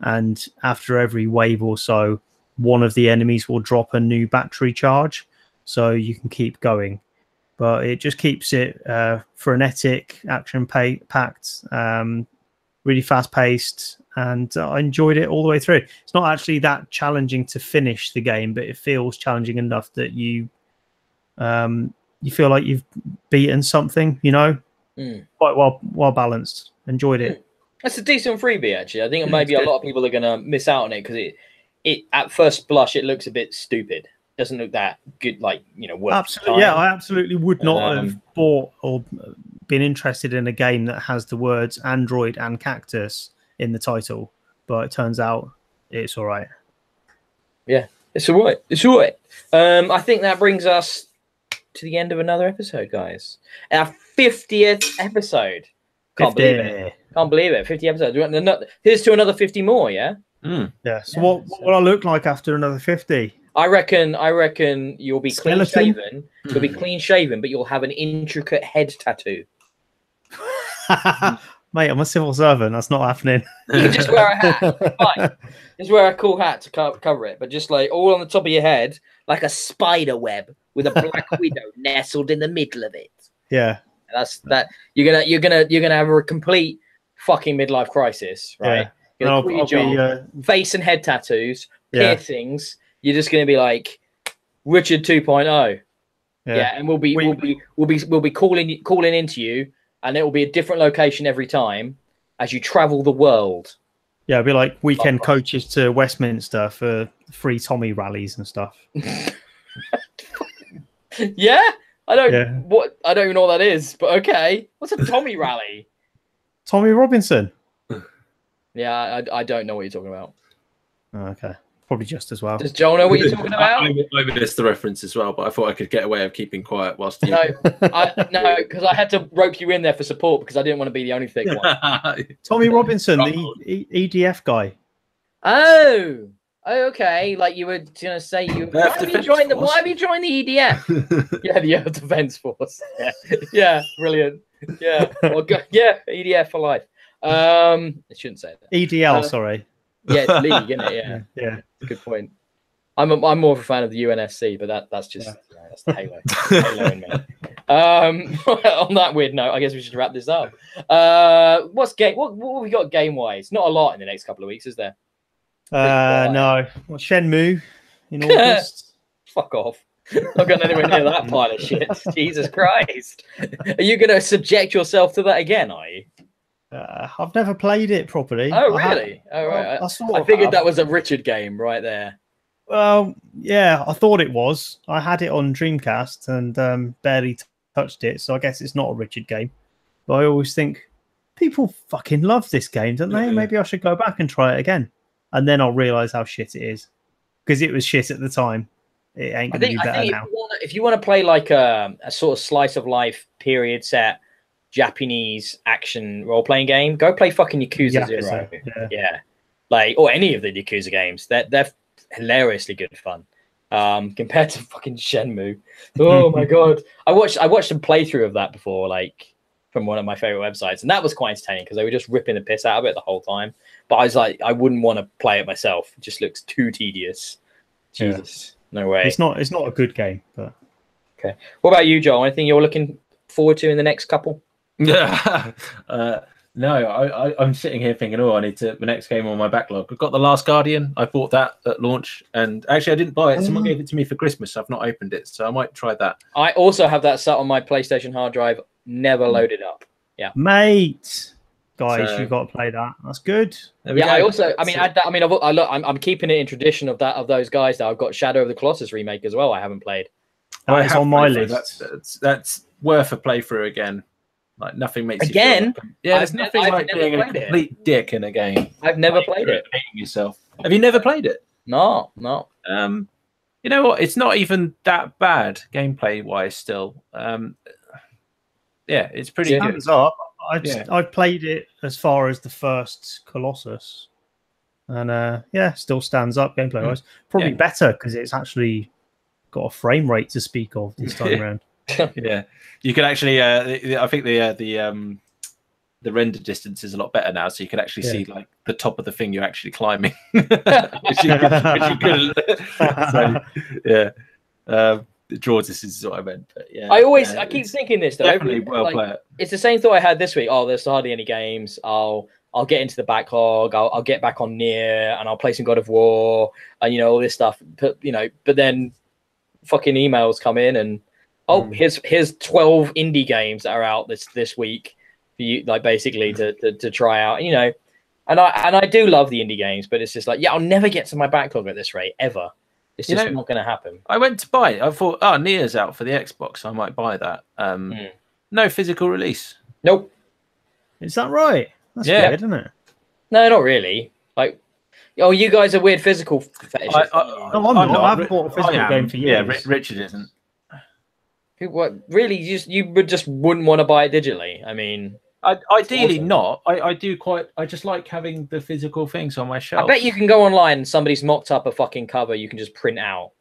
And after every wave or so, one of the enemies will drop a new battery charge, so you can keep going. But it just keeps it frenetic, action-packed, really fast-paced, and I enjoyed it all the way through. It's not actually that challenging to finish the game, but it feels challenging enough that you feel like you've beaten something, you know? Quite well balanced. Enjoyed it. That's a decent freebie, actually. I think maybe a lot of people are going to miss out on it because it at first blush, it looks a bit stupid. Doesn't look that good, like, you know, worth absolutely. Yeah, I absolutely would not have bought or been interested in a game that has the words Android and Cactus in the title, but it turns out it's all right. Yeah, it's all right. It's all right. I think that brings us to the end of another episode, guys. Our 50th episode. Can't believe it. Can't believe it. 50 episodes. Here's to another 50 more, yeah? Yeah. So what will I look like after another 50? I reckon you'll be clean shaven. You'll be clean shaven, but you'll have an intricate head tattoo. Mate, I'm a civil servant. That's not happening. You can just wear a hat. Fine. Just wear a cool hat to cover it, but just like all on the top of your head, like a spider web with a black widow nestled in the middle of it. Yeah. That's that. You're gonna have a complete fucking midlife crisis, right? Yeah. I'll be, face and head tattoos, piercings. You're just gonna be like Richard 2.0. Yeah, and we'll be calling into you, and it will be a different location every time as you travel the world. Yeah, it'll be like weekend coaches to Westminster for free Tommy rallies and stuff. Yeah. I don't even know what that is, but okay. What's a Tommy rally? Tommy Robinson. Yeah, I don't know what you're talking about. Oh, okay. Probably just as well. Does Joel know what you're talking about? I missed the reference as well, but I thought I could get away of keeping quiet whilst you... No, because I had to rope you in there for support because I didn't want to be the only thick one. Tommy Robinson, the EDF guy. Oh, okay. Like you were going to say, why have you joined the EDF? Yeah, the Air Defense Force. Yeah, brilliant. Yeah, well, EDF for life. I shouldn't say that. EDL, sorry. Yeah, it's league, isn't it? Yeah. Good point. I'm more of a fan of the UNSC, but that's just that's the Halo. Halo in me. On that weird note, I guess we should wrap this up. What have we got game wise? Not a lot in the next couple of weeks, is there? No. Well, Shenmue in August. Fuck off. Not going anywhere near that pile of shit. Jesus Christ. Are you going to subject yourself to that again, are you? I've never played it properly. Oh, really? I figured that was a Richard game right there. Well, yeah, I thought it was. I had it on Dreamcast and barely touched it, so I guess it's not a Richard game. But I always think, people fucking love this game, don't they? Maybe I should go back and try it again. And then I'll realise how shit it is. Because it was shit at the time. It ain't going to be better now. If you want to play like a sort of slice of life period set Japanese action role-playing game, go play fucking Yakuza 0. Yeah. Like, or any of the Yakuza games. They're hilariously good fun. Compared to fucking Shenmue. Oh my god. I watched a playthrough of that before, like from one of my favorite websites, and that was quite entertaining because they were just ripping the piss out of it the whole time. But I was like, I wouldn't want to play it myself. It just looks too tedious. Jesus. No way. It's not a good game, but okay. What about you, Joel? Anything you're looking forward to in the next couple? Yeah. No, I'm sitting here thinking, I need the next game on my backlog. I've got The Last Guardian. I bought that at launch, and actually I didn't buy it. Someone gave it to me for Christmas. So I've not opened it, so I might try that. I also have that sat on my PlayStation hard drive, never loaded up. Yeah, mate, guys, you've got to play that. That's good. Yeah, I'm keeping it in tradition of those guys. That I've got Shadow of the Colossus remake as well. I haven't played. It's on my list. That's worth a playthrough again. Like nothing makes again. There's nothing like being a complete dick in a game. I've never played it. Hating yourself. Have you never played it? No. You know what? It's not even that bad gameplay wise. Still, it's pretty good. I've played it as far as the first Colossus, and still stands up gameplay wise. Probably better because it's actually got a frame rate to speak of this time around. Yeah, you can actually. I think the render distance is a lot better now, so you can actually see like the top of the thing you're actually climbing, which you couldn't. So, yeah, it draws. This is what I meant. But yeah, I keep thinking this though. Definitely well played. It's the same thought I had this week. Oh, there's hardly any games. I'll get into the backlog. I'll get back on Nier and I'll play some God of War and all this stuff. But then fucking emails come in and here's 12 indie games that are out this week for you, like basically to try out. And I do love the indie games, but it's just like I'll never get to my backlog at this rate ever. It's just not going to happen. I went to buy it. I thought, Nier's out for the Xbox. I might buy that. No physical release. Nope. Is that right? That's weird, isn't it? No, not really. Like, you guys are weird physical fetishists. No, I'm not. I haven't bought a physical game for years. Yeah, Richard isn't. What really? You wouldn't want to buy it digitally. I mean, ideally not. I just like having the physical things on my shelf. I bet you can go online and somebody's mocked up a fucking cover you can just print out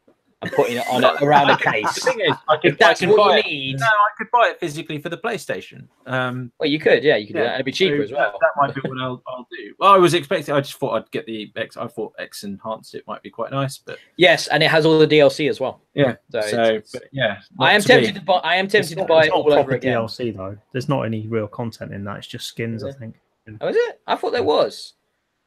and put it on around a case. The thing is, if that's what you need. No, I could buy it physically for the PlayStation. Well, you could, you could do that. And it'd be cheaper as well. That might be what I'll do. Well, I was expecting. I just thought I'd get the X. I thought X Enhanced it might be quite nice, but yes, and it has all the DLC as well. Yeah. So yeah, I am tempted to buy. I am tempted to buy it all over again. DLC though. There's not any real content in that. It's just skins, I think. Oh, is it? I thought there was.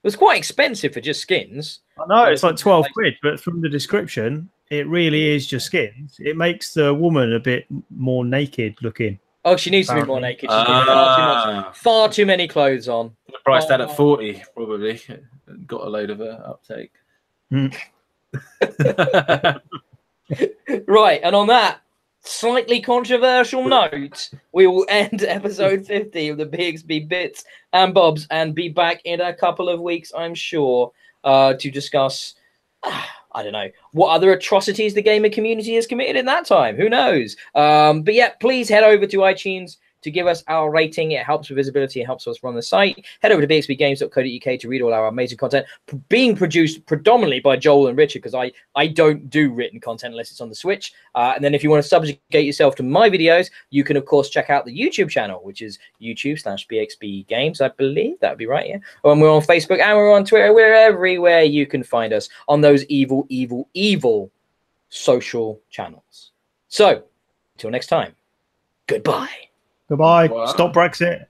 It was quite expensive for just skins. I know it's like 12 quid, but from the description, it really is just skins. It makes the woman a bit more naked looking. Oh, she needs to be more naked. She's got far too many clothes on. Priced that at 40, probably. Got a load of uptake. Right, and on that slightly controversial note, we will end episode 50 of the Bxb Bits and Bobs and be back in a couple of weeks, I'm sure, to discuss, I don't know, what other atrocities the gamer community has committed in that time. Who knows? But yeah, please head over to iTunes to give us our rating. It helps with visibility. It helps us run the site. Head over to bxbgames.co.uk to read all our amazing content being produced predominantly by Joel and Richard, because I don't do written content unless it's on the Switch. And then if you want to subjugate yourself to my videos, you can, of course, check out the YouTube channel, which is youtube.com/bxbgames. I believe that would be right, yeah. And we're on Facebook and we're on Twitter. We're everywhere you can find us on those evil, evil, evil social channels. So, until next time, goodbye. Goodbye. Wow. Stop Brexit.